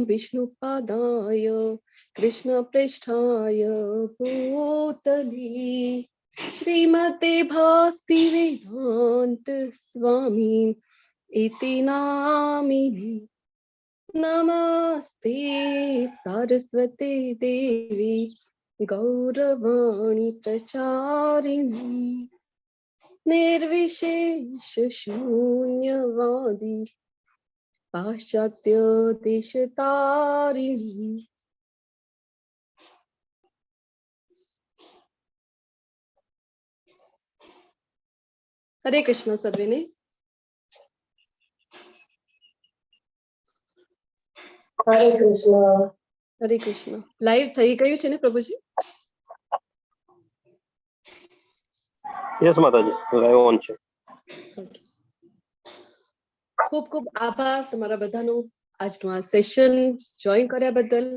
विष्णुपादाय कृष्णप्रेष्ठाय भूतले श्रीमते भक्तिवेदान्त स्वामी इति नामिने। नमस्ते सरस्वती देवी गौरवाणी प्रचारिणी निर्विशेष शून्यवादी पाश्चात्य देशतारिणी। हरे कृष्ण सर्वेने। हरे कृष्ण। हरे कृष्ण। लाइव થઈ ગયું છે ને પ્રભુજી? યસ માતાજી, લાઈવ ઓન છે. ખૂબ ખૂબ આભાર તમારા બધાનો આજનું આ સેશન જોઈન કર્યા બદલ.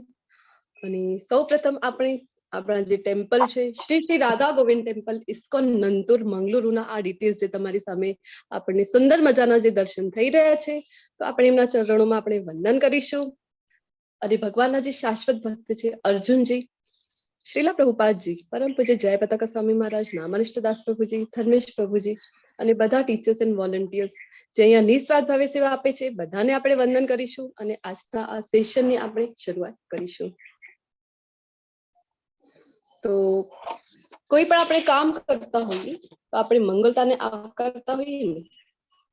અને સૌપ્રથમ આપણે આપણા જે ટેમ્પલ છે શ્રી શ્રી રાધા ગોવિંદ ટેમ્પલ ઇસ્કોન નંતુર મંગલુરુના આ ડિટેલ્સ જે તમારી સામે આપણને સુંદર મજાના જે દર્શન થઈ રહ્યા છે, તો આપણે એમના ચરણોમાં આપણે વંદન કરીશું. અને ભગવાનના જે શાશ્વત ભક્ત છે અર્જુનજી, શ્રીલા પ્રભુપાદજી, પરમ પૂજ્ય જય પતાકા સ્વામી મહારાજ, નામાનિષ્ઠ દાસ પ્રભુજી, ધર્મેશ પ્રભુજી અને બધા ટીચર્સ એન્ડ વોલન્ટિયર્સ જે અહીંયા નિસ્વાર્થ ભાવે સેવા આપે છે, બધાને આપણે વંદન કરીશું અને આજના આ સેશનની આપણે શરૂઆત કરીશું. તો કોઈ પણ આપણે કામ કરતા હોઈએ તો આપણે મંગળતાને આવકારતા હોઈએ ને,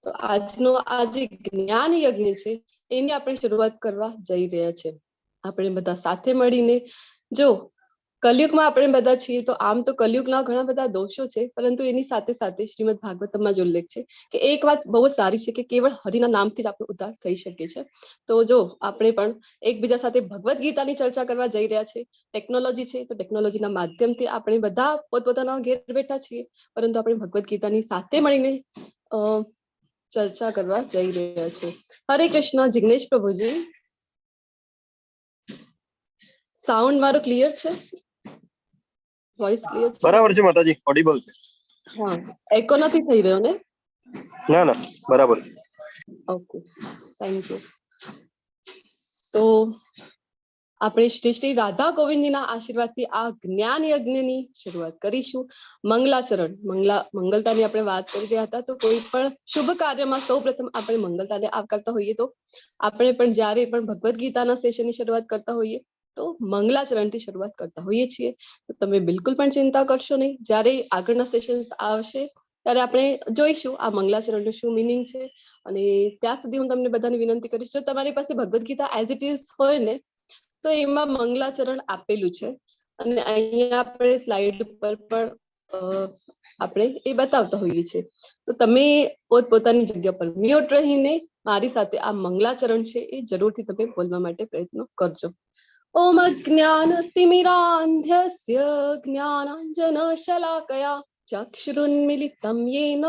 તો આજનો આ જે જ્ઞાન યજ્ઞ છે એની આપણે શરૂઆત કરવા જઈ રહ્યા છે. આપણે બધા સાથે મળીને, જો કલયુગમાં આપણે બધા છીએ તો આમ તો કલયુગના ઘણા બધા દોષો છે, પરંતુ એની સાથે સાથે શ્રીમદ ભાગવતમમાં જ ઉલ્લેખ છે કે એક વાત બહુ જ સારી છે કે કેવળ હરિના નામથી જ આપણો ઉદ્ધાર થઈ શકે છે. તો જો આપણે પણ એકબીજા સાથે ભગવદ્ ગીતાની ચર્ચા કરવા જઈ રહ્યા છે. ટેકનોલોજી છે તો ટેકનોલોજીના માધ્યમથી આપણે બધા પોતપોતાના ઘેર બેઠા છીએ, પરંતુ આપણે ભગવદ્ ગીતાની સાથે મળીને ચર્ચા કરવા જઈ રહ્યા છે. હરે કૃષ્ણ. જિગ્નેશ પ્રભુજી, સાઉન્ડ મારો ક્લિયર છે? વોઇસ ક્લિયર છે? બરાબર છે માતાજી, ઓડિબલ છે. હા, એકો નથી થઈ રહ્યો ને? ના ના, બરાબર. Okay, thank you. તો આપણે શ્રી શ્રી રાધા ગોવિંદજીના આશીર્વાદથી આ જ્ઞાન યજ્ઞની શરૂઆત કરીશું. મંગલાચરણ, મંગલતાની આપણે વાત કરી રહ્યા હતા. તો કોઈ પણ શુભ કાર્યમાં સૌપ્રથમ આપણે મંગલતાને આવકારતા હોઈએ, તો આપણે પણ જ્યારે પણ ભગવદ્ ગીતાના સેશનની શરૂઆત કરતા હોઈએ તો મંગલાચરણથી શરૂઆત કરતા હોઈએ છીએ. તો તમે બિલકુલ પણ ચિંતા કરશો નહીં. જ્યારે આગળના સેશન્સ આવશે ત્યારે આપણે જોઈશું આ મંગલાચરણનું શું મિનિંગ છે. અને ત્યાં સુધી હું તમને બધાને વિનંતી કરીશ, જો તમારી પાસે Bhagavad Gita as it is હોય ને તો એમાં મંગલાચરણ આપેલું છે અને અહીંયા આપણે સ્લાઇડ ઉપર પણ આપણે એ બતાવતા હોઈએ છીએ. તો તમે પોતપોતાની જગ્યા પર મ્યુટ રહીને મારી સાથે આ મંગલાચરણ છે એ જરૂરથી તમે બોલવા માટે પ્રયત્ન કરજો. ઓમ અજ્ઞાનતિમિરાન્ધસ્ય જ્ઞાનાંજનશલાકયા ચક્ષુરુન્મિલિतं येन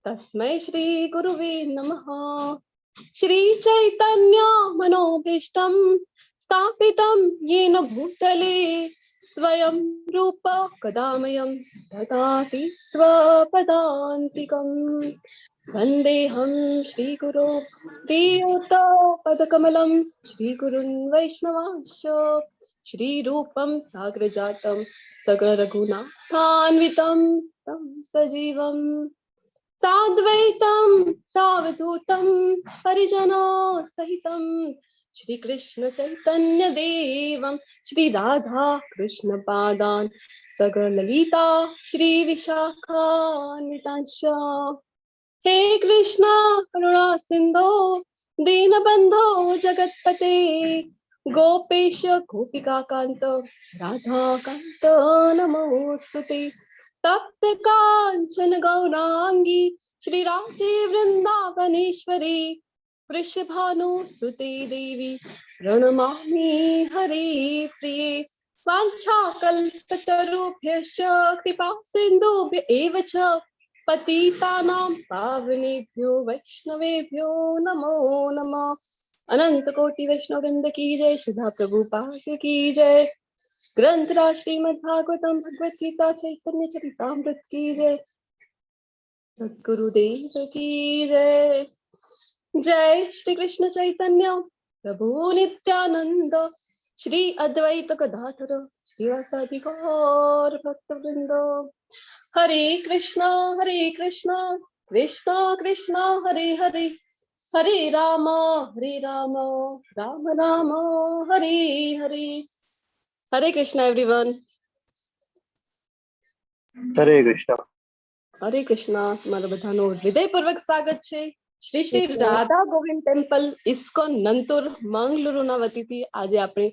तस्मै श्री गुरुवे नमः. श्री चैतन्य मनोभीष्टं स्थापितं येन भूतले स्वयं रूप कदामयं ददाति स्वपदान्तिकम्. वन्देऽहं श्रीगुरो प्रियोत्तपदकमलं श्रीगुरुन् वैष्णवांश्च श्रीरूपं साग्रजातं सकलरघुनाथान्वितं तं सजीवम् साद्वैतं सावधूतं परिजनो सहितं श्री कृष्ण चैतन्य देवं श्री राधा कृष्ण पादान् सगललिता श्री विशाखान्वितांश्च. हे कृष्ण करुणा सिन्धो दीनबन्धो जगत्पते गोपेश गोपिकान्त राधाकान्त नमोस्तुते. तप्त कांचन गौरांगी श्री राधे वृंदावनेश्वरी वृषभानुसुते देवी प्रणमामि हरे प्रिये. वाञ्छाकल्पतरुभ्यश्च कृपा सिन्धुभ्य एव च पतितानां पावनेभ्यो वैष्णवेभ्यो नमो नमः. अनंत कोटि वैष्णव वृंद की जय. श्रीधा प्रभुपाद की जय. ग्रंथराज श्रीमद् भागवतम भगवत गीता चैतन्य चरितामृत की जय. सद्गुरुदेव की जय. जय श्री कृष्ण चैतन्य પ્રભુ નિત્યાનંદ શ્રી અદ્વૈત ગદાધર શ્રીવાસાદિ ગૌર ભક્તવૃંદ. હરે કૃષ્ણ કૃષ્ણ કૃષ્ણ હરે હરે, હરે રામ રામ રામ હરે હરે. હરે કૃષ્ણ એવરીવન. હરે કૃષ્ણ. હરે કૃષ્ણ. તમારા બધાનું હૃદયપૂર્વક સ્વાગત છે શ્રી શ્રી રાધા ગોવિંદ ટેમ્પલ ઇસ્કોન નંતુર મંગલુરુના વતીથી. આજે આપણે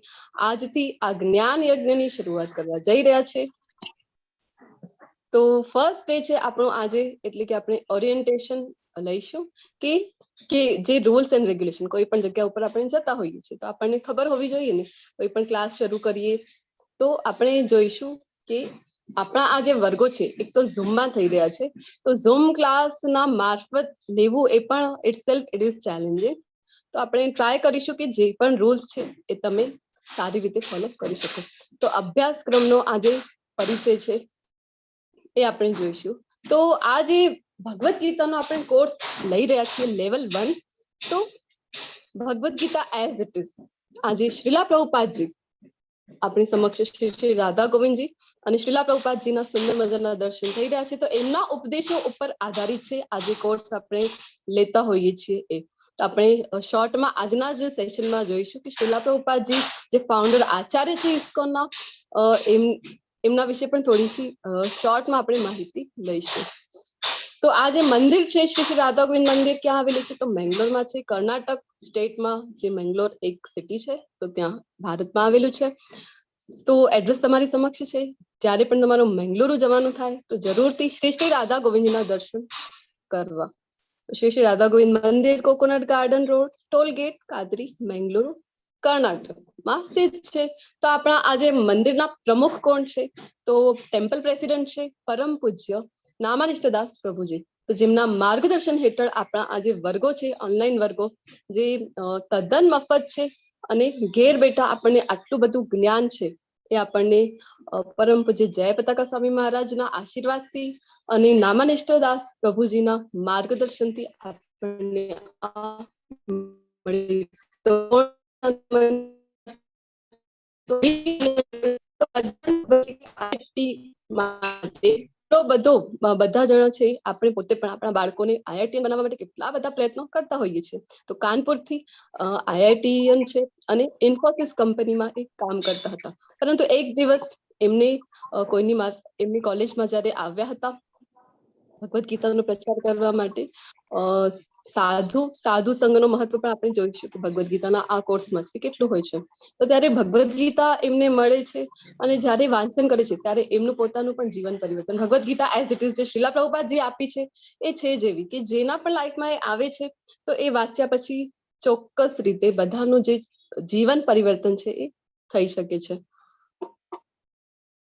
આજથી આ જ્ઞાન યજ્ઞની શરૂઆત કરવા જઈ રહ્યા છે. તો ફર્સ્ટ ડે છે આપણો આજે, એટલે કે આપણે ઓરિએન્ટેશન લઈશું કે જે રૂલ્સ એન્ડ રેગ્યુલેશન. કોઈ પણ જગ્યા ઉપર આપણે જતા હોઈએ છીએ તો આપણને ખબર હોવી જોઈએ ને. કોઈ પણ ક્લાસ શરૂ કરીએ તો આપણે જોઈશું કે આપણા આ જે વર્ગો છે એક તો ઝૂમમાં થઈ રહ્યા છે, તો ઝૂમ ક્લાસના મારફત લેવું એ પણ ઇટ ઇઝ ચેલેન્જિંગ. તો આપણે ટ્રાય કરીશું કે જે પણ રૂલ્સ છે એ તમે સારી રીતે ફોલો કરી શકો. તો અભ્યાસક્રમનો આજે પરિચય છે એ આપણે જોઈશું. તો આ જે ભગવદ્ ગીતાનો આપણે કોર્સ લઈ રહ્યા છીએ લેવલ 1, તો Bhagavad Gita as it is આજે શ્રીલા પ્રભુપાદજી આપણી સમક્ષ શ્રી રાધા ગોવિંદજી અને શ્રીલા પ્રભુપાદજીના સુંદર મજાના દર્શન થઈ રહ્યા છે. તો એમના ઉપદેશો ઉપર આધારિત છે આજે કોર્સ આપણે લેતા હોઈએ છીએ. એ આપણે શોર્ટમાં આજના જે સેશનમાં જોઈશું કે શ્રીલા પ્રભુપાદજી જે ફાઉન્ડર આચાર્ય છે ઇસ્કોનના, એમના વિશે પણ થોડી શોર્ટમાં આપણે માહિતી લઈશું. તો આ જે મંદિર છે શ્રી શ્રી રાધા ગોવિંદ મંદિર ક્યાં આવેલું છે? તો મેંગ્લોરમાં છે, કર્ણાટક સ્ટેટમાં. જે મેંગ્લોર એક સિટી છે તો ત્યાં ભારતમાં આવેલું છે. તો એડ્રેસ તમારી સમક્ષ છે. જ્યારે પણ તમારું મેંગ્લુરુ જવાનું થાય તો જરૂરથી શ્રી શ્રી રાધા ગોવિંદના દર્શન કરવા. શ્રી શ્રી રાધા ગોવિંદ મંદિર, coconut garden road, toll gate, Kadri, Mangaluru, કર્ણાટકમાં સ્થિત છે. તો આપણા આજે મંદિરના પ્રમુખ કોણ છે? તો ટેમ્પલ પ્રેસિડેન્ટ છે પરમ પૂજ્ય નામાનિષ્ઠદાસ પ્રભુજી. તો જેમના માર્ગદર્શન હેઠળ આપણા આ જે વર્ગો છે, ઓનલાઈન વર્ગો, જે તદ્દન મફત છે અને ઘેર બેઠા આપણને આટલું બધું જ્ઞાન છે એ આપણને પરમ પૂજ્ય જય પતાકા સ્વામી મહારાજના આશીર્વાદથી અને નામાનિષ્ઠદાસ પ્રભુજીના માર્ગદર્શનથી આપણને બધા જણા છે. આપણે પોતે પણ આપણા બાળકોને આઈઆઈટી બનાવવા માટે કેટલા બધા પ્રયત્નો કરતા હોઈએ છીએ. તો કાનપુરથી આઈઆઈટીયન છે અને ઇન્ફોસિસ કંપનીમાં એ કામ કરતા હતા. પરંતુ એક દિવસ એમને એમની કોલેજમાં જયારે આવ્યા હતા ભગવદ્ ગીતાનો પ્રચાર કરવા માટે, સાધુ સંઘનું મહત્વ પણ આપણે જોઈશું કે ભગવદ્ ગીતાના આ કોર્સમાં કેટલું હોય છે. તો ત્યારે ભગવદ્ ગીતા એમને મળે છે અને જયારે વાંચન કરે છે ત્યારે એમનું પોતાનું પણ જીવન પરિવર્તન. Bhagavad Gita as it is જે શ્રીલા પ્રભુપાદજી આપી છે એ છે જેવી કે જેના પણ લાઈફમાં એ આવે છે તો એ વાંચ્યા પછી ચોક્કસ રીતે બધાનું જે જીવન પરિવર્તન છે એ થઈ શકે છે.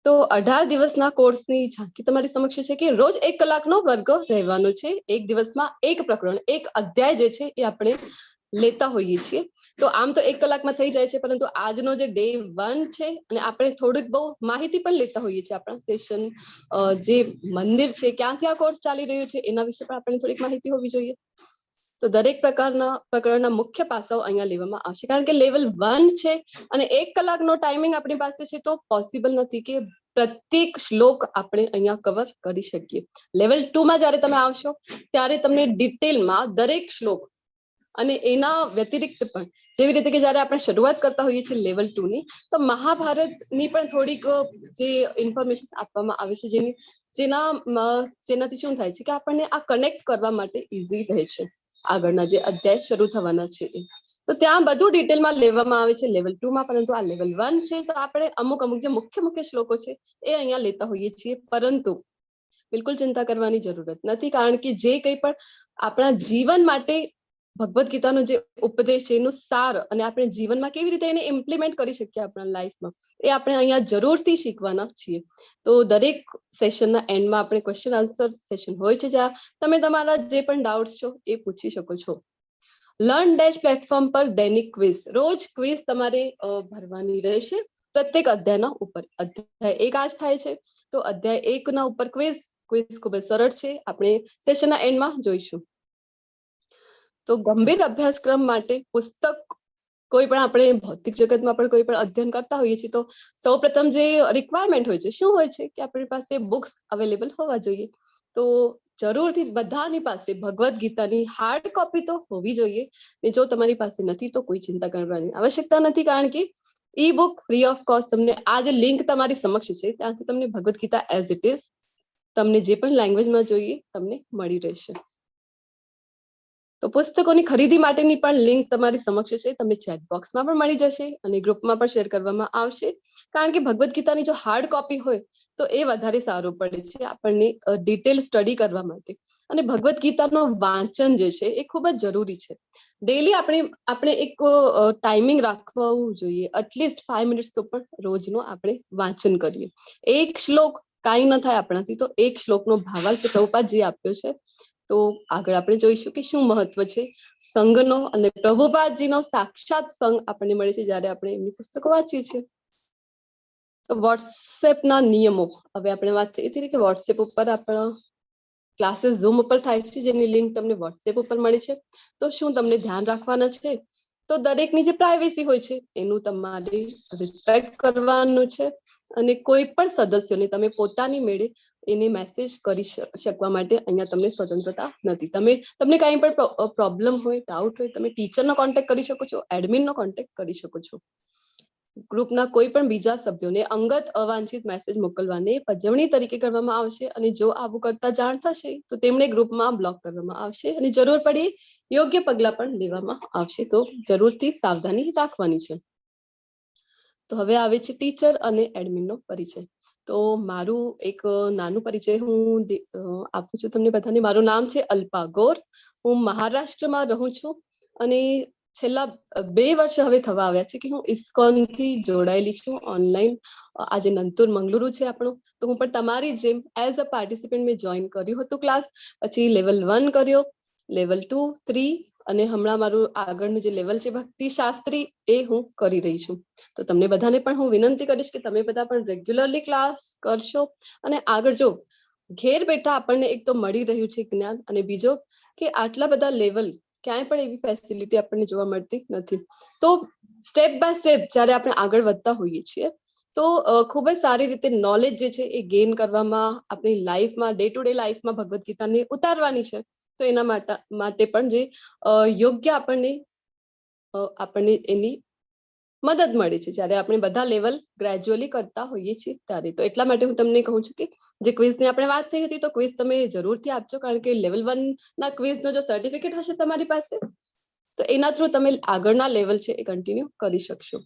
તો 18 દિવસના કોર્સની ઝાંખી તમારી સમક્ષ છે કે રોજ 1 કલાકનો વર્ગ રહેવાનો છે. એક દિવસમાં એક પ્રકરણ, એક અધ્યાય જે છે એ આપણે લેતા હોઈએ છીએ. તો આમ તો 1 કલાકમાં થઈ જાય છે, પરંતુ આજનો જે ડે 1 છે અને આપણે થોડીક બહુ માહિતી પણ લેતા હોઈએ છીએ. આપણા સેશન જે મંદિર છે, ક્યાંથી આ કોર્સ ચાલી રહ્યું છે એના વિશે પણ આપણને થોડીક માહિતી હોવી જોઈએ. તો દરેક પ્રકરણના મુખ્ય પાસાઓ અહીંયા લેવામાં આવશે, કારણ કે લેવલ 1 છે અને 1 કલાકનો ટાઈમિંગ આપણી પાસે છે તો પોસિબલ નથી કે પ્રત્યેક શ્લોક આપણે અહીંયા કવર કરી શકીએ. લેવલ 2 માં જયારે તમે આવશો ત્યારે તમને ડિટેલમાં દરેક શ્લોક અને એના વ્યતિરિક્ત પણ, જેવી રીતે કે જયારે આપણે શરૂઆત કરતા હોઈએ છીએ લેવલ 2 ની, તો મહાભારતની પણ થોડીક જે ઇન્ફોર્મેશન આપવામાં આવે છે જેનાથી શું થાય છે કે આપણને આ કનેક્ટ કરવા માટે ઈઝી રહે છે આગળના જે અધ્યાય શરૂ થવાના છે એ. તો ત્યાં બધું ડિટેલમાં લેવામાં આવે છે લેવલ 2 માં, પરંતુ આ લેવલ 1 છે તો આપણે અમુક જે મુખ્ય શ્લોકો છે એ અહીંયા લેતા હોઈએ છીએ. પરંતુ બિલકુલ ચિંતા કરવાની જરૂરત નથી, કારણ કે જે કંઈ પણ આપણા જીવન માટે ભગવદ્ ગીતાનો જે ઉપદેશ છે એનું સાર અને આપણે જીવનમાં કેવી રીતે એને ઇમ્પ્લિમેન્ટ કરી શકીએ આપણા લાઈફમાં, એ આપણે અહીંયા જરૂરથી શીખવાના છીએ. તો દરેક સેશનના એન્ડમાં આપણે ક્વેશ્ચન આન્સર સેશન હોય છે, જ્યાં તમે તમારા જે પણ ડાઉટ્સ છો એ પૂછી શકો છો. લર્ન ડેશ પ્લેટફોર્મ પર દૈનિક ક્વિઝ, રોજ ક્વિઝ તમારે ભરવાની રહેશે પ્રત્યેક અધ્યાયના ઉપર. અધ્યાય 1 આજ થાય છે તો અધ્યાય 1 ના ઉપર ક્વિઝ ખૂબ જ સરળ છે, આપણે સેશનના એન્ડમાં જોઈશું. તો ગંભીર અભ્યાસક્રમ માટે પુસ્તક કોઈ પણ આપણે ભૌતિક જગતમાં પણ કોઈ પણ અધ્યયન કરતા હોઈએ છીએ તો સૌપ્રથમ જે રિક્વાયરમેન્ટ હોય છે શું હોય છે કે આપણી પાસે બુક્સ અવેલેબલ હોવા જોઈએ. તો જરૂરથી બધાની પાસે ભગવદ્ ગીતાની હાર્ડ કોપી તો હોવી જોઈએ. ને જો તમારી પાસે નથી તો કોઈ ચિંતા કરવાની આવશ્યકતા નથી, કારણ કે e book free of cost તમને આ જે લિંક તમારી સમક્ષ છે ત્યાંથી તમને Bhagavad Gita as it is તમને જે પણ લેંગ્વેજમાં જોઈએ તમને મળી રહેશે. તો પુસ્તકોની ખરીદી માટેની પણ લિંક તમારી સમક્ષ છે, તમને ચેટ બોક્સમાં પણ મળી જશે અને ગ્રુપમાં પણ શેર કરવામાં આવશે. કારણ કે ભગવદ્ ગીતાની જો હાર્ડ કોપી હોય તો એ વધારે સારું પડે છે આપણને ડિટેલ સ્ટડી કરવા માટે. અને ભગવદ્ ગીતાનો વાંચન જે છે એ ખૂબ જ જરૂરી છે. ડેલી આપણે એક ટાઈમિંગ રાખવું જોઈએ, એટલીસ્ટ 5 મિનિટ્સ તો પણ રોજનો આપણે વાંચન કરીએ. એક શ્લોક કાંઈ ન થાય આપણાથી, તો એક શ્લોકનો ભાવાર્થ પ્રભુપાદજી આપ્યો છે. તો આગળ આપણે જોઈશું કે શું મહત્વ છે સંઘનો, અને પ્રભુપાદજીનો સાક્ષાત સંઘ આપણને મળે છે જ્યારે આપણે એમની પુસ્તકો વાંચીએ છીએ. તો વોટ્સએપના નિયમો, હવે આપણે વાત થઈ હતી કે વોટ્સએપ ઉપર આપણા ક્લાસીસ ઝૂમ ઉપર થાય છે જેની લિંક તમને વોટ્સએપ ઉપર મળી છે. તો શું તમને ધ્યાન રાખવાના છે તો દરેકની જે પ્રાઇવેસી હોય છે એનું તમારે રિસ્પેક્ટ કરવાનું છે. અને કોઈ પણ સદસ્યોને તમે પોતાની મેળે એને મેસેજ કરી શકવા માટે અહીંયા તમને સ્વતંત્રતા નથી. તમને કાંઈ પણ પ્રોબ્લેમ હોય, ડાઉટ હોય, તમે ટીચરનો કોન્ટેક્ટ કરી શકો છો, એડમિનનો કોન્ટેક્ટ કરી શકો છો. ગ્રુપના કોઈ પણ બીજા સભ્યોને અંગત અવાંછિત મેસેજ મોકલવાને પજવણી તરીકે કરવામાં આવશે, અને જો આવું કરતા જાણ થશે તો તેમણે ગ્રુપમાં બ્લોક કરવામાં આવશે અને જરૂર પડી યોગ્ય પગલા પણ લેવામાં આવશે. તો જરૂરથી સાવધાની રાખવાની છે. તો હવે આવે છે ટીચર અને એડમિનનો પરિચય. તો મારું એક નાનું પરિચય હું આપું છું તમને બધાને. મારું નામ છે અલ્પા ગોર. હું મહારાષ્ટ્રમાં રહું છું અને છેલ્લા 2 વર્ષ હવે થવા આવ્યા છે કે હું ઇસ્કોન થી જોડાયેલી છું ઓનલાઈન. આજે નંતુર મંગલુરુ છે આપણું. તો હું પણ તમારી જેમ એઝ અ પાર્ટિસિપન્ટ મેં જોઈન કર્યું હતું ક્લાસ, પછી લેવલ 1 કર્યો, લેવલ 2, 3 અને હમણાં મારું આગળનું જે લેવલ છે ભક્તિ શાસ્ત્રી એ હું કરી રહી છું. તો તમને બધાને પણ હું વિનંતી કરીશ કે તમે બધા પણ રેગ્યુલરલી ક્લાસ કરશો. અને આગળ જો ઘેર બેઠા આપણને એક તો મળી રહ્યું છે જ્ઞાન, અને બીજો કે આટલા બધા લેવલ ક્યાંય પણ એવી ફેસિલિટી આપણને જોવા મળતી નથી. તો સ્ટેપ બાય સ્ટેપ જ્યારે આપણે આગળ વધતા હોઈએ છીએ તો ખૂબ જ સારી રીતે નોલેજ જે છે એ ગેઇન કરવામાં, આપણી લાઈફમાં ડે ટુ ડે લાઈફમાં ભગવદ્ ગીતાને ઉતારવાની છે. તો એના માટે પણ જે યોગ્ય આપણને એની મદદ મળે છે જ્યારે આપણે બધા લેવલ ગ્રેજ્યુઅલી કરતા હોઈએ છીએ ત્યારે. તો એટલા માટે હું તમને કહું છું કે જે ક્વિઝની આપણે વાત થઈ હતી તો ક્વિઝ તમે જરૂરથી આપજો, કારણ કે લેવલ 1 ના ક્વિઝનો જો સર્ટિફિકેટ હશે તમારી પાસે તો એના થ્રુ તમે આગળના લેવલ છે એ કન્ટિન્યુ કરી શકશો.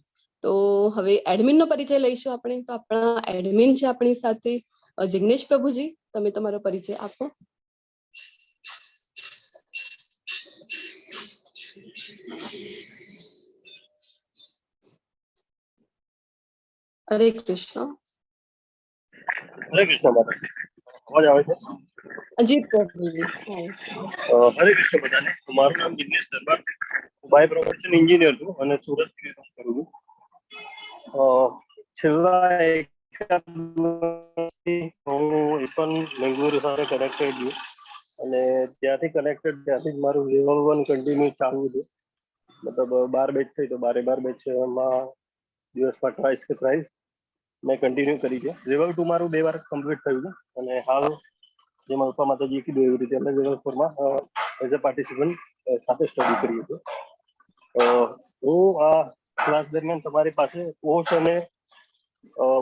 તો હવે એડમિનનો પરિચય લઈશું આપણે. તો આપણા એડમિન છે આપણી સાથે જિગ્નેશ પ્રભુજી. તમે તમારો પરિચય આપો. હરે કૃષ્ણ. હરે કૃષ્ણ માતા. અવાજ આવે છે? જી પ્રભુજી. હરે કૃષ્ણ બધાને. મારું નામ જિગ્નેશ દરબાર છે. હું બાય પ્રોફેશન એન્જિનિયર છું અને સુરતથી કામ કરું છું. છેલ્લા હું ઇસ્કોન બેંગલુરુ સાથે કનેક્ટેડ છું અને ત્યાંથી જ મારું લેવલ 1 કન્ટિન્યુ ચાલુ છે. મતલબ 12 બેચ થઈ તો 12 બેચ એમાં દિવસમાં ટ્વાઇસ કે થ્રાઇસ મેં કન્ટિન્યુ કરી છે. લેવલ 2 મારું 2 વાર કમ્પ્લીટ થયું છે અને હાલ જેમ અલ્પા માતાજી કીધું એવી રીતે અમે લેવલ 4 માં એઝ અ પાર્ટિસિપન્ટ સાથે સ્ટડી કરીએ છીએ. હું આ ક્લાસ દરમિયાન તમારી પાસે પોસ્ટ અને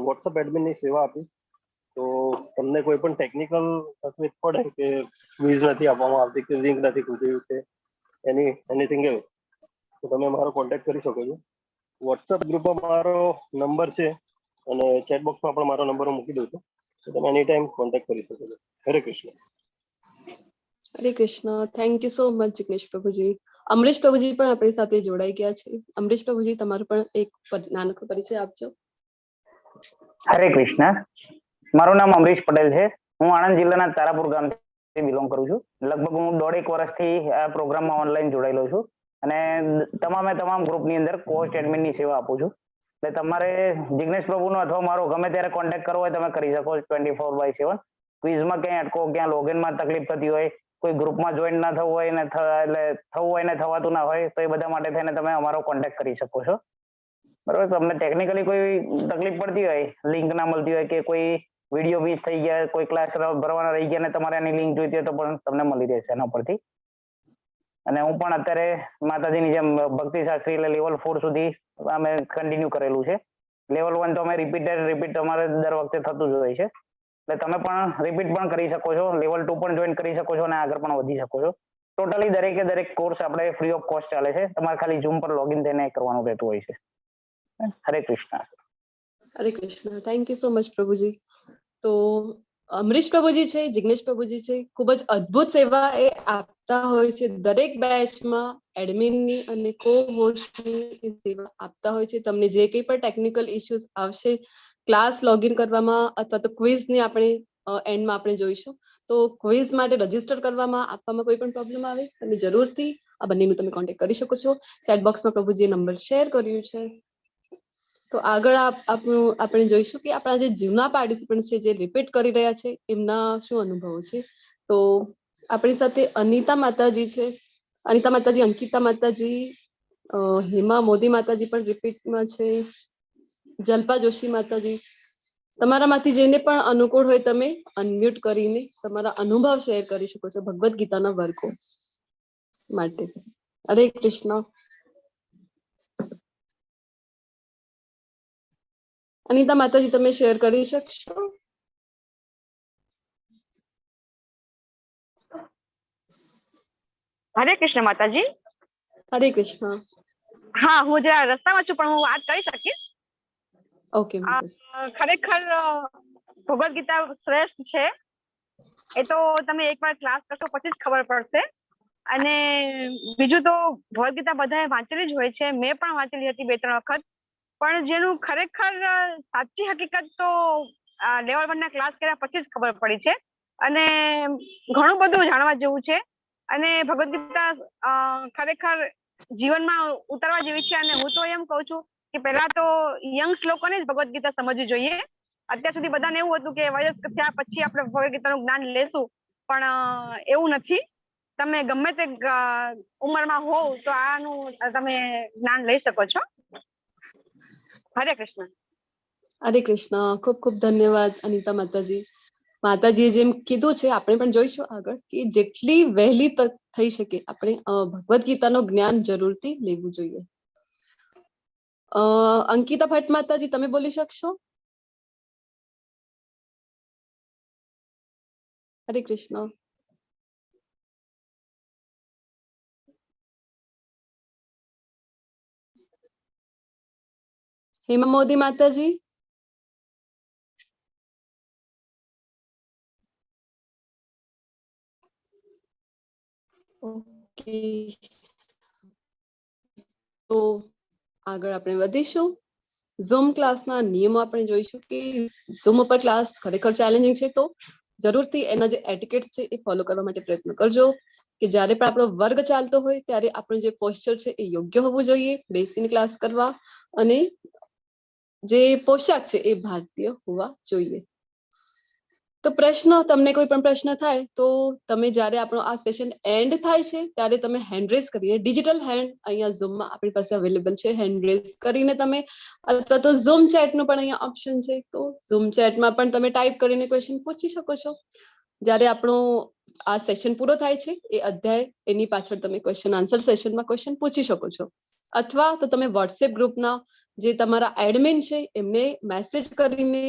વોટ્સઅપ એડમિનની સેવા આપી. તો તમને કોઈ પણ ટેકનિકલ તકલીફ પડે કે ક્વિઝ નથી આપવામાં આવતી કે લિંક નથી ખુલતી કે એનીથિંગ એલ્સ, તો તમે મારો કોન્ટેક્ટ કરી શકો છો. વોટ્સઅપ ગ્રુપમાં મારો નંબર છે અને ચેટ બોક્સમાં પણ મારો નંબર હું મૂકી દઉં છું, તો તમે એની ટાઈમ કોન્ટેક્ટ કરી શકો છો. હરે કૃષ્ણ. હરે Krishna. Thank you so much Jignesh પ્રભુજી. અમરીશ પ્રભુજી પણ આપણી સાથે જોડાઈ ગયા છે. અમરીશ પ્રભુજી તમારું પણ એક નાનકડો પરિચય આપજો. હરે કૃષ્ણ. મારું નામ અમરીશ પટેલ છે. હું આણંદ જિલ્લાના તારાપુર ગામથી બિલોંગ કરું છું. લગભગ હું 1.5 વર્ષથી આ પ્રોગ્રામમાં ઓનલાઈન જોડાયેલો છું અને તમામ ગ્રુપની અંદર પોસ્ટ એડમિનની સેવા આપું છું. એટલે તમારે જિગ્નેશ પ્રભુનો અથવા મારો ગમે ત્યારે કોન્ટેક્ટ કરવો હોય તમે કરી શકો 24/7. ક્વિઝમાં ક્યાંય અટકો, ક્યાં લોગિનમાં તકલીફ થતી હોય કોઈ ગ્રુપમાં જોઈન ના થવું હોય ને એટલે થવું હોય ને થવાતું ના હોય તો એ બધા માટે થઈને તમે અમારો કોન્ટેક્ટ કરી શકો છો. બરાબર. તમને ટેકનિકલી કોઈ તકલીફ પડતી હોય, લિંક ના મળતી હોય કે કોઈ વિડીયો મિસ થઈ ગયા, કોઈ ક્લાસ ભરવાના રહી ગયા ને તમારે આની લિંક જોઈતી હોય તો પણ તમને મળી રહેશે એના પરથી. અને હું પણ અત્યારે માતાજીની જેમ ભક્તિ શાસ્ત્રી એટલે લેવલ 4 સુધી અમે કન્ટિન્યુ કરેલું છે. લેવલ 1 તો અમે રિપીટ અમારે દર વખતે થતું જ હોય છે. એટલે તમે પણ રિપીટ પણ કરી શકો છો, લેવલ 2 પણ જોઈન કરી શકો છો અને આગળ પણ વધી શકો છો. ટોટલી દરેક કોર્સ આપણે ફ્રી ઓફ કોસ્ટ ચાલે છે. તમારે ખાલી ઝૂમ પર લોગિન થઈને કરવાનું રહેતું હોય છે. હરે કૃષ્ણ. હરે Krishna. Thank you so much પ્રભુજી. તો અમરીશ પ્રભુજી છે, જિગ્નેશ પ્રભુજી છે, ખૂબ જ અદ્ભુત સેવા એ આપતા હોય છે. દરેક બેચમાં એડમિનની અને કો હોસ્ટની સેવા આપતા હોય છે. તમને જે કંઈ પણ ટેકનિકલ ઇશ્યુઝ આવશે ક્લાસ લોગિન કરવામાં અથવા તો ક્વિઝની આપણે એન્ડમાં આપણે જોઈશું. તો ક્વિઝ માટે રજીસ્ટર કરવામાં આપવામાં કોઈ પણ પ્રોબ્લેમ આવે તમે જરૂરથી આ બંનેનું તમે કોન્ટેક્ટ કરી શકો છો. ચેટ બોક્સમાં પ્રભુજીએ નંબર શેર કર્યું છે. તો આગળ આપણે જોઈશું કે આપણા જે જૂના પાર્ટિસિપન્ટ છે જે રિપીટ કરી રહ્યા છે એમના શું અનુભવો છે. તો આપણી સાથે અનિતા માતાજી છે. અનિતા માતાજી, અંકિતા માતાજી, હેમા મોદી માતાજી પણ રિપીટમાં છે. જલ્પા જોશી માતાજી, તમારામાંથી જેને પણ અનુકૂળ હોય તમે અનમ્યુટ કરીને તમારા અનુભવ શેર કરી શકો છો ભગવદ્ ગીતાના વર્ગો માટે. હરે કૃષ્ણ. અનિતા માતાજી તમે શેર કરી શકશો? હરે કૃષ્ણ માતાજી. હરે કૃષ્ણ. હા, હું જરા રસ્તામાં છું પણ હું વાત કરી શકીશ. ઓકે માતાજી. ખરેખર ભગવદ ગીતા શ્રેષ્ઠ છે. એ તો તમે એકવાર ક્લાસ કરશો પછી જ ખબર પડશે. અને બીજું તો ભગવદ ગીતા બધાએ વાંચેલી જ હોય છે. મેં પણ વાંચેલી હતી 2-3 વખત. પણ જેનું ખરેખર સાચી હકીકત તો લેવલ 1 ના ક્લાસ કર્યા પછી જ ખબર પડી છે. અને ઘણું બધું જાણવા જેવું છે. અને ભગવદ ગીતા ખરેખર જીવનમાં ઉતારવા જેવી છે. અને હું તો એમ કહું છું કે પહેલા તો યંગ્સ લોકોને જ ભગવદ ગીતા સમજવી જોઈએ. અત્યાર સુધી બધાને એવું હતું કે વયસ્ક થયા પછી આપણે ભગવદ ગીતાનું જ્ઞાન લેશું, પણ એવું નથી. તમે ગમે તે ઉંમરમાં હોવ તો આનું તમે જ્ઞાન લઈ શકો છો. હરે કૃષ્ણ. હરે કૃષ્ણ. ખૂબ ખૂબ ધન્યવાદ અનિતા માતાજી. માતાજીએ જેમ કીધું છે આપણે પણ જોઈશું આગળ કે જેટલી વહેલી તક થઈ શકે આપણે ભગવદ ગીતાનું જ્ઞાન જરૂરથી લેવું જોઈએ. અંકિતા ભટ્ટ માતાજી તમે બોલી શકશો? હરે કૃષ્ણ. હેમા મોદી માતાજી. ઓકે, તો આગળ આપણે વધીશું. ઝૂમ ક્લાસના નિયમો આપણે જોઈશું કે ઝૂમ ઉપર ક્લાસ ખરેખર ચેલેન્જિંગ છે. તો જરૂરથી એના જે એટિકેટ છે એ ફોલો કરવા માટે પ્રયત્ન કરજો કે જ્યારે પણ આપણો વર્ગ ચાલતો હોય ત્યારે આપણું જે પોસ્ચર છે એ યોગ્ય હોવું જોઈએ બેસીને ક્લાસ કરવા, અને જે પોશાક છે એ ભારતીય હોવા જોઈએ. તો તમને કોઈ પણ પ્રશ્ન થાય તો તમે જ્યારે આપણો આ સેશન એન્ડ થાય છે ત્યારે તમે હેન્ડ રેઝ કરીએ. ડિજિટલ હેન્ડ અહીંયા ઝૂમમાં આપણી પાસે અવેલેબલ છે. હેન્ડ રેઝ કરીને તમે અથવા તો ઝૂમ ચેટનું પણ અહીંયા ઓપ્શન છે તો ઝૂમ ચેટમાં પણ તમે ટાઈપ કરીને ક્વેશ્ચન પૂછી શકો છો. જ્યારે આપણો આ સેશન પૂરો થાય છે એ અધ્યાય એની પાછળ તમે ક્વેશ્ચન આન્સર સેશનમાં ક્વેશ્ચન પૂછી શકો છો. અથવા તો તમે વોટ્સએપ ગ્રુપના જે તમારા એડમિન છે એમને મેસેજ કરીને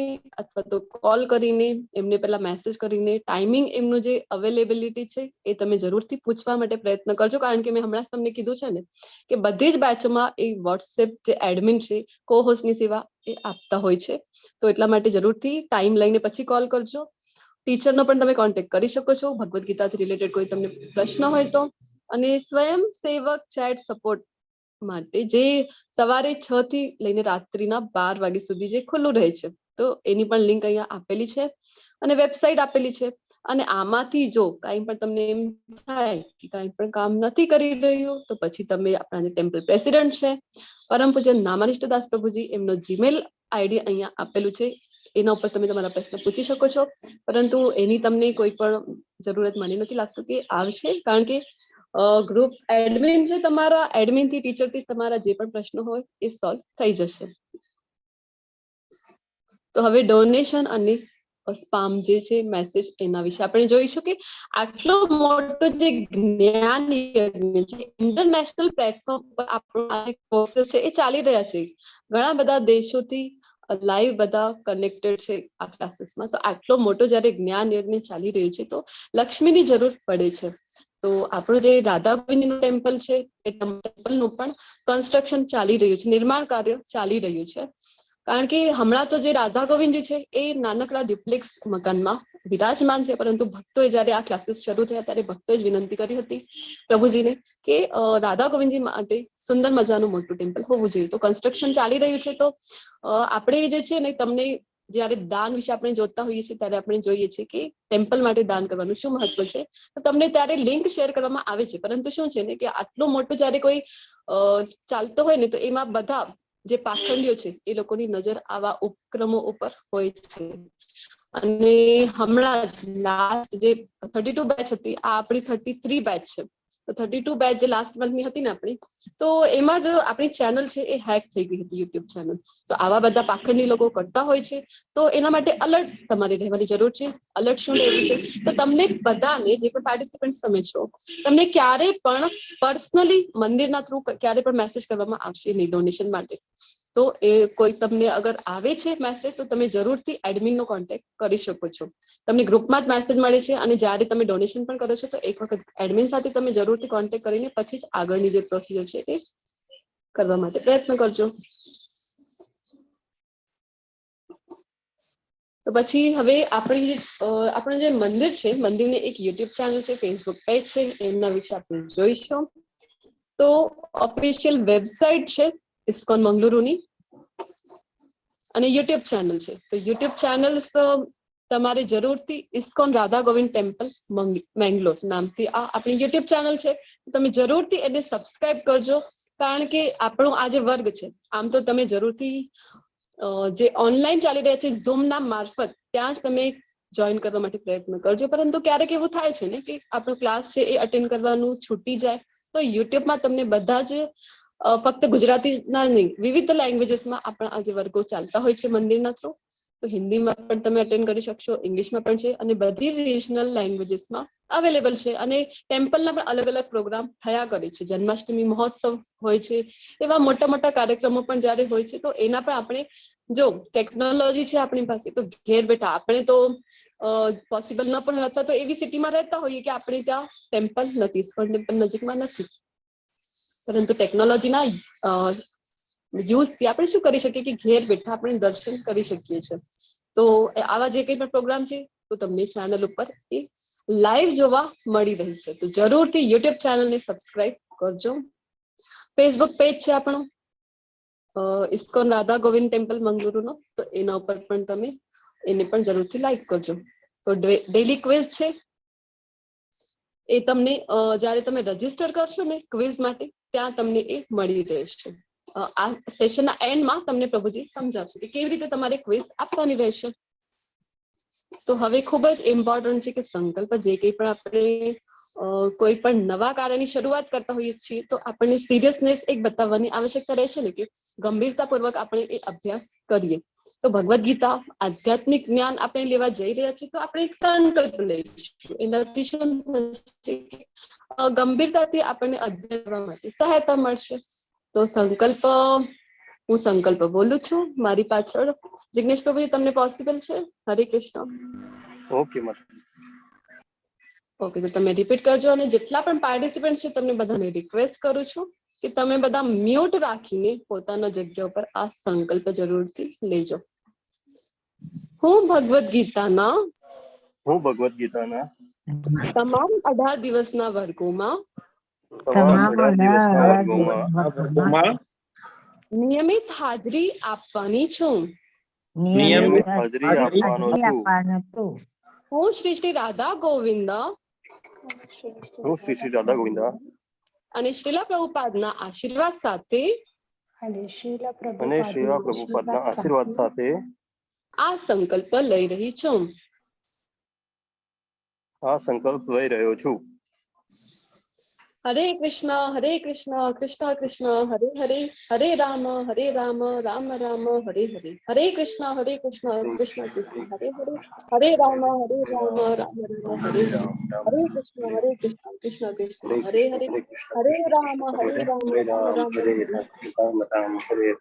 અથવા તો કોલ કરીને એમને પહેલા મેસેજ કરીને ટાઈમિંગ એમનું જે અવેલેબિલિટી છે એ તમે જરૂરથી પૂછવા માટે પ્રયત્ન કરજો. કારણ કે મેં હમણાં તમને કીધું છે ને કે બધી જ બેચોમાં એ વોટ્સએપ જે એડમિન છે કો હોસ્ટની સેવા એ આપતા હોય છે. તો એટલા માટે જરૂરથી ટાઈમ લઈને પછી કોલ કરજો. ટીચરનો પણ તમે કોન્ટેક્ટ કરી શકો છો ભગવદ ગીતાથી રિલેટેડ કોઈ તમને પ્રશ્ન હોય તો. અને સ્વયંસેવક ચેટ સપોર્ટ માટે જે સવારે 6 થી લઈને રાત્રિના 12 વાગ્યા સુધી જે ખુલ્લું રહે છે તો એની પણ લિંક અહીંયા આપેલી છે અને વેબસાઇટ આપેલી છે. અને આમાંથી જો કાંઈ પણ તમને એમ થાય કે કાંઈ પણ કામ નથી કરી રહ્યું તો પછી તમે આપણા જે ટેમ્પલ પ્રેસિડેન્ટ છે પરમ પૂજ્ય નામાનિષ્ઠ દાસ પ્રભુજી એમનો જીમેલ આઈડી અહીંયા આપેલું છે. એના ઉપર તમે તમારા પ્રશ્ન પૂછી શકો છો, પરંતુ એની તમને કોઈ પણ જરૂરત મને નથી લાગતું કે આવશે, કારણ કે ગ્રુપ એડમિન છે તમારા, એડમિન થી ટીચર થી તમારા જે પણ પ્રશ્નો હોય એ સોલ્વ થઈ જશે. તો હવે ડોનેશન અને સ્પામ જે છે મેસેજ, એના વિશે આપણે જોઈશું કે આટલો મોટો જે જ્ઞાન યજ્ઞ છે, ઇન્ટરનેશનલ પ્લેટફોર્મ પર આપણો કોર્सेस છે એ ચાલી રહ્યા છે. ઘણા બધા દેશોથી લાઈવ બધા કનેક્ટેડ છે આ ક્લાસીસમાં. તો આટલો મોટો જ્યારે જ્ઞાન યજ્ઞ ચાલી રહ્યું છે તો લક્ષ્મીની જરૂર પડે છે. તો આપણું જે રાધા ગોવિંદનું ટેમ્પલ છે એ ટેમ્પલનું પણ કન્સ્ટ્રક્શન ચાલી રહ્યું છે, નિર્માણ કાર્ય ચાલી રહ્યું છે. કારણ કે હમણાં તો જે રાધા ગોવિંદજી છે એ નાનકડા ડ્યુપ્લેક્સ મકાનમાં વિરાજમાન છે, પરંતુ ભક્તોએ જ્યારે આ ક્લાસીસ શરૂ થયા ત્યારે ભક્તોએ જ વિનંતી કરી હતી પ્રભુજીને કે રાધા ગોવિંદજી માટે સુંદર મજાનું મોટું ટેમ્પલ હોવું જોઈએ. તો કન્સ્ટ્રક્શન ચાલી રહ્યું છે. તો આપણે જે છે ને, તમને જ્યારે દાન વિશે આપણે જોતા હોઈએ છીએ ત્યારે આપણે જોઈએ છીએ કે ટેમ્પલ માટે દાન કરવાનું શું મહત્વ છે. તો તમને ત્યારે લિંક શેર કરવામાં આવે છે, પરંતુ શું છે ને કે આટલો મોટો જ્યારે કોઈ ચાલતો હોય ને તો એમાં બધા જે પાખંડીઓ છે એ લોકોની નજર આવા ઉપક્રમો ઉપર હોય છે. અને હમણાં જ લાસ્ટ જે 32 બેચ હતી, આ આપણી 33 બેચ છે. તો 32 બેચ જે લાસ્ટ મંથની હતી ને આપણી, તો એમાં જ આપણી ચેનલ છે એ હેક થઈ ગઈ હતી, યુટ્યુબ ચેનલ. તો આવા બધા પાખંડી લોકો કરતા હોય છે, તો એના માટે અલર્ટ તમારે રહેવાની જરૂર છે. અલર્ટ શું રહેવું છે? તો તમને બધાને જે પણ પાર્ટિસિપન્ટ તમે છો, તમને ક્યારે પણ પર્સનલી મંદિરના થ્રુ ક્યારે પણ મેસેજ કરવામાં આવશે નહીં ડોનેશન માટે. તો એ કોઈ તમને અગર આવે છે મેસેજ, તો તમે જરૂરથી એડમિનનો કોન્ટેક્ટ કરી શકો છો. તમને ગ્રુપમાં જ મેસેજ મળે છે, અને જ્યારે તમે ડોનેશન પણ કરો છો તો એક વખત એડમિન સાથે તમે જરૂરથી કોન્ટેક્ટ કરીને પછી જ આગળની જે પ્રોસિજર છે એ કરવા માટે પ્રયત્ન કરજો. તો પછી હવે આપણું જે મંદિર છે, મંદિરની એક યુટ્યુબ ચેનલ છે, ફેસબુક પેજ છે, એમના વિશે આપણે જોઈશું. તો ઓફિશિયલ વેબસાઇટ છે ઇસ્કોન મંગલુરુની, અને યુટ્યુબ ચેનલ છે. તો યુટ્યુબ ચેનલ્સ તમારે જરૂરથી ઇસ્કોન રાધા ગોવિંદ ટેમ્પલ મેંગ્લોર નામથી આ આપણી યુટ્યુબ ચેનલ છે. તમે જરૂરથી એને સબસ્ક્રાઇબ કરજો, કારણ કે આપણો આ જે વર્ગ છે, આમ તો તમે જરૂરથી જે ઓનલાઈન ચાલી રહ્યા છે ઝૂમ ના મારફત, ત્યાં જ તમે જોઈન કરવા માટે પ્રયત્ન કરજો. પરંતુ ક્યારેક એવું થાય છે ને કે આપણો ક્લાસ છે એ અટેન્ડ કરવાનું છૂટી જાય, તો યુટ્યુબમાં તમને બધા જ ફક્ત ગુજરાતીના નહીં, વિવિધ લેંગ્વેજીસમાં આપણા આ જે વર્ગો ચાલતા હોય છે મંદિરના થ્રુ, તો હિન્દીમાં પણ તમે અટેન્ડ કરી શકશો, ઇંગ્લિશમાં પણ છે, અને બધી રિજનલ લેંગ્વેજીસમાં અવેલેબલ છે. અને ટેમ્પલના પણ અલગ અલગ પ્રોગ્રામ થયા કરે છે. જન્માષ્ટમી મહોત્સવ હોય છે, એવા મોટા મોટા કાર્યક્રમો પણ જ્યારે હોય છે, તો એના પણ આપણે, જો ટેકનોલોજી છે આપણી પાસે, તો ઘેર બેઠા આપણે તો પોસિબલ ન પણ હોય, અથવા તો એવી સિટીમાં રહેતા હોઈએ કે આપણે ત્યાં ટેમ્પલ નથી, ઇસ્કોન ટેમ્પલ નજીકમાં નથી, પરંતુ ટેકનોલોજીના યુઝથી આપણે શું કરી શકીએ કે ઘેર બેઠા આપણે દર્શન કરી શકીએ છીએ. તો આવા જે કંઈ પણ પ્રોગ્રામ છે તો તમને ચેનલ ઉપર એ લાઈવ જોવા મળી રહી છે. તો જરૂરથી યુટ્યુબ ચેનલને સબસ્ક્રાઇબ કરજો. ફેસબુક પેજ છે આપણો ઇસ્કોન રાધા ગોવિંદ ટેમ્પલ મંગલુરુનો, તો એના ઉપર પણ તમે એને પણ જરૂરથી લાઈક કરજો. તો ડેલી ક્વિઝ છે એ તમને જ્યારે તમે રજીસ્ટર કરશો ને ક્વિઝ માટે, ત્યાં તમને એ મળી રહેશે. આ સેશનના એન્ડમાં તમને પ્રભુજી સમજાવશે કે કેવી રીતે તમારે ક્વિઝ આપવાની રહેશે. તો હવે ખૂબ જ ઇમ્પોર્ટન્ટ છે કે સંકલ્પ, જે કંઈ પણ આપણે કોઈ પણ નવા કાર્યની શરૂઆત કરતા હોઈએ છીએ, તો આપણને સિરિયસનેસ એક બતાવવાની આવશ્યકતા રહેશે ને, કે ગંભીરતાપૂર્વક આપણે એ અભ્યાસ કરીએ. તો ભગવદ્ ગીતા આધ્યાત્મિક જ્ઞાન આપણે લેવા જઈ રહ્યા છીએ, તો આપણે એક સંકલ્પ લઈશું. એનાથી શું થશે કે ગંભીરતાથી આપણને અધ્યયન કરવા માટે સહાયતા મળશે. તો સંકલ્પ, હું સંકલ્પ બોલું છું, મારી પાછળ જિગ્નેશ પ્રભુજી તમને પોસિબલ છે? હરે કૃષ્ણ. Okay ma'am. ઓકે, તો તમે રિપીટ કરજો. અને જેટલા પણ પાર્ટિસિપન્ટ છે તમને બધાને રિક્વેસ્ટ કરું છું કે તમે બધા મ્યુટ રાખીને પોતાના જગ્યા ઉપર આ સંકલ્પ જરૂરથી લેજો. હું ભગવદ્ ગીતાના તમામ 18 દિવસના વર્ગોમાં નિયમિત હાજરી આપવાની છું. હું શ્રી શ્રી રાધા ગોવિંદ અને શ્રીલા પ્રભુપાદના આશીર્વાદ સાથે આ સંકલ્પ લઈ રહી છું. આ સંકલ્પ લઈ રહ્યો છું. હરે કૃષ્ણ કૃષ્ણ કૃષ્ણ હરે હરે, હરે રામ રામ રામ હરે હરે, હરે કૃષ્ણ કૃષ્ણ કૃષ્ણ હરે હરે, હરે રામ રામ રામ હરે હરે, હરે કૃષ્ણ કૃષ્ણ કૃષ્ણ હરે હરે, હરે રામ રામ રામ હરે હરે.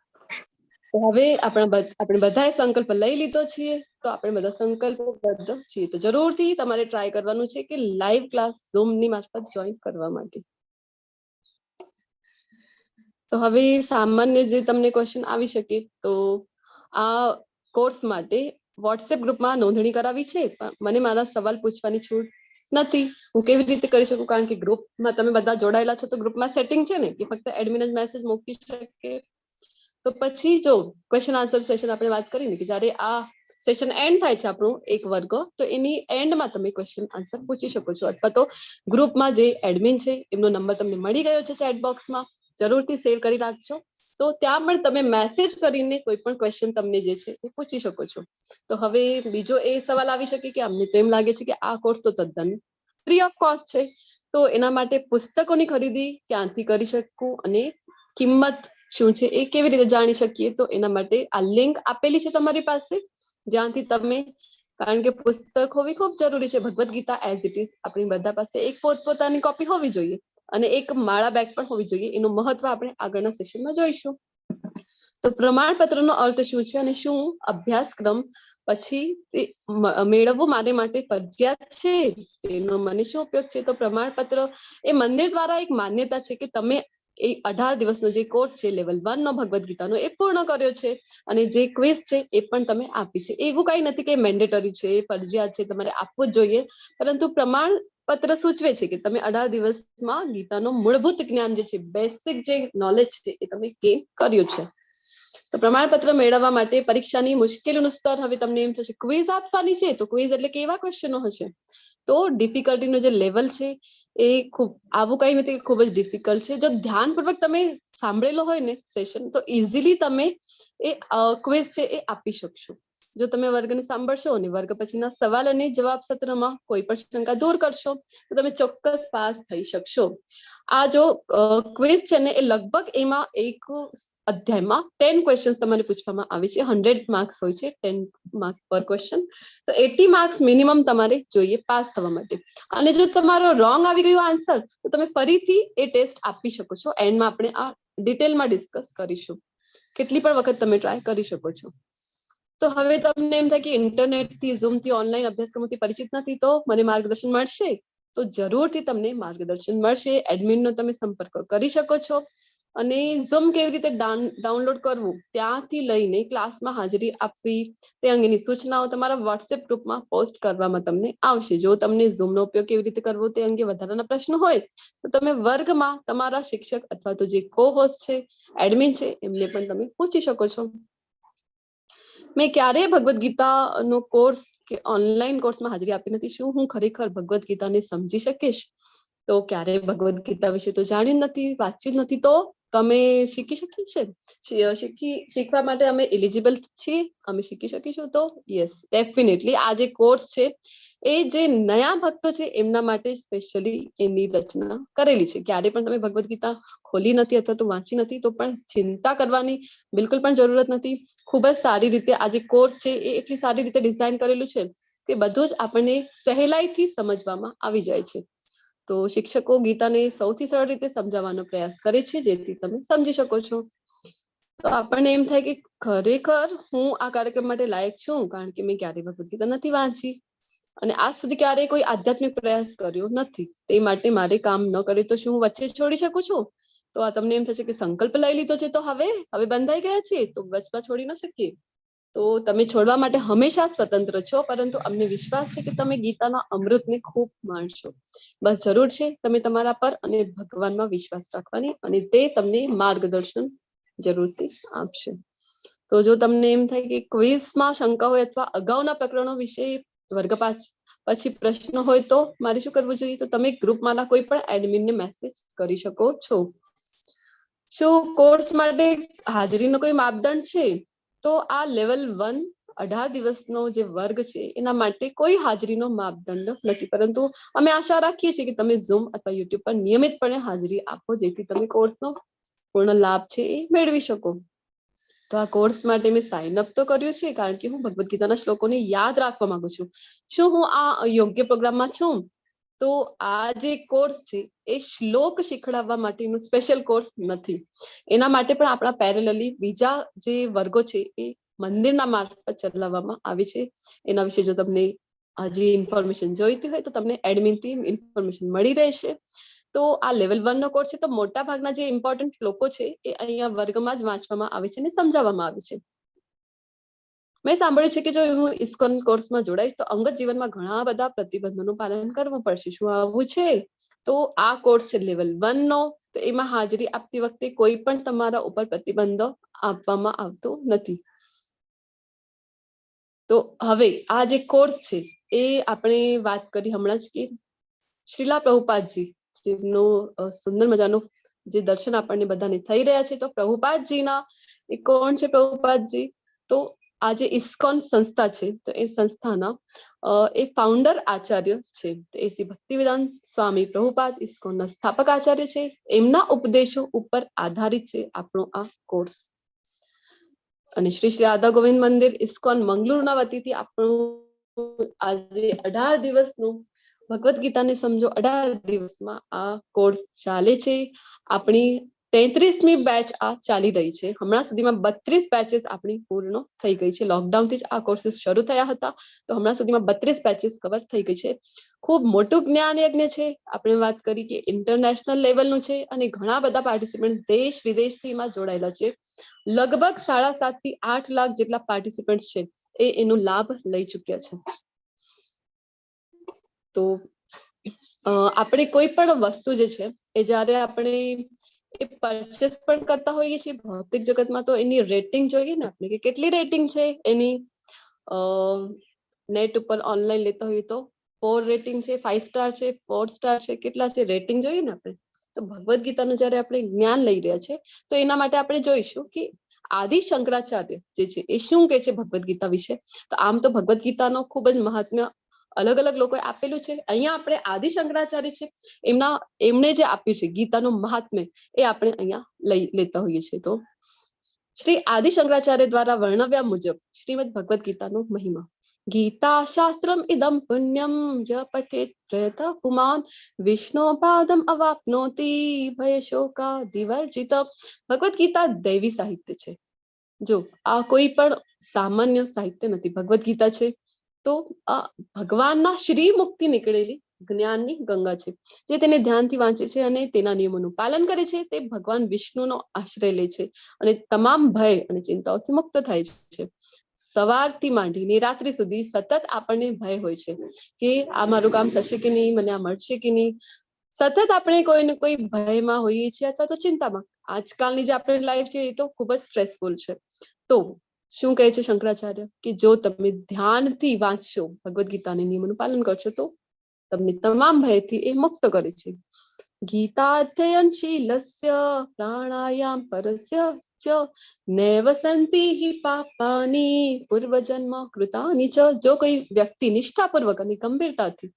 તો હવે આપણે બધાએ સંકલ્પ લઈ લીધો છીએ, તો આપણે બધા સંકલ્પબદ્ધ છીએ. તો જરૂરથી તમારે ટ્રાય કરવાનું છે કે લાઈવ ક્લાસ ઝૂમ ની મારફત જોઈન કરવા માટે. તો હવે સામાન્ય જે તમને ક્વેશ્ચન આવી શકે, તો આ કોર્સ માટે વોટ્સએપ ગ્રુપમાં નોંધણી કરાવી છે, પણ મને મારા સવાલ પૂછવાની છૂટ નથી. હું કેવી રીતે કરી શકું? કારણ કે ગ્રુપમાં તમે બધા જોડાયેલા છો, તો ગ્રુપમાં સેટિંગ છે ને કે ફક્ત એડમિન જ મેસેજ મોકલી શકે. તો પછી જો ક્વેશ્ચન આન્સર સેશન આપણે વાત કરીને કે જ્યારે આ સેશન એન્ડ થાય છે આપણું એક વર્ગ, તો એની એન્ડમાં તમે ક્વેશ્ચન આન્સર પૂછી શકો છો. અથવા તો ગ્રુપમાં જે એડમિન છે એમનો નંબર તમને મળી ગયો છે ચેટ બોક્સમાં, જરૂરથી સેવ કરી રાખજો. તો ત્યાં પણ તમે મેસેજ કરીને કોઈ પણ ક્વેશ્ચન તમને જે છે એ પૂછી શકો છો. તો હવે બીજો એ સવાલ આવી શકે કે અમને તો એમ લાગે છે કે આ કોર્સ તો તદ્દન ફ્રી ઓફ કોસ્ટ છે, તો એના માટે પુસ્તકોની ખરીદી ક્યાંથી કરી શકું અને કિંમત શું છે એ કેવી રીતે જાણી શકીએ? તો એના માટે આ લિંક આપેલી છે તમારી પાસે, જ્યાંથી તમે, કારણ કે પુસ્તક હોવી ખૂબ જરૂરી છે. Bhagavad Gita as it is આપણી બધા પાસે એક પોતપોતાની કોપી હોવી જોઈએ, અને એક માળા બેગ પણ હોવી જોઈએ. એનું મહત્વ આપણે આગળના સેશનમાં જોઈશું. તો પ્રમાણપત્રનો અર્થ શું છે અને શું અભ્યાસક્રમ પછી મેળવવું મારે માટે ફરજિયાત છે, તેનો મને શું ઉપયોગ છે? તો પ્રમાણપત્ર એ મંદિર દ્વારા એક માન્યતા છે કે તમે એ 18 દિવસનો જે કોર્સ છે લેવલ 1 નો ભગવદ્ ગીતાનો એ પૂર્ણ કર્યો છે, અને જે ક્વિઝ છે એ પણ તમે આપી છે. એવું કઈ નથી કે મેન્ડેટરી છે, ફરજિયાત છે, તમારે આપવું જ જોઈએ, પરંતુ પ્રમાણપત્ર સૂચવે છે કે તમે 18 દિવસમાં ગીતાનું મૂળભૂત જ્ઞાન જે છે, બેસિક જે નોલેજ છે એ તમે ગેઇન કર્યું છે. તો પ્રમાણપત્ર મેળવવા માટે પરીક્ષાની મુશ્કેલીનું સ્તર, હવે તમને એમ થશે ક્વિઝ આપવાની છે, તો ક્વિઝ એટલે કેવા ક્વેશ્ચનો હશે? તો ડિફિકલ્ટીનું જે લેવલ છે એ ખૂબ, આવું કઈ નથી કે ખૂબ જ ડિફિકલ્ટ છે. જો ધ્યાનપૂર્વક તમે સાંભળેલો હોય ને સેશન, તો ઇઝીલી તમે એ ક્વિઝ છે એ આપી શકશો. જો તમે વર્ગને સાંભળશો અને વર્ગ પછીના સવાલ અને જવાબ સત્રમાં કોઈ પણ શંકા દૂર કરશો, તો તમે ચોક્કસ પાસ થઈ શકશો. આ જો ક્વિઝ છે ને, એ લગભગ એમાં એક અધ્યાયમાં 10 ક્વેશ્ચન તમારે પૂછવામાં આવે છે. 100 માર્ક્સ હોય છે, 10 માર્ક પર ક્વેશ્ચન. તો 80 માર્ક્સ મિનિમમ તમારે જોઈએ પાસ થવા માટે. અને જો તમારો રોંગ આવી ગયો આન્સર, તો તમે ફરીથી એ ટેસ્ટ આપી શકો છો. એન્ડમાં આપણે આ ડિટેલમાં ડિસ્કસ કરીશું. કેટલી પણ વખત તમે ટ્રાય કરી શકો છો. તો હવે તમને એમ થાય કે ઇન્ટરનેટથી, ઝૂમથી, ઓનલાઈન અભ્યાસક્રમોથી પરિચિત નથી, તો મને માર્ગદર્શન મળશે? તો જરૂરથી તમને માર્ગદર્શન મળશે. એડમિનનો તમે સંપર્ક કરી શકો છો, અને ઝૂમ કેવી રીતે ડાઉનલોડ કરવું ત્યાંથી લઈને ક્લાસમાં હાજરી આપવી તે અંગેની સૂચનાઓ તમારા વોટ્સએપ ગ્રુપમાં પોસ્ટ કરવામાં તમને આવશે. જો તમને ઝૂમનો ઉપયોગ કેવી રીતે કરવો તે અંગે વધારાના પ્રશ્નો હોય, તો તમે વર્ગમાં તમારા શિક્ષક અથવા તો જે કો હોસ્ટ છે, એડમિન છે, એમને પણ તમે પૂછી શકો છો. મેં ક્યારેય ભગવદ્ ગીતાનો કોર્સ કે ઓનલાઈન કોર્સમાં હાજરી આપી નથી. શું હું ખરેખર ભગવદ્ ગીતાને સમજી શકીશ? તો ક્યારેય ભગવદ્ ગીતા વિશે તો જાણ્યું નથી, વાંચ્યું નથી, તો તમે શીખી શકીએ છે? શીખવા માટે અમે એલિજિબલ છીએ, અમે શીખી શકીશું? તો યસ, ડેફિનેટલી. આ જે કોર્સ છે એ જે નયા ભક્તો છે એમના માટે સ્પેશિયલી એની રચના કરેલી છે. ક્યારે પણ તમે ભગવદ્ ગીતા ખોલી નથી અથવા તો વાંચી નથી, તો પણ ચિંતા કરવાની બિલકુલ પણ જરૂરત નથી. ખૂબ જ સારી રીતે આ જે કોર્સ છે એ એટલી સારી રીતે ડિઝાઇન કરેલું છે કે બધું જ આપણને સહેલાઈથી સમજવામાં આવી જાય છે. તો શિક્ષકો ગીતાને સૌથી સરળ રીતે સમજાવવાનો પ્રયાસ કરે છે, જેથી તમે સમજી શકો છો. તો આપણને એમ થાય કે ખરેખર હું આ કાર્યક્રમ માટે લાયક છું, કારણ કે મેં ક્યારેય ભગવદ્ ગીતા નથી વાંચી અને આજ સુધી ક્યારેય કોઈ આધ્યાત્મિક પ્રયાસ કર્યો નથી. તે માટે મારે કામ ન કરે તો શું હું વચ્ચે છોડી શકું છું? તો આ તમને એમ થશે કે સંકલ્પ લઈ લીધો છે, તો હવે બંધાઈ ગયા છે, તો વચમાં છોડી ન શકીએ. તો તમે છોડવા માટે હંમેશા સ્વતંત્ર છો, પરંતુ અમને વિશ્વાસ છે કે તમે ગીતાના અમૃતને ખૂબ માણશો. બસ જરૂર છે તમે તમારા પર અને ભગવાનમાં વિશ્વાસ રાખવાની, અને તે તમને માર્ગદર્શન જરૂરથી આપશે. તો જો તમને એમ થાય કે ક્વિઝમાં શંકા હોય અથવા અગાઉના પ્રકરણો વિશે વર્ગ પછી પ્રશ્ન હોય, તો મારે શું કરવું જોઈએ? તો તમે ગ્રુપમાંના કોઈ પણ એડમિનને મેસેજ કરી શકો છો. શું કોર્સ માટે હાજરીનો કોઈ માપદંડ છે? તો આ લેવલ 1 18 દિવસનો જે વર્ગ છે એના માટે કોઈ હાજરીનો માપદંડ નથી, પરંતુ અમે આશા રાખીએ છીએ કે તમે ઝૂમ અથવા યુટ્યુબ પર નિયમિતપણે હાજરી આપો, જેથી તમે કોર્સનો પૂર્ણ લાભ છે એ મેળવી શકો. તો આ કોર્સ માટે મેં સાઇન અપ તો કર્યું છે, કારણ કે હું ભગવદ્ ગીતાના શ્લોકોને યાદ રાખવા માંગુ છું. શું હું આ યોગ્ય પ્રોગ્રામમાં છું? તો આ જે કોર્સ છે એ શ્લોક શીખડાવવા માટેનું સ્પેશિયલ કોર્સ નથી. એના માટે પણ આપણા પેરેલલી બીજા જે વર્ગો છે એ મંદિરના મારફત ચલાવવામાં આવે છે. એના વિશે જો તમને હજી ઇન્ફોર્મેશન જોઈતી હોય તો તમને એડમિન થી ઇન્ફોર્મેશન મળી રહેશે. તો આ લેવલ 1 નો કોર્સ છે, તો મોટા ભાગના જે ઇમ્પોર્ટન્ટ શ્લોકો છે એ અહીંયા વર્ગમાં જ વાંચવામાં આવે છે અને સમજાવવામાં આવે છે. મેં સાંભળ્યું છે કે જો હું ઇસ્કોન કોર્સમાં જોડાઈશ તો અંગત જીવનમાં ઘણા બધા પ્રતિબંધોનું પાલન કરવું પડશે. શું આવું છે? તો આ કોર્સ છે લેવલ 1 નો, તો એમાં હાજરી આપતી વખતે કોઈ પણ તમારા ઉપર પ્રતિબંધો આપવામાં આવતો નથી. તો હવે આ જે કોર્સ છે એ આપણે વાત કરી હમણાં જ કે શ્રીલા પ્રભુપાદજી જેમનો સુંદર મજાનો જે દર્શન આપણને બધાને થઈ રહ્યા છે. તો પ્રભુપાદજીના એ કોણ છે? પ્રભુપાદજી તો આ જે ઇસ્કોન સંસ્થા છે તો એ સંસ્થાના એ ફાઉન્ડર આચાર્ય છે. તો એ શ્રી ભક્તિવેદાંત સ્વામી પ્રભુપાદ ઇસ્કોનના સ્થાપક આચાર્ય છે. એમના ઉપદેશો ઉપર આધારિત છે આપણો આ કોર્સ. અને શ્રી શ્રી રાધા ગોવિંદ મંદિર ઇસ્કોન મંગલુરુના વતીથી આપણું આજે 18 દિવસનું ભગવદ્ ગીતાને સમજો 18 દિવસમાં આ કોર્સ ચાલે છે. આપણી 33મી બેચ આ ચાલી રહી છે. હમણાં સુધીમાં 32 બેચેસ આપણી પૂર્ણ થઈ ગઈ છે. લોકડાઉન થી જ આ કોર્સીસ શરૂ થયા હતા, તો હમણાં સુધીમાં 32 બેચેસ કવર થઈ ગઈ છે. ખૂબ મોટું જ્ઞાન યજ્ઞ છે. આપણે વાત કરી કે ઇન્ટરનેશનલ લેવલનું છે અને ઘણા બધા પાર્ટિસિપન્ટ દેશ વિદેશથી એમાં જોડાયેલા છે. લગભગ 7.5 થી 8 લાખ જેટલા પાર્ટિસિપન્ટ છે એ એનો લાભ લઈ ચુક્યા છે. તો આપણે કોઈ પણ વસ્તુ જે છે એ જ્યારે આપણે એ પરચેસ પણ કરતા હોઈએ છીએ ભૌતિક જગતમાં, તો એની રેટિંગ જોઈએ ને આપણે કે કેટલી રેટિંગ છે એની. નેટ ઉપર ઓનલાઈન લેતા હોઈએ તો 4 રેટિંગ છે, 5 સ્ટાર છે, 4 સ્ટાર છે, કેટલા છે રેટિંગ જોઈએ ને આપણે. તો ભગવદ્ ગીતાનું જ્યારે આપણે જ્ઞાન લઈ રહ્યા છે તો એના માટે આપણે જોઈશું કે આદિ શંકરાચાર્ય જે છે એ શું કે છે ભગવદ્ ગીતા વિશે. તો આમ તો ભગવદ્ ગીતાનો ખૂબ જ મહાત્મ્ય અલગ અલગ લોકોએ આપેલું છે. અહીંયા આપણે આદિ શંકરાચાર્ય છે એમણે જે આપ્યું છે ગીતાનું મહાત્મ્ય એ આપણે અહીંયા લઈ લેતા હોઈએ છીએ. તો શ્રી આદિ શંકરાચાર્ય દ્વારા વર્ણવ્યા મુજબ શ્રીમદ ભગવદ્ ગીતાનો મહિમા. ગીતા શાસ્ત્રમ ઇદમ પુણ્યમ ય પઠેત પ્રયત પુમાન વિષ્ણુ પાદમ અવાપ્નોતિ ભય શોકા દિવર્જિત. ભગવદ્ ગીતા દૈવી સાહિત્ય છે. જો આ કોઈ પણ સામાન્ય સાહિત્ય નથી. ભગવદ્ ગીતા છે તો આ ભગવાનના શ્રી મુક્તિ નીકળેલી જ્ઞાનની ગંગા છે. જે તેને ધ્યાનથી વાંચે છે અને તેના નિયમોનું પાલન કરે છે તે ભગવાન વિષ્ણુનો આશ્રય લે છે અને તમામ ભય અને ચિંતાઓથી મુક્ત થાય છે. સવારથી માંડીને રાત્રિ સુધી સતત આપણને ભય હોય છે કે આ મારું કામ થશે કે નહીં, મને આ મળશે કે નહીં. સતત આપણે કોઈ ને કોઈ ભયમાં હોઈએ છીએ અથવા તો ચિંતામાં. આજકાલની જે આપણી લાઈફ છે એ તો ખૂબ જ સ્ટ્રેસફુલ છે. તો શું કહે છે શંકરાચાર્ય કે જો તમે ધ્યાનથી વાંચશો ભગવદ્ ગીતાના નિયમોનું પાલન કરશો તો તમને તમામ ભયથી એ મુક્ત કરે છે. ગીતાધ્યયન શીલસ્ય પ્રાણાયામ પરસ્ય ચ નૈવ સંતિ હિ પાપાની પૂર્વજન્મ કૃતાની ચ. જો કોઈ વ્યક્તિ નિષ્ઠાપૂર્વક અને ગંભીરતાથી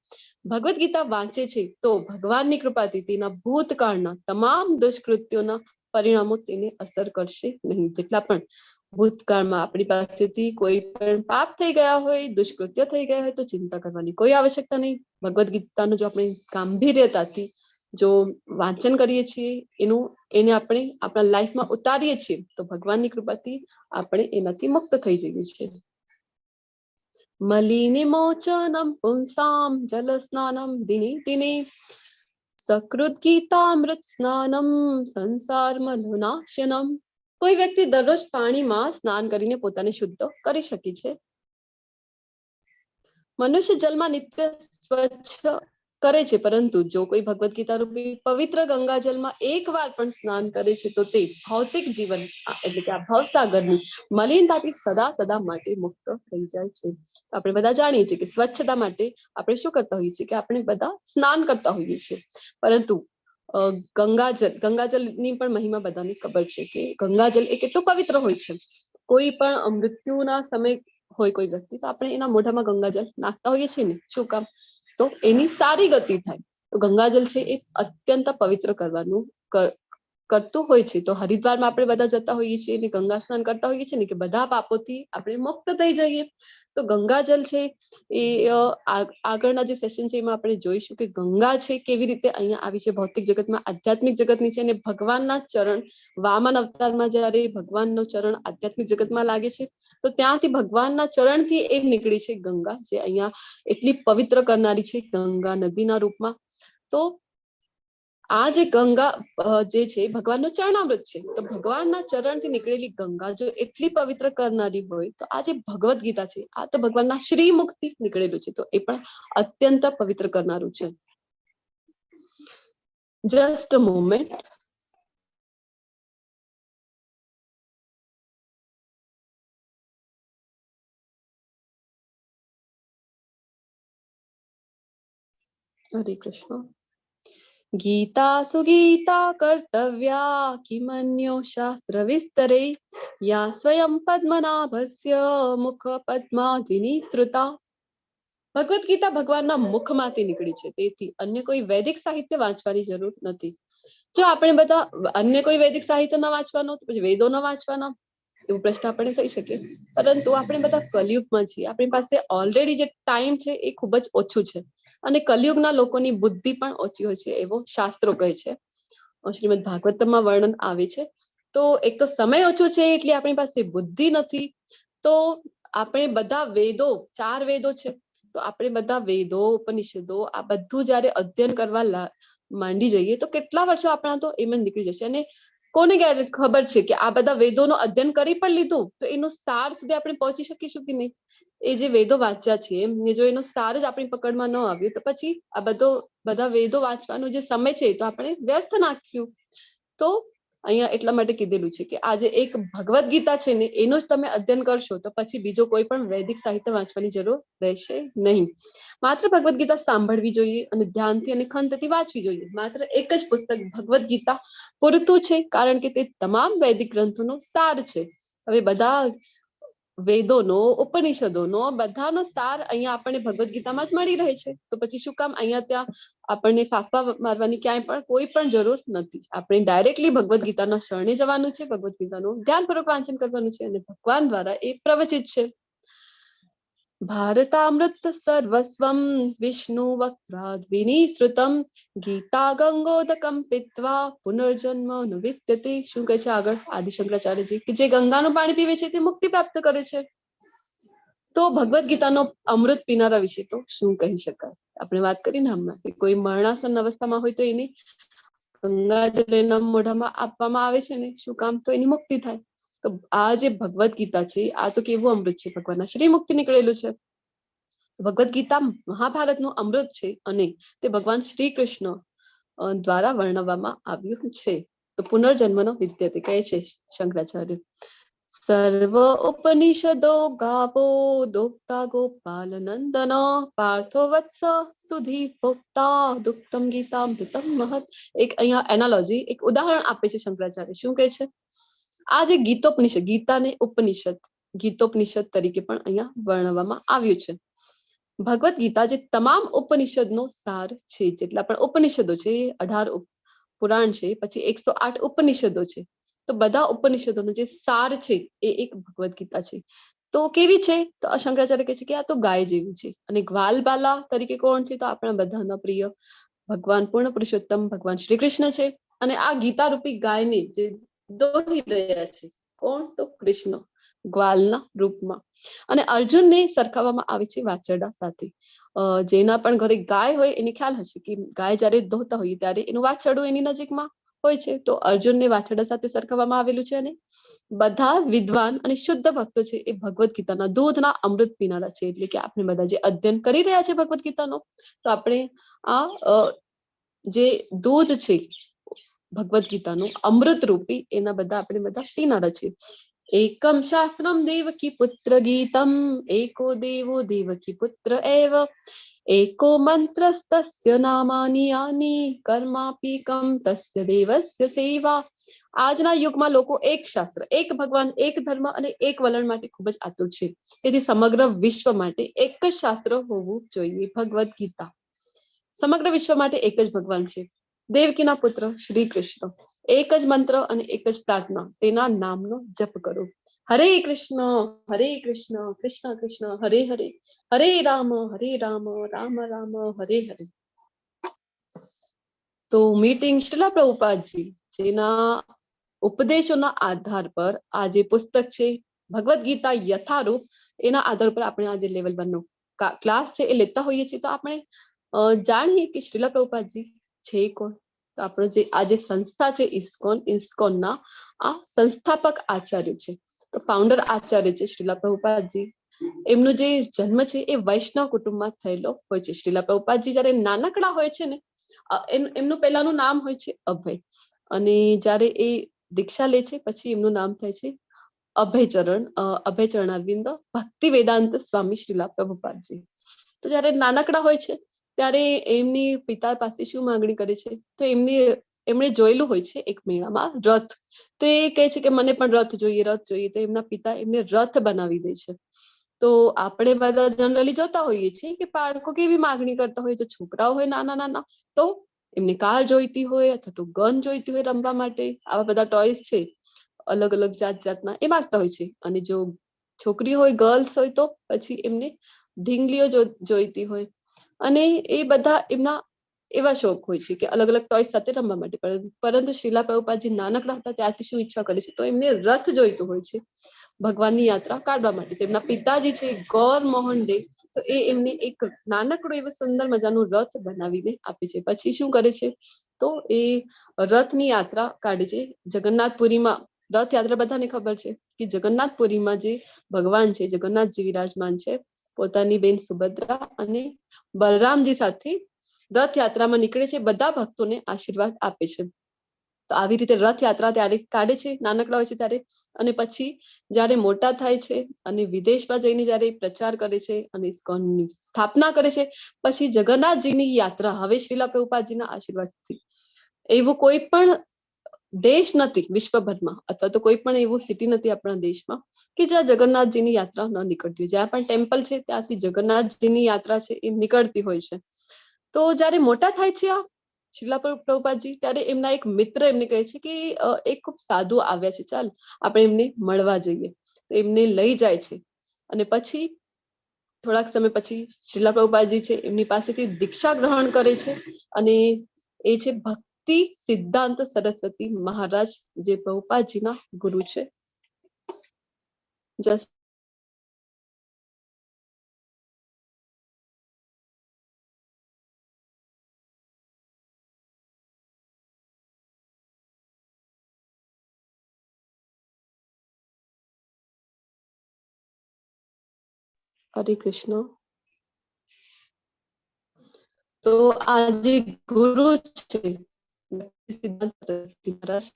ભગવદ્ ગીતા વાંચે છે તો ભગવાનની કૃપાથી તેના ભૂતકાળના તમામ દુષ્કૃત્યોના પરિણામો તેને અસર કરશે નહીં. જેટલા પણ ભૂતકાળમાં આપણી પાસેથી કોઈ પણ પાપ થઈ ગયા હોય, દુષ્કૃત્ય થઈ ગયા હોય તો ચિંતા કરવાની કોઈ આવશ્યકતા નહીં. ભગવદ્ ગીતાનું જો આપણે ગાંભીર્યતાથી જો વાંચન કરીએ છીએ એને આપણે આપણા લાઈફમાં ઉતારીએ છીએ તો ભગવાનની કૃપાથી આપણે એનાથી મુક્ત થઈ જઈએ છીએ. મલિનિમોચનમ પુંસામ જલ સ્નાનમ દિને દિને સકૃત ગીતામૃત સ્નાનમ સંસાર મલોનાશનમ. કોઈ વ્યક્તિ દરરોજ પાણીમાં સ્નાન કરીને પોતાને શુદ્ધ કરી શકે છે. મનુષ્ય જલમાં નિત્ય સ્વચ્છ કરે છે, પરંતુ જો કોઈ ભગવદ્ ગીતા રૂપી પવિત્ર ગંગા જલમાં એકવાર પણ સ્નાન કરે છે તો તે ભૌતિક જીવન એટલે કે આ ભવસાગરની મલિનતાથી સદા માટે મુક્ત થઈ જાય છે. આપણે બધા જાણીએ છીએ કે સ્વચ્છતા માટે આપણે શું કરતા હોઈએ છીએ કે આપણે બધા સ્નાન કરતા હોઈએ છીએ, પરંતુ ગંગાજલની પણ મહિમા બધાને ખબર છે કે ગંગાજલ એ કેટલું પવિત્ર હોય છે. કોઈ પણ મૃત્યુના સમય હોય કોઈ વ્યક્તિ, તો આપણે એના મોઢામાં ગંગાજળ નાખતા હોઈએ છીએ ને, શું કામ? તો એની સારી ગતિ થાય. તો ગંગાજળ છે એ અત્યંત પવિત્ર કરવાનું કરતું હોય છે. તો હરિદ્વારમાં આપણે બધા જતા હોઈએ છીએ અને ગંગા સ્નાન કરતા હોઈએ છીએ ને, કે બધા પાપોથી આપણે મુક્ત થઈ જઈએ. તો ગંગાજળ છે એ આગળના જે સેશન છે એમાં આપણે જોઈશું કે ગંગા છે કેવી રીતે અહીંયા આવી છે ભૌતિક જગતમાં, આધ્યાત્મિક જગતની છે. અને ભગવાનના ચરણ, વામન અવતારમાં જ્યારે ભગવાનનો ચરણ આધ્યાત્મિક જગતમાં લાગે છે, તો ત્યાંથી ભગવાનના ચરણથી એ નીકળી છે ગંગા, જે અહીંયા એટલી પવિત્ર કરનારી છે ગંગા નદીના રૂપમાં. તો આ જે ગંગા જે છે ભગવાનનો ચરણામૃત છે. તો ભગવાનના ચરણથી નીકળેલી ગંગા જો એટલી પવિત્ર કરનારી હોય, તો આ જે ભગવદ ગીતા છે આ તો ભગવાનના શ્રીમુખથી નીકળેલું છે, તો એ પણ અત્યંત પવિત્ર કરનારું છે. Just a moment. હરે કૃષ્ણ. ગીતાસુ ગીતા કર્તવ્યા કિમન્યો શાસ્ત્ર વિસ્તરે યા સ્વયં પદ્મનાભસ્ય મુખ પદ્માદ્વિની શ્રુતા. ભગવદ ગીતા ભગવાનના મુખમાંથી નીકળી છે, તેથી અન્ય કોઈ વૈદિક સાહિત્ય વાંચવાની જરૂર નથી. જો આપણે બધા અન્ય કોઈ વૈદિક સાહિત્ય ના વાંચવાનો, તો પછી વેદો ના વાંચવાના, એવું પ્રશ્ન આપણે થઈ શકે. પરંતુ આપણે બધા કલયુગમાં છીએ, આપણી પાસે ઓલરેડી જે ટાઈમ છે એ ખૂબ જ ઓછું છે, અને કલયુગના લોકોની બુદ્ધિ પણ ઓછી હોય છે એવો શાસ્ત્રો કહે છે. શ્રીમદ ભાગવતમાં વર્ણન આવે છે. તો એક તો સમય ઓછો છે એટલે આપણી પાસે બુદ્ધિ નથી. તો આપણે બધા વેદો, 4 વેદો છે, તો આપણે બધા વેદો, ઉપનિષદો આ બધું જયારે અધ્યયન કરવા માંડી જઈએ, તો કેટલા વર્ષો આપણા તો એમ જ નીકળી જશે. અને કોને ખબર છે કે આ બધા વેદોનું અધ્યયન કરી પણ લીધું, તો એનો સાર સુધી આપણે પહોંચી શકીશું કે નહીં? એ જે વેદો વાંચ્યા છે એમને જો એનો સાર જ આપણી પકડમાં ન આવ્યું, તો પછી આ બધા વેદો વાંચવાનો જે સમય છે તો આપણે વ્યર્થ નાખ્યું. તો અહીંયા એટલા માટે કીધેલું છે કે આજે એક ભગવદ ગીતા છે ને એનું જ તમે અધ્યયન કરશો, તો પછી બીજો કોઈ પણ વૈદિક સાહિત્ય વાંચવાની જરૂર રહેશે નહીં. માત્ર ભગવદ ગીતા સાંભળવી જોઈએ અને ધ્યાનથી અને ખંતથી વાંચવી જોઈએ. માત્ર એક જ પુસ્તક ભગવદ ગીતા પૂરતું છે, કારણ કે તે તમામ વૈદિક ગ્રંથોનો સાર છે. હવે બધા વેદોનો, ઉપનિષદોનો બધાનો સાર અહીંયા આપણને ભગવદ ગીતામાં જ મળી રહે છે. તો પછી શું કામ અહીંયા ત્યાં આપણને ફાફા મારવાની ક્યાંય પણ કોઈ પણ જરૂર નથી. આપણે ડાયરેક્ટલી ભગવદ ગીતાના શરણે જવાનું છે, ભગવદ ગીતાનું ધ્યાનપૂર્વક વાંચન કરવાનું છે, અને ભગવાન દ્વારા એ પ્રવચિત છે. ભારતામૃત સર્વસ્વમ વિષ્ણુ વક્ત્રાદ્વિની શ્રુતમ ગીતા ગંગોદકમ પીત્વા પુનર્જન્મ ન વિદ્યતે. શું કહે છે આગળ આદિ શંકરાચાર્યજી, કે જે ગંગાનું પાણી પીવે છે તે મુક્તિ પ્રાપ્ત કરે છે. તો ભગવદ ગીતાનો અમૃત પીનારા વિશે તો શું કહી શકાય? આપણે વાત કરીને હમણાં કે કોઈ મરણાસન્ન અવસ્થામાં હોય તો એની ગંગાજળ એના મોઢામાં આપવામાં આવે છે ને, શું કામ? તો એની મુક્તિ થાય. તો આ જે ભગવદ ગીતા છે આ તો કેવું અમૃત છે, ભગવાનના શ્રીમુખથી નીકળેલું છે. ભગવદ ગીતા મહાભારતનું અમૃત છે, અને તે ભગવાન શ્રી કૃષ્ણ દ્વારા વર્ણવવામાં આવ્યું છે. તો પુનર્જન્મનો વિદ્યતે કહે છે શંકરાચાર્ય. સર્વ ઉપનિષદો ગાવો દોક્તા ગોપાલ નંદન પાર્થો વત્સ સુધી ભોક્તા દુક્તમ ગીતામૃતમ મહત. એક અહીંયા એનાલોજી, એક ઉદાહરણ આપે છે શંકરાચાર્ય. શું કહે છે? આ જે ગીતોપનિષદ, ગીતાને ઉપનિષદ, ગીતોપનિષદ તરીકે પણ અહીંયા વર્ણવવામાં આવ્યું છે. ભગવદ ગીતા જે તમામ ઉપનિષદનો સાર છે, જેટલા પણ ઉપનિષદો છે, 18 પુરાણ છે, પછી 108 ઉપનિષદો છે, તો બધા ઉપનિષદોનો જે સાર છે એ એક ભગવદ ગીતા છે. તો કેવી છે? તો શંકરાચાર્ય કહે છે કે આ તો ગાય જેવી છે. અને ગ્વાલબાલા તરીકે કોણ છે? તો આપણા બધાના પ્રિય ભગવાન પૂર્ણ પુરુષોત્તમ ભગવાન શ્રી કૃષ્ણ છે. અને આ ગીતા રૂપી ગાયને જે દોહી રહ્યા છે, કોણ? તો કૃષ્ણ ગ્વાલના રૂપમાં. અને અર્જુનને સરખાવવામાં આવે છે વાછરડા સાથે. જેના પણ ઘરે ગાય હોય એને ખ્યાલ હશે કે ગાય જયારે દોહતા હોય ત્યારે એનું વાછરડું એની નજીકમાં હોય છે. તો અર્જુનને વાછરડા સાથે સરખાવવામાં આવેલું છે. અને બધા વિદ્વાન અને શુદ્ધ ભક્તો છે એ ભગવદ ગીતાના દૂધના અમૃત પીનારા છે. એટલે કે આપણે બધા જે અધ્યયન કરી રહ્યા છે ભગવદ ગીતાનો, તો આપણે આ જે દૂધ છે ભગવદ ગીતાનું અમૃત રૂપી, એના બધા આપણે બધા પીનારા છે. એકમ શાસ્ત્રમ દેવકી પુત્ર ગીતમ એકો દેવો દેવકી પુત્ર એવ एको मंत्रस्तस्य नामानि यानि कर्मापीकं तस्य देवस्य सेवा આજના યુગમાં લોકો એક શાસ્ત્ર, એક ભગવાન, એક ધર્મ અને એક વલણ માટે ખૂબ જ આતુર છે. તેથી સમગ્ર વિશ્વ માટે એક જ શાસ્ત્ર હોવું જોઈએ, ભગવદ ગીતા. સમગ્ર વિશ્વ માટે એક જ ભગવાન છે, દેવકીના પુત્ર શ્રી કૃષ્ણ. એક જ મંત્ર અને એક જ પ્રાર્થના, તેના નામનો જપ કરો. હરે કૃષ્ણ કૃષ્ણ કૃષ્ણ હરે હરે, હરે રામ રામ રામ હરે હરે. તો મીટિંગ શ્રીલા પ્રભુપાદજી જેના ઉપદેશોના આધાર પર આ જે પુસ્તક છે ભગવદ ગીતા યથારૂપ, એના આધાર પર આપણે આ જે લેવલ 1 નો ક્લાસ છે એ લેતા હોઈએ છીએ. તો આપણે જાણીએ કે શ્રીલા પ્રભુપાદજી છે કોણ. તો આપણો જે આ જે સંસ્થા છે ઇસ્કોનના આ સંસ્થાપક આચાર્ય છે, તો ફાઉન્ડર આચાર્ય છે શ્રીલા પ્રભુપાદજી. એમનો જે જન્મ છે એ વૈષ્ણવ કુટુંબમાં થયેલો હોય છે. શ્રીલા પ્રભુપાદજી જયારે નાનકડા હોય છે ને, એમનું પહેલાનું નામ હોય છે અભય, અને જ્યારે એ દીક્ષા લે છે પછી એમનું નામ થાય છે અભયચરણ અરવિંદ ભક્તિ વેદાંત સ્વામી શ્રીલા પ્રભુપાદજી. તો જયારે નાનકડા હોય છે ત્યારે એમની પિતા પાસે શું માંગણી કરે છે, તો એમણે જોયેલું હોય છે એક મેળામાં રથ. તો એ કહે છે કે મને પણ રથ જોઈએ. તો એમના પિતા એમને રથ બનાવી દે છે. તો આપણે બધા જનરલી જોતા હોઈએ છીએ કે બાળકો કેવી માંગણી કરતા હોય, જો છોકરાઓ હોય નાના તો એમને કાર જોઈતી હોય અથવા તો ગન જોઈતી હોય રમવા માટે. આવા બધા ટોયસ છે અલગ અલગ જાતના, એ માંગતા હોય છે. અને જો છોકરી હોય, ગર્લ્સ હોય, તો પછી એમને ઢીંગલીઓ જોઈતી હોય. અને એ બધા એમના એવા શોખ હોય છે કે અલગ અલગ ટોયસ સાથે રમવા માટે. પરંતુ શ્રીલા પ્રભુપાદજી નાનકડા હતા ત્યારથી શું ઈચ્છા કરે છે, તો એમને રથ જોઈતું હોય છે ભગવાનની યાત્રા કાઢવા માટે. તેમના પિતાજી છે ગૌર મોહન દે, તો એ એમને એક નાનકડું એવું સુંદર મજાનું રથ બનાવીને આપે છે. પછી શું કરે છે, તો એ રથની યાત્રા કાઢે છે જગન્નાથપુરીમાં. રથયાત્રા બધાને ખબર છે કે જગન્નાથપુરીમાં જે ભગવાન છે, જગન્નાથજી વિરાજમાન છે, પોતાની બેન સુભદ્રા અને બલરામજી સાથે રથયાત્રામાં નીકળે છે, બધા ભક્તોને આશીર્વાદ આપે છે. તો આવી રીતે રથયાત્રા ત્યારે કાઢે છે નાનકડા હોય છે ત્યારે. અને પછી જયારે મોટા થાય છે અને વિદેશમાં જઈને જયારે પ્રચાર કરે છે અને ઇસ્કોનની સ્થાપના કરે છે, પછી જગન્નાથજીની યાત્રા હવે શ્રીલા પ્રભુપાદજીના આશીર્વાદથી એવું કોઈ પણ દેશ નથી વિશ્વભરમાં, અથવા તો કોઈ પણ એવું સિટી નથી આપણા દેશમાં કે જ્યાં જગન્નાથજીની યાત્રા ન નીકળતી હોય. જ્યાં પણ ટેમ્પલ છે ત્યાંથી જગન્નાથજીની યાત્રા છે એ નીકળતી હોય છે. તો જયારે મોટા થાય છે આ શ્રીલા પ્રભુપાદજી, ત્યારે એમના એક મિત્ર એમને કહે છે કે એક ખૂબ સાધુ આવ્યા છે, ચાલ આપણે એમને મળવા જઈએ. તો એમને લઈ જાય છે. અને પછી થોડાક સમય પછી શ્રીલા પ્રભુપાદજી છે એમની પાસેથી દીક્ષા ગ્રહણ કરે છે. અને એ છે ભક્તિ સિદ્ધાંત સરસ્વતી મહારાજ, જે પ્રભુપાદજીના ગુરુ છે. જસ્ટ હરે કૃષ્ણ. તો આ જે ગુરુ છે સિદ્ધાંત સરસ્વતી મહારાજ,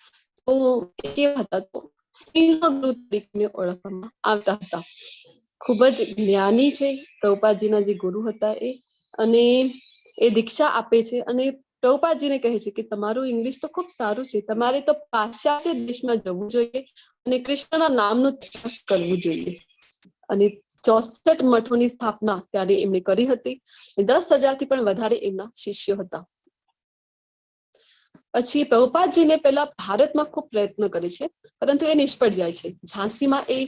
તો એ કેવા હતા, તો સિંહ ગુરુ તરીકે ઓળખવામાં આવતા હતા. ખૂબ જ જ્ઞાની છે પ્રભુપાદજીના જે ગુરુ હતા એ. અને એ દીક્ષા આપે છે અને પ્રભુપાદજીને કહે છે કે તમારું ઇંગ્લિશ તો ખૂબ સારું છે, તમારે તો પાશ્ચાત્ય દેશમાં જવું જોઈએ અને કૃષ્ણના નામનું કરવું જોઈએ. અને 64 મઠોની સ્થાપના ત્યારે એમણે કરી હતી. 10,000 થી પણ વધારે એમના શિષ્યો હતા. પછી પ્રભુપાદજીને પહેલા ભારતમાં ખૂબ પ્રયત્ન કરે છે, પરંતુ એ નિષ્ફળ જાય છે. ઝાંસીમાં એ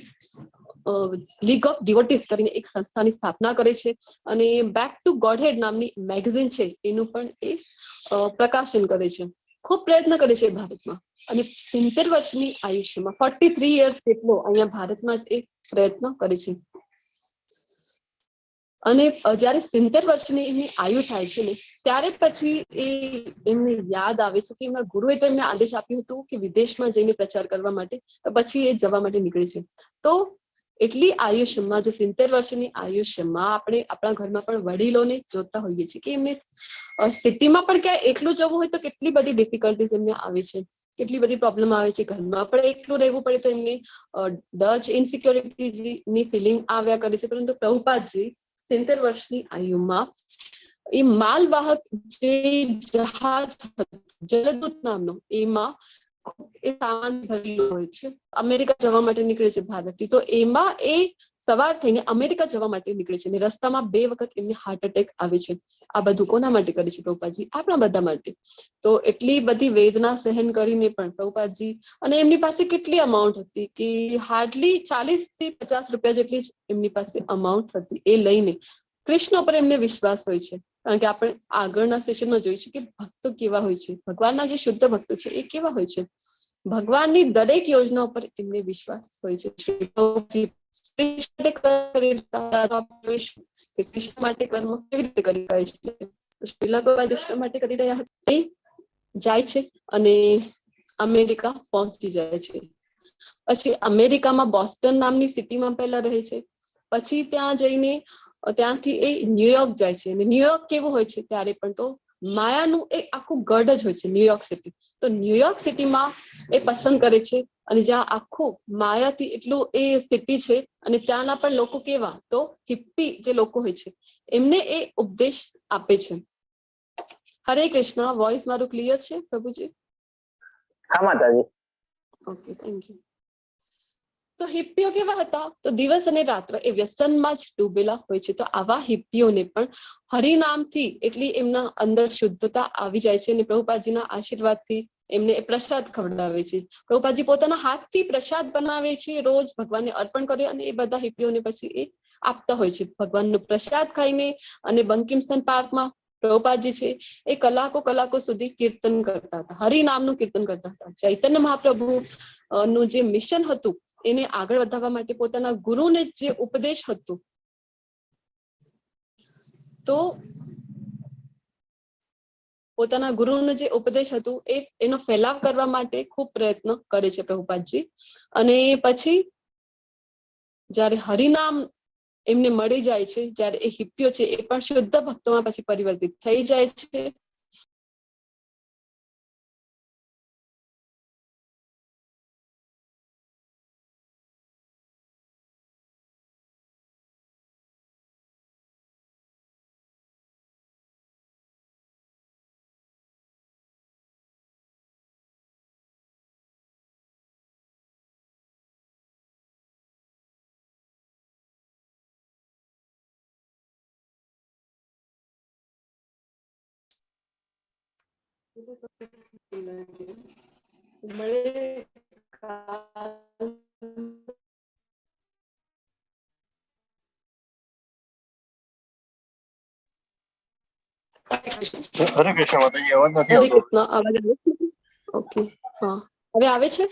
લીગ ઓફ ડિવોટીઝ કરીને એક સંસ્થાની સ્થાપના કરે છે. અને બેક ટુ ગોડહેડ નામની મેગઝીન છે એનું પણ એ પ્રકાશન કરે છે. ખૂબ પ્રયત્ન કરે છે ભારતમાં. અને 70 વર્ષની આયુષ્યમાં 43 years જેટલો અહીંયા ભારતમાં જ એ પ્રયત્ન કરે છે. અને જયારે 70 વર્ષની એમની આયુ થાય છે ને, ત્યારે પછી એમને યાદ આવે છે કે એમના ગુરુએ તો એમને આદેશ આપ્યું હતું કે વિદેશમાં જઈને પ્રચાર કરવા માટે, તો પછી એ જવા માટે નીકળે છે. તો એટલી આયુષ્યમાં, જો 70 વર્ષની આયુષ્યમાં આપણે આપણા ઘરમાં પણ વડીલોને જોતા હોઈએ છીએ કે એમને સિટીમાં પણ ક્યાંય એકલું જવું હોય તો કેટલી બધી ડિફિકલ્ટીઝ એમને આવે છે, કેટલી બધી પ્રોબ્લેમ આવે છે. ઘરમાં પણ એકલું રહેવું પડે તો એમને ડર છે, ઇનસિક્યોરિટીની ફિલિંગ આવ્યા કરે છે. પરંતુ પ્રભુપાદજી 70 વર્ષની આયુમાં એ માલવાહક જે જહાજ જલદૂત નામનો, એમાં એ સામાન ભરેલું હોય છે, અમેરિકા જવા માટે નીકળે છે ભારતથી. તો એમાં એ સવાર થઈને અમેરિકા જવા માટે નીકળે છે અને રસ્તામાં 2 વખત એમને હાર્ટ એટેક આવે છે. આ બધું કોના માટે કરે છે પ્રભુપાદજી? આપણા બધા માટે. તો એટલી બધી વેદના સહન કરીને પણ પ્રભુપાદજી, અને એમની પાસે કેટલી અમાઉન્ટ હતી કે હાર્ડલી 40 થી 50 રૂપિયા જેટલી જ એમની પાસે અમાઉન્ટ હતી. એ લઈને કૃષ્ણ પર એમને વિશ્વાસ હોય છે. કારણ કે આપણે આગળના સેશનમાં જોઈશું કે ભક્તો કેવા હોય છે, ભગવાનના જે શુદ્ધ ભક્તો છે એ કેવા હોય છે. ભગવાનની દરેક યોજના પર એમને વિશ્વાસ હોય છે. કૃષ્ણ માટે કર્મ કેવી રીતે કરી રહ્યા છે? શ્રીલા પ્રભુપાદ કૃષ્ણ માટે કરી રહ્યા હતા. જાય છે અને અમેરિકા પહોંચી જાય છે. પછી અમેરિકામાં બોસ્ટન નામની સિટીમાં પહેલા રહે છે. પછી ત્યાં જઈને ત્યાંથી એ ન્યુયોર્ક જાય છે. અને ન્યુયોર્ક કેવું હોય છે ત્યારે પણ તો માયાનું એક આખું ગઢ જ હોય છે ન્યુયોર્ક સિટી. તો ન્યુયોર્ક સિટીમાં એ પસંદ કરે છે, અને જ્યાં આખું માયાથી એટલું એ સિટી છે, અને ત્યાંના પણ લોકો કેવા, તો હિપ્પી જે લોકો હોય છે એમને એ ઉપદેશ આપે છે. હરે કૃષ્ણ. વોઇસ મારું ક્લિયર છે પ્રભુજી? હા માતાજી. Okay, thank you. તો હિપ્પીઓ કેવા હતા? તો દિવસ અને રાત્ર એ વ્યસનમાં જ ડૂબેલા હોય છે. તો આવા હિપ્પીઓને પણ હરિનામથી એટલી એમના અંદર શુદ્ધતા આવી જાય છે, અને પ્રભુપાદજીના આશીર્વાદથી એમને પ્રસાદ ખવડાવે છે. પ્રભુપાદજી પોતાના હાથથી પ્રસાદ બનાવે છે, રોજ ભગવાનને અર્પણ કરે, અને એ બધા હિપ્પીઓને પછી એ આપતા હોય છે. ભગવાનનો પ્રસાદ ખાઈને અને બંકિમસ્ટન પાર્કમાં પ્રભુપાદજી છે એ કલાકો સુધી કીર્તન કરતા હતા, હરિનામનું કીર્તન કરતા હતા. ચૈતન્ય મહાપ્રભુ નું જે મિશન હતું એને આગળ વધારવા માટે પોતાના ગુરુને જે ઉપદેશ હતું, તો પોતાના ગુરુનું જે ઉપદેશ હતું એનો ફેલાવ કરવા માટે ખૂબ પ્રયત્ન કરે છે પ્રભુપાદજી. અને પછી જ્યારે હરિનામ એમને મળી જાય છે, જ્યારે એ હિપ્પીઓ છે એ પણ શુદ્ધ ભક્તોમાં પછી પરિવર્તિત થઈ જાય છે. હરે કૃષ્ણ માતાજી, અવાજ નથી હરે આવતો. કૃષ્ણ. અવાજ આવે છે? ઓકે, હા, હવે આવે છે.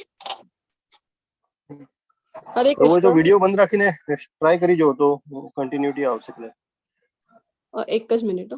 હરે એવું હોય તો કૃષ્ણ. વિડીયો બંધ રાખીને ટ્રાય કરી જુઓ તો કન્ટિન્યુટી આવશે. એટલે એક જ મિનિટ.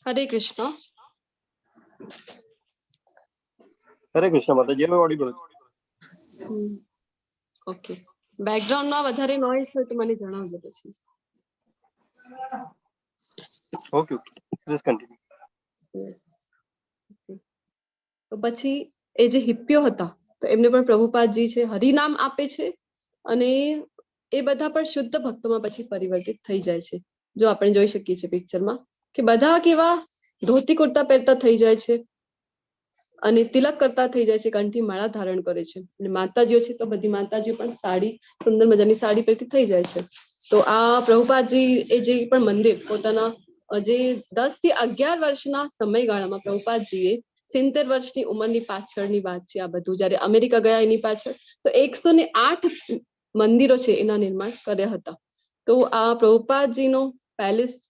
હરે કૃષ્ણ. હરે કૃષ્ણ માતાજી, હવે ઓડિબલ છે. ઓકે, બેકગ્રાઉન્ડમાં વધારે નોઈઝ હોય તો મને જણાવજો પછી. Okay okay, please continue. Yes. Okay. તો પછી એ જે હિપ્પીઓ હતા તો એમને પણ પ્રભુપાદજી છે હરિનામ આપે છે, અને એ બધા પણ શુદ્ધ ભક્તોમાં પછી પરિવર્તિત થઈ જાય છે. જો આપણે જોઈ શકીએ છીએ પિક્ચરમાં કે બધા કેવા ધોતી કુર્તા પહેરતા થઈ જાય છે, અને તિલક કરતા થઈ જાય છે, કંઠી માળા ધારણ કરે છે. અને માતાજીઓ છે તો બધી માતાજીઓ પણ સાડી, સુંદર મજાની સાડી પહેરતી થઈ જાય છે. તો આ પ્રભુપાદજી એ જે પણ મંદિર પોતાના જે 10 થી 11 વર્ષના સમયગાળામાં પ્રભુપાદજીએ 70 વર્ષની ઉંમરની પાછળની વાત છે આ બધું. જયારે અમેરિકા ગયા એની પાછળ તો 108 મંદિરો છે એના નિર્માણ કર્યા હતા. તો આ પ્રભુપાદજીનો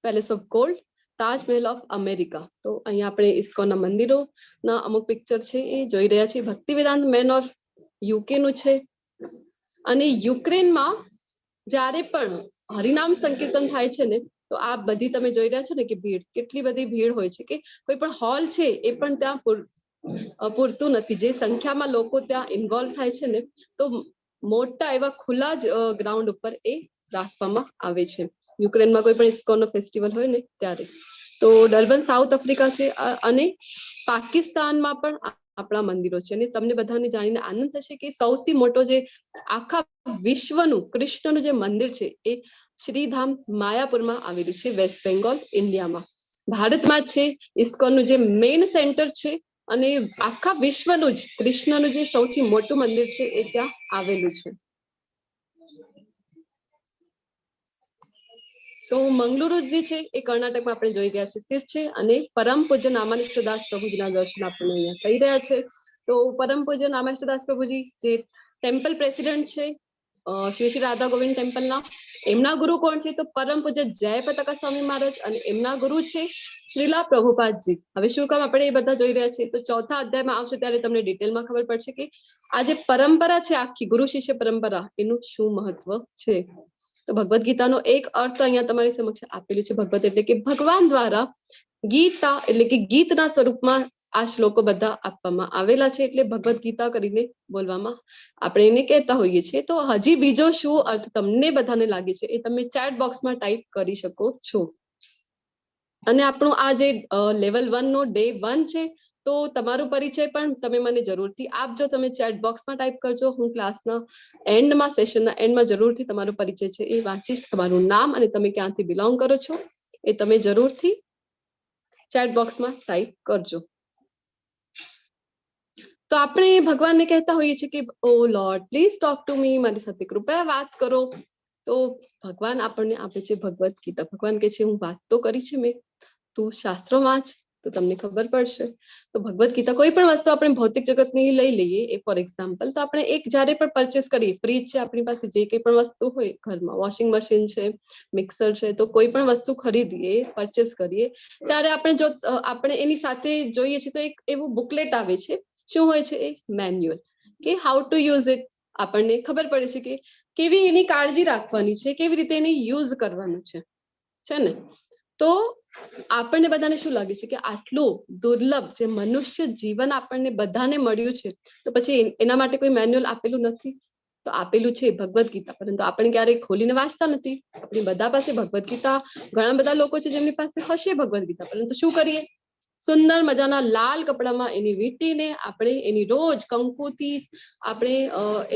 palace of gold, Taj Mahal of America. તો અહીંયા આપણે ઇસ્કોનના મંદિરોના અમુક પિક્ચર છે એ જોઈ રહ્યા છીએ. ભક્તિવેદાંત મેનોર યુકે નું છે, અને યુક્રેનમાં જ્યારે પણ હરિનામ સંકીર્તન થાય છે ને, તો આ બધી તમે જોઈ રહ્યા છો ને કે ભીડ, કેટલી બધી ભીડ હોય છે કે કોઈ પણ હોલ છે એ પણ ત્યાં પૂરતું નથી. જે સંખ્યામાં લોકો ત્યાં ઇન્વોલ્વ થાય છે ને, તો મોટા એવા ખુલ્લા જ ગ્રાઉન્ડ ઉપર એ રાખવામાં આવે છે. યુક્રેનમાં કોઈ પણ ઇસ્કોનનો ફેસ્ટિવલ હોય ને ત્યારે. તો ડર્બન સાઉથ આફ્રિકા છે, અને પાકિસ્તાનમાં પણ આપણા મંદિરો છે. અને તમને બધાને જાણીને આનંદ થશે કે સૌથી મોટો જે આખા વિશ્વનું કૃષ્ણનું જે મંદિર છે એ શ્રીધામ માયાપુરમાં આવેલું છે, વેસ્ટ બેંગોલ, ઇન્ડિયામાં. ભારતમાં છે ઇસ્કોનનું જે મેઇન સેન્ટર છે, અને આખા વિશ્વનું જ કૃષ્ણનું જે સૌથી મોટું મંદિર છે એ ત્યાં આવેલું છે. તો મંગલુરુ જે છે એ કર્ણાટકમાં આપણે જોઈ ગયા છે સ્થિત છે, અને પરમ પૂજ્ય નામાનિષ્ઠદાસ પ્રભુજીના દર્શન આપણને અહીંયા થઈ રહ્યા છે. તો પરમ પૂજ્ય નામાનિષ્ઠદાસ પ્રભુજી જે ટેમ્પલ પ્રેસિડેન્ટ છે શ્રી શ્રી રાધા ગોવિંદ ટેમ્પલના, એમના ગુરુ કોણ છે? તો પરમ પૂજ્ય જયપતાકા સ્વામી મહારાજ, અને એમના ગુરુ છે શ્રીલા પ્રભુપાદજી. હવે શું કામ આપણે એ બધા જોઈ રહ્યા છીએ? તો ચોથા અધ્યાયમાં આવશે ત્યારે તમને ડિટેલમાં ખબર પડશે કે આ જે પરંપરા છે આખી ગુરુ શિષ્ય પરંપરા, એનું શું મહત્વ છે. તો ભગવદ ગીતાનો એક અર્થ અહીંયા તમારી સમક્ષ આપેલું છે. ભગવદ એટલે કે ભગવાન દ્વારા ગીતા એટલે કે ગીતના સ્વરૂપમાં આ શ્લોકો બધા આપવામાં આવેલા છે, એટલે ભગવદ ગીતા કરીને બોલવામાં આપણે એને કહેતા હોઈએ છીએ. તો હજી બીજો શું અર્થ તમને બધાને લાગે છે એ તમે ચેટ બોક્સમાં ટાઈપ કરી શકો છો. અને આપણું આ જે લેવલ 1 નો ડે 1 છે, તો તમારો પરિચય પણ તમે મને જરૂરથી આપજો. તમે ચેટ બોક્સમાં ટાઈપ કરજો. હું ક્લાસના એન્ડમાં, સેશનના એન્ડમાં જરૂરથી તમારો પરિચય છે એ વાંચીશ. તમારું નામ અને તમે ક્યાંથી બિલોંગ કરો છો એ તમે જરૂરથી ચેટ બોક્સમાં ટાઈપ કરજો. તો આપણે ભગવાનને કહેતા હોઈએ છીએ કે O lord please talk to me, મારી સાથે કૃપયા વાત કરો. તો ભગવાન આપણને આપે છે ભગવદ ગીતા. ભગવાન કહે છે હું વાત તો કરી છે મેં, તું શાસ્ત્રો વાંચ તો તમને ખબર પડશે. તો ભગવદ ગીતા, કોઈ પણ વસ્તુ આપણે ભૌતિક જગતની લઈ લઈએ, એ ફોર એક્ઝામ્પલ, તો આપણે એક જ્યારે પણ પરચેસ કરીએ, ફ્રીજ છે આપણી પાસે, જે કંઈ પણ વસ્તુ હોય ઘરમાં, વોશિંગ મશીન છે, મિક્સર છે, તો કોઈ પણ વસ્તુ ખરીદીએ, પરચેસ કરીએ, ત્યારે આપણે એની સાથે જોઈએ છીએ તો એક એવું બુકલેટ આવે છે. શું હોય છે? એ મેન્યુઅલ, કે હાઉ ટુ યુઝ ઇટ. આપણને ખબર પડે છે કે કેવી એની કાળજી રાખવાની છે, કેવી રીતે એને યુઝ કરવાનું છે ને. તો આપણને બધાને શું લાગે છે કે આટલું દુર્લભ જે મનુષ્ય જીવન આપણને બધાને મળ્યું છે, તો પછી એના માટે કોઈ મેન્યુઅલ આપેલું નથી? તો આપેલું છે ભગવદ ગીતા, પરંતુ આપણે ક્યારેય ખોલીને વાંચતા નથી. આપણી બધા પાસે ભગવદ ગીતા, ઘણા બધા લોકો છે જેમની પાસે હશે ભગવદ ગીતા, પરંતુ શું કરીએ? સુંદર મજાના લાલ કપડામાં એની વીંટીને આપણે એની રોજ કંકુથી આપણે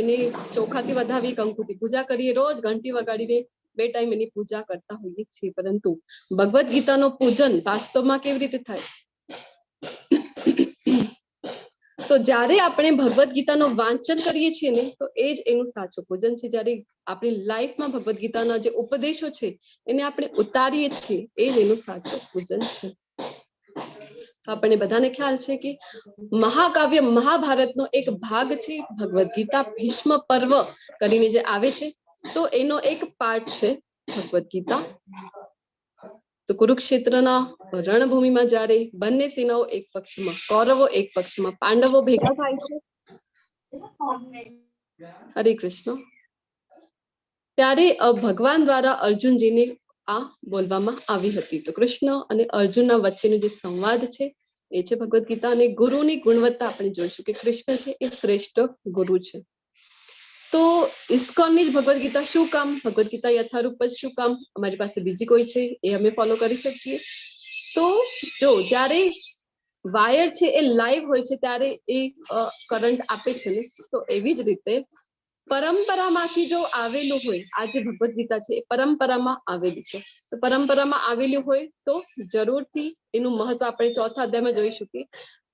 એની ચોખાથી વધાવી કંકુથી પૂજા કરીએ, રોજ ઘંટી વગાડીને 2 ટાઈમ એની પૂજા કરતા હોઈએ છીએ. પરંતુ ભગવદ ગીતાનું પૂજન વાસ્તવમાં કેવી રીતે થાય? તો જ્યારે આપણે ભગવદ ગીતાનું વાંચન કરીએ છીએ ને, તો એ જ એનું સાચું પૂજન છે. જ્યારે આપણી લાઈફમાં ભગવદ ગીતાના જે ઉપદેશો છે એને આપણે ઉતારીએ છીએ, એ જ એનું સાચું પૂજન છે. આપણને બધાને ખ્યાલ છે કે મહાકાવ્ય મહાભારતનો એક ભાગ છે ભગવદ ગીતા. ભીષ્મ પર્વ કરીને જે આવે છે, તો એનો એક પાર્ટ છે ભગવદ ગીતા. તો કુરુક્ષેત્રના રણભૂમિમાં જ્યારે બંને સેનાઓ એક પક્ષમાં, કૌરવો એક પક્ષમાં, પાંડવો ભેગા થાય છે, હરે કૃષ્ણ, ત્યારે ભગવાન દ્વારા અર્જુનજીને આ બોલવામાં આવી હતી. તો કૃષ્ણ અને અર્જુનના વચ્ચેનો જે સંવાદ છે એ છે ભગવદ ગીતા. અને ગુરુની ગુણવત્તા આપણે જોઈશું કે કૃષ્ણ છે એ શ્રેષ્ઠ ગુરુ છે. તો ઇસ્કોનની જ ભગવદ ગીતા શું કામ? ભગવદ ગીતા યથારૂપ જ શું કામ? અમારી પાસે બીજી કોઈ છે એ અમે ફોલો કરી શકીએ? તો જો જ્યારે વાયર છે એ લાઈવ હોય છે ત્યારે એ કરંટ આપે છે ને, તો એવી જ રીતે પરંપરામાંથી જો આવેલું હોય, આ જે ભગવદ ગીતા છે એ પરંપરામાં આવેલી છે, તો પરંપરામાં આવેલું હોય તો જરૂરથી એનું મહત્વ આપણે ચોથા અધ્યાયમાં જોઈશું કે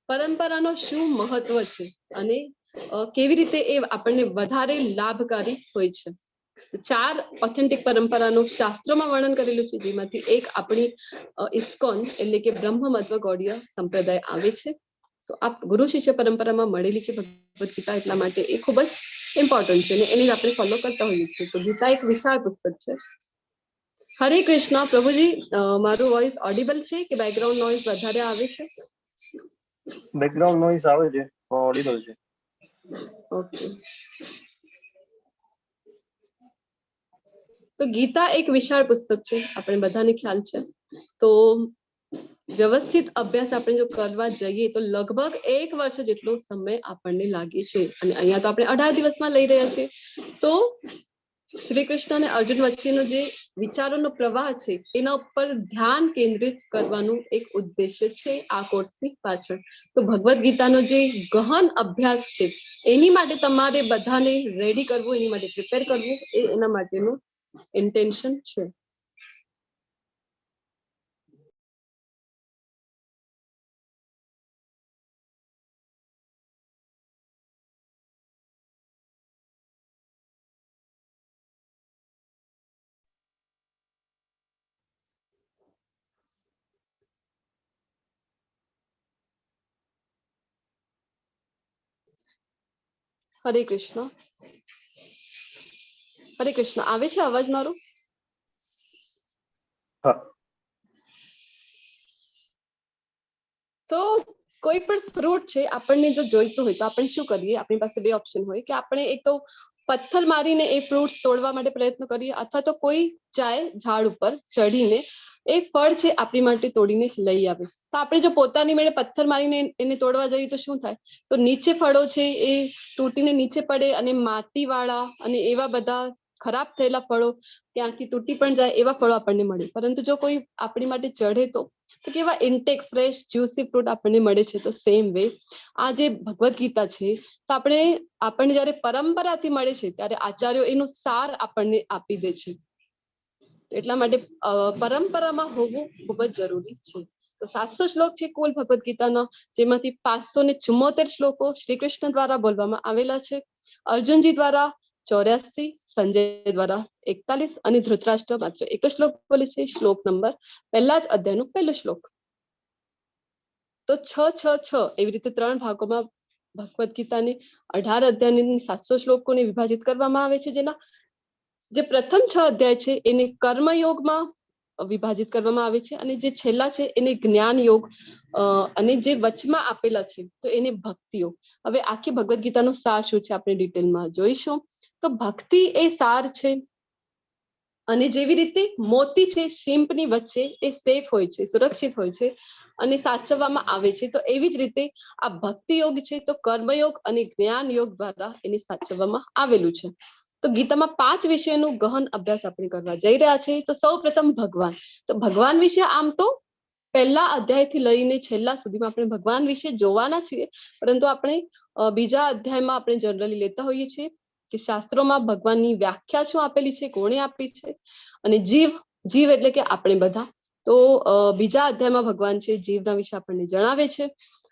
પરંપરાનો શું મહત્વ છે અને કેવી રીતે એ આપણને વધારે લાભકારી હોય છે. 4 ઓથેન્ટિક પરંપરાનું શાસ્ત્રોમાં વર્ણન કરેલું છે, જેમાંથી એક આપણી ઇસ્કોન એટલે કે બ્રહ્મમત્વ ગૌડીય સંપ્રદાય આવે છે. તો આ ગુરુ શિષ્ય પરંપરામાં મળેલી છે ભગવદ ગીતા, એટલા માટે એ ખૂબ જ ઇમ્પોર્ટન્ટ છે અને એને જ આપણે ફોલો કરતા હોઈએ છીએ. તો ગીતા એક વિશાળ પુસ્તક છે. હરે કૃષ્ણ. પ્રભુજી, મારું વોઇસ ઓડિબલ છે કે બેકગ્રાઉન્ડ નોઇઝ વધારે આવે છે? બેકગ્રાઉન્ડ નોઈઝ આવે છે, ઓડિબલ છે. ઓકે. તો ગીતા એક વિશાળ પુસ્તક છે, આપણે બધાને ખ્યાલ છે. તો વ્યવસ્થિત અભ્યાસ આપણે જો કરવા જઈએ તો લગભગ 1 વર્ષ જેટલો સમય આપણને લાગે છે, અને અહીંયા તો આપણે 18 દિવસમાં લઈ રહ્યા છીએ. તો શ્રી કૃષ્ણ અને અર્જુન વચ્ચેનો જે વિચારોનો પ્રવાહ છે એના ઉપર ધ્યાન કેન્દ્રિત કરવાનું એક ઉદ્દેશ્ય છે આ કોર્સની પાછળ. તો ભગવદ ગીતાનો જે ગહન અભ્યાસ છે એની માટે તમારે બધાને રેડી કરવું, એની માટે પ્રિપેર કરવું, એ એના માટેનું ઇન્ટેન્શન છે. હરે કૃષ્ણ. હરે કૃષ્ણ. આવે છે અવાજ મારો? હા. તો કોઈ પણ ફ્રૂટ છે આપણને જો જોઈતું હોય તો આપણે શું કરીએ? આપણી પાસે 2 ઓપ્શન હોય કે આપણે એક તો પથ્થર મારીને એ ફ્રૂટ્સ તોડવા માટે પ્રયત્ન કરીએ, અથવા તો કોઈ જાય ઝાડ ઉપર ચડીને એ ફળ છે આપણી માટે તોડીને લઈ આવે. તો આપણે જો પોતાની મેળે પથ્થર મારીને એને તોડવા જઈએ તો શું થાય? તો નીચે ફળો છે એ તૂટીને નીચે પડે, અને માટીવાળા અને એવા બધા ખરાબ થયેલા ફળો ત્યાંથી તૂટી પણ જાય એવા ફળો આપણને મળે. પરંતુ જો કોઈ આપણી માટે ચઢે તો કેવા ઇન્ટેક ફ્રેશ જ્યુસી ફ્રૂટ આપણને મળે છે. તો સેમ વે આ જે ભગવદ ગીતા છે, તો આપણને જયારે પરંપરાથી મળે છે ત્યારે આચાર્યો એનો સાર આપણને આપી દે છે. એટલા માટે પરંપરામાં હોવું ખૂબ જ જરૂરી છે. તો 700 શ્લોક છે કુલ ભગવદ ગીતાના, જેમાંથી 574 શ્લોકો શ્રી કૃષ્ણ દ્વારા બોલવામાં આવેલા છે. અર્જુનજી દ્વારા 84, સંજય દ્વારા 41 અને ધૃતરાષ્ટ્ર માત્ર 1 શ્લોક બોલે છે. શ્લોક નંબર પહેલા જ અધ્યાયનો પહેલો શ્લોક. તો 6 એવી રીતે 3 ભાગોમાં ભગવદ ગીતાને 18 અધ્યાયની 700 શ્લોકોને વિભાજિત કરવામાં આવે છે. જેના જે પ્રથમ 6 અધ્યાય છે એને કર્મયોગમાં વિભાજિત કરવામાં આવે છે, અને જે છેલ્લા છે એને જ્ઞાન યોગ, અને જે વચમાં આપેલા છે તો એને ભક્તિયોગ. હવે આખી ભગવદ ગીતાનો સાર શું છે આપણે ડિટેલમાં જોઈશું. તો ભક્તિ એ સાર છે, અને જેવી રીતે મોતી છે શિંપની વચ્ચે એ સેફ હોય છે, સુરક્ષિત હોય છે અને સાચવવામાં આવે છે, તો એવી જ રીતે આ ભક્તિ યોગ છે તો કર્મયોગ અને જ્ઞાન યોગ દ્વારા એને સાચવવામાં આવેલું છે. તો ગીતામાં 5 વિષયનું ગહન અભ્યાસ આપણે કરવા જઈ રહ્યા છીએ. તો સૌ પ્રથમ ભગવાન. તો ભગવાન વિશે આમ તો પહેલા અધ્યાયથી લઈને છેલ્લા સુધીમાં આપણે ભગવાન વિશે જોવાના છીએ, પરંતુ આપણે બીજા અધ્યાયમાં આપણે જનરલી લેતા હોઈએ છીએ કે શાસ્ત્રોમાં ભગવાનની વ્યાખ્યા શું આપેલી છે, કોણે આપી છે, અને જીવ એટલે કે આપણે બધા. તો બીજા અધ્યાયમાં ભગવાન છે જીવના વિશે આપણને જણાવે છે.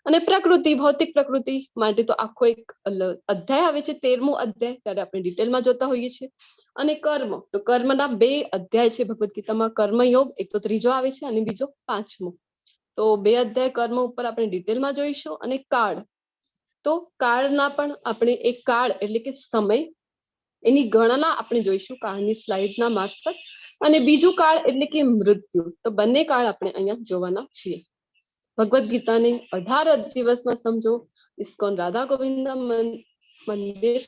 અને પ્રકૃતિ, ભૌતિક પ્રકૃતિ માટે તો આખો એક અધ્યાય આવે છે, 13મો અધ્યાય, ત્યારે આપણે ડિટેલમાં જોતા હોઈએ છીએ. અને કર્મ, તો કર્મના 2 અધ્યાય છે ભગવદ ગીતામાં. કર્મયોગ એક તો 3જો આવે છે અને બીજો 5મો. તો 2 અધ્યાય કર્મ ઉપર આપણે ડિટેલમાં જોઈશું. અને કાળ, તો કાળના પણ આપણે એક કાળ એટલે કે સમય, એની ગણના આપણે જોઈશું કાળની સ્લાઇડના મારફત. અને બીજું કાળ એટલે કે મૃત્યુ. તો બંને કાળ આપણે અહીંયા જોવાના છીએ. ભગવદ ગીતાને 18 દિવસમાં સમજો. ઇસ્કોન રાધા ગોવિંદ મંદિર,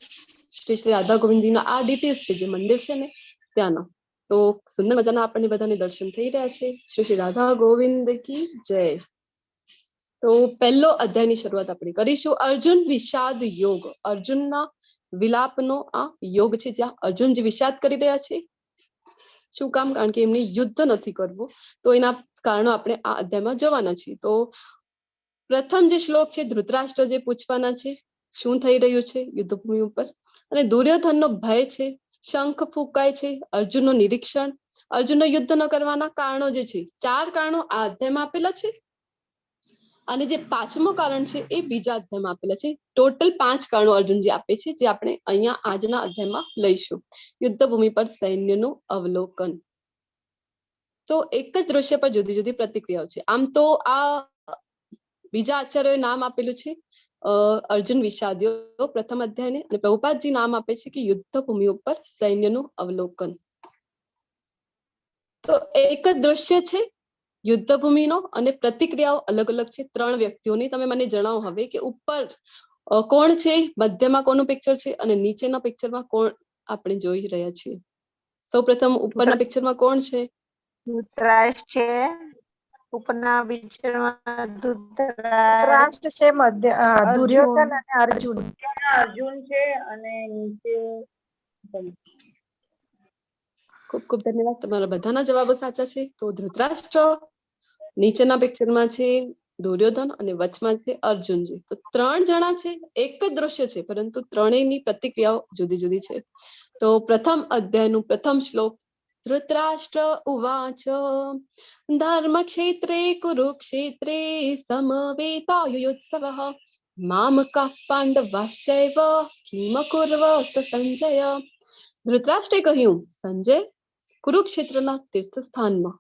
શ્રી રાધા ગોવિંદજીના આ ડિટેલ્સ છે, જે મંદિર છે ને ત્યાંના. તો સુંદર મજાના આપણને બધાને દર્શન થઈ રહ્યા છે. શ્રી રાધા ગોવિંદ કી જય. તો પહેલો અધ્યાયની શરૂઆત આપણે કરીશું. અર્જુન વિષાદ યોગ. અર્જુનના વિલાપનો આ યોગ છે, જ્યાં અર્જુનજી વિષાદ કરી રહ્યા છે. શું કામ? કારણ કે એમને યુદ્ધ નથી કરવું. તો એના કારણો આપણે આ અધ્યાયમાં જોવાના છીએ. તો પ્રથમ જે શ્લોક છે, ધૃતરાષ્ટ્ર જે પૂછવાના છે શું થઈ રહ્યું છે યુદ્ધભૂમિ ઉપર, અને દુર્યોધનનો ભય છે, શંખ ફૂંકાય છે, અર્જુનનું નિરીક્ષણ, અર્જુનનો યુદ્ધ ન કરવાના કારણો જે છે, 4 કારણો આ અધ્યાયમાં આપેલા છે. અને જે 5મું કારણ છે એ બીજા અધ્યાયમાં આપેલા છે. ટોટલ 5 કારણો અર્જુનજી આપે છે, જે આપણે અહીંયા આજના અધ્યાયમાં લઈશું. યુદ્ધભૂમિ પર સૈન્યનું અવલોકન. તો એક જ દ્રશ્ય પર જુદી જુદી પ્રતિક્રિયાઓ છે. આમ તો આ બીજા આચાર્યોએ નામ આપેલું છે અર્જુન વિષાદયોગ પ્રથમ અધ્યાયને, અને પ્રભુપાદજી નામ આપે છે કે યુદ્ધભૂમિ ઉપર સૈન્યનું અવલોકન. તો એક જ દ્રશ્ય છે યુદ્ધભૂમિનો, અને પ્રતિક્રિયાઓ અલગ અલગ છે 3 વ્યક્તિઓની. તમે મને જણાવો હવે કે ઉપર કોણ છે, મધ્યમાં કોનું પિક્ચર છે, અને નીચેના પિક્ચરમાં કોણ આપણે જોઈ રહ્યા છીએ. સૌપ્રથમ ઉપરના પિક્ચરમાં કોણ છે? ધૃતરાષ્ટ્ર છે ઉપરના પિક્ચરમાં ધૃતરાષ્ટ્ર છે, દુર્યોધન અને અર્જુન. અર્જુન છે અને નીચે ખૂબ ખૂબ ધન્યવાદ, તમારા બધાના જવાબો સાચા છે. તો ધૃતરાષ્ટ્ર નીચેના પિક્ચરમાં છે દુર્યોધન અને વચમાં છે અર્જુનજી. તો 3 જણા છે, એક જ દ્રશ્ય છે પરંતુ ત્રણેયની પ્રતિક્રિયાઓ જુદી જુદી છે. તો પ્રથમ અધ્યાયનું પ્રથમ શ્લોક. ધૃતરાષ્ટ્ર ઉવાચ ધર્મક્ષેત્રે કુરુક્ષેત્રે સમવેતાયુયુત્સવઃ મામકાઃ પાંડવાશ્ચૈવ કિમ કુર્વત સંજય. ધૃતરાષ્ટ્રે કહ્યું, સંજય, કુરુક્ષેત્રના તીર્થસ્થાનમાં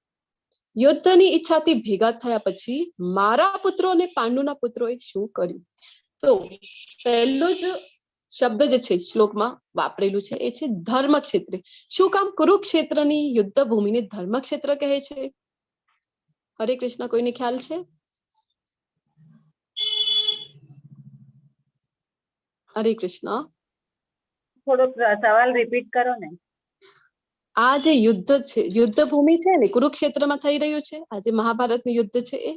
યુદ્ધની ઈચ્છાથી ભેગા થયા પછી મારા પુત્રો અને પાંડુના પુત્રોએ શું કર્યું? તો પહેલો જ શબ્દ જે છે શ્લોકમાં વાપરેલું છે એ છે ધર્મક્ષેત્રે. શું કામ કુરુક્ષેત્રની યુદ્ધ ભૂમિને ધર્મક્ષેત્ર કહે છે? હરે કૃષ્ણ, કોઈને ખ્યાલ છે? હરે કૃષ્ણ. થોડોક સવાલ રિપીટ કરો ને. આ જે યુદ્ધ છે, યુદ્ધ ભૂમિ છે ને કુરુક્ષેત્રમાં થઈ રહ્યું છે, આ જે મહાભારતનું યુદ્ધ છે એ,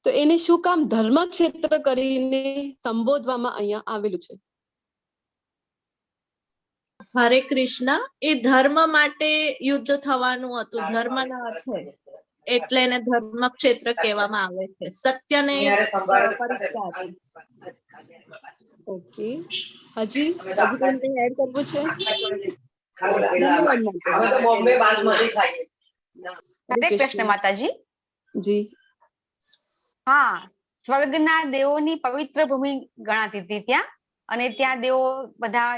તો એને શું કામ ધર્મક્ષેત્ર કરીને સંબોધવામાં અહીંયા આવેલું છે? હરે કૃષ્ણ, એ ધર્મ માટે યુદ્ધ થવાનું હતું, ધર્મના અર્થે, એટલે એને ધર્મક્ષેત્ર કહેવામાં આવે છે. સત્યને પરીક્ષા હતી. ઓકે, હજી કંઈ એડ કરવું છે? ધન્યવાદ માતા. હરે કૃષ્ણ માતાજી. જી. હા, સ્વર્ગના દેવોની પવિત્ર ભૂમિ ગણાતી હતી ત્યાં, અને ત્યાં દેવો બધા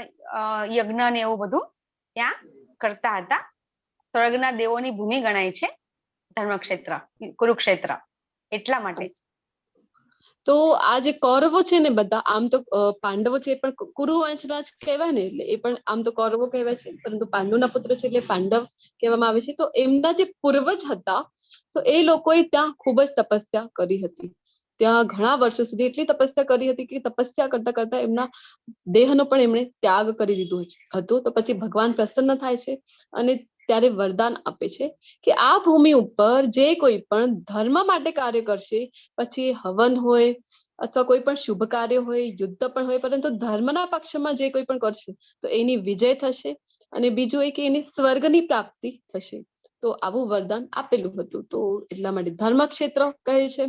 યજ્ઞ ને એવું બધું ત્યાં કરતા હતા. સ્વર્ગના દેવોની ભૂમિ ગણાય છે ધર્મક્ષેત્ર, કુરુક્ષેત્ર, એટલા માટે. તો આ જે કૌરવો છે ને બધા, આમ તો પાંડવો છે પણ કુરુવંશના જ કહેવાય ને, એટલે એ પણ આમ તો કૌરવો કહેવાય છે, પરંતુ પાંડુના પુત્ર છે એટલે પાંડવ કહેવામાં આવે છે. તો એમના જે પૂર્વજ હતા, તો એ લોકોએ ત્યાં ખૂબ જ તપસ્યા કરી હતી. ત્યાં ઘણા વર્ષો સુધી એટલી તપસ્યા કરી હતી કે તપસ્યા કરતા કરતા એમના દેહનો પણ એમણે ત્યાગ કરી દીધો હતો. તો પછી ભગવાન પ્રસન્ન થાય છે અને ત્યારે વરદાન આપે છે કે આ ભૂમિ ઉપર જે કોઈ પણ ધર્મ માટે કાર્ય કરશે, પછી હવન હોય અથવા કોઈ પણ શુભ કાર્ય હોય, યુદ્ધ પણ હોય, પરંતુ ધર્મના પક્ષમાં જે કોઈ પણ કરશે તો એની વિજય થશે, અને બીજું એ કે એની સ્વર્ગની પ્રાપ્તિ થશે. તો આવું વરદાન આપેલું હતું. તો એટલા માટે ધર્મક્ષેત્ર કહે છે.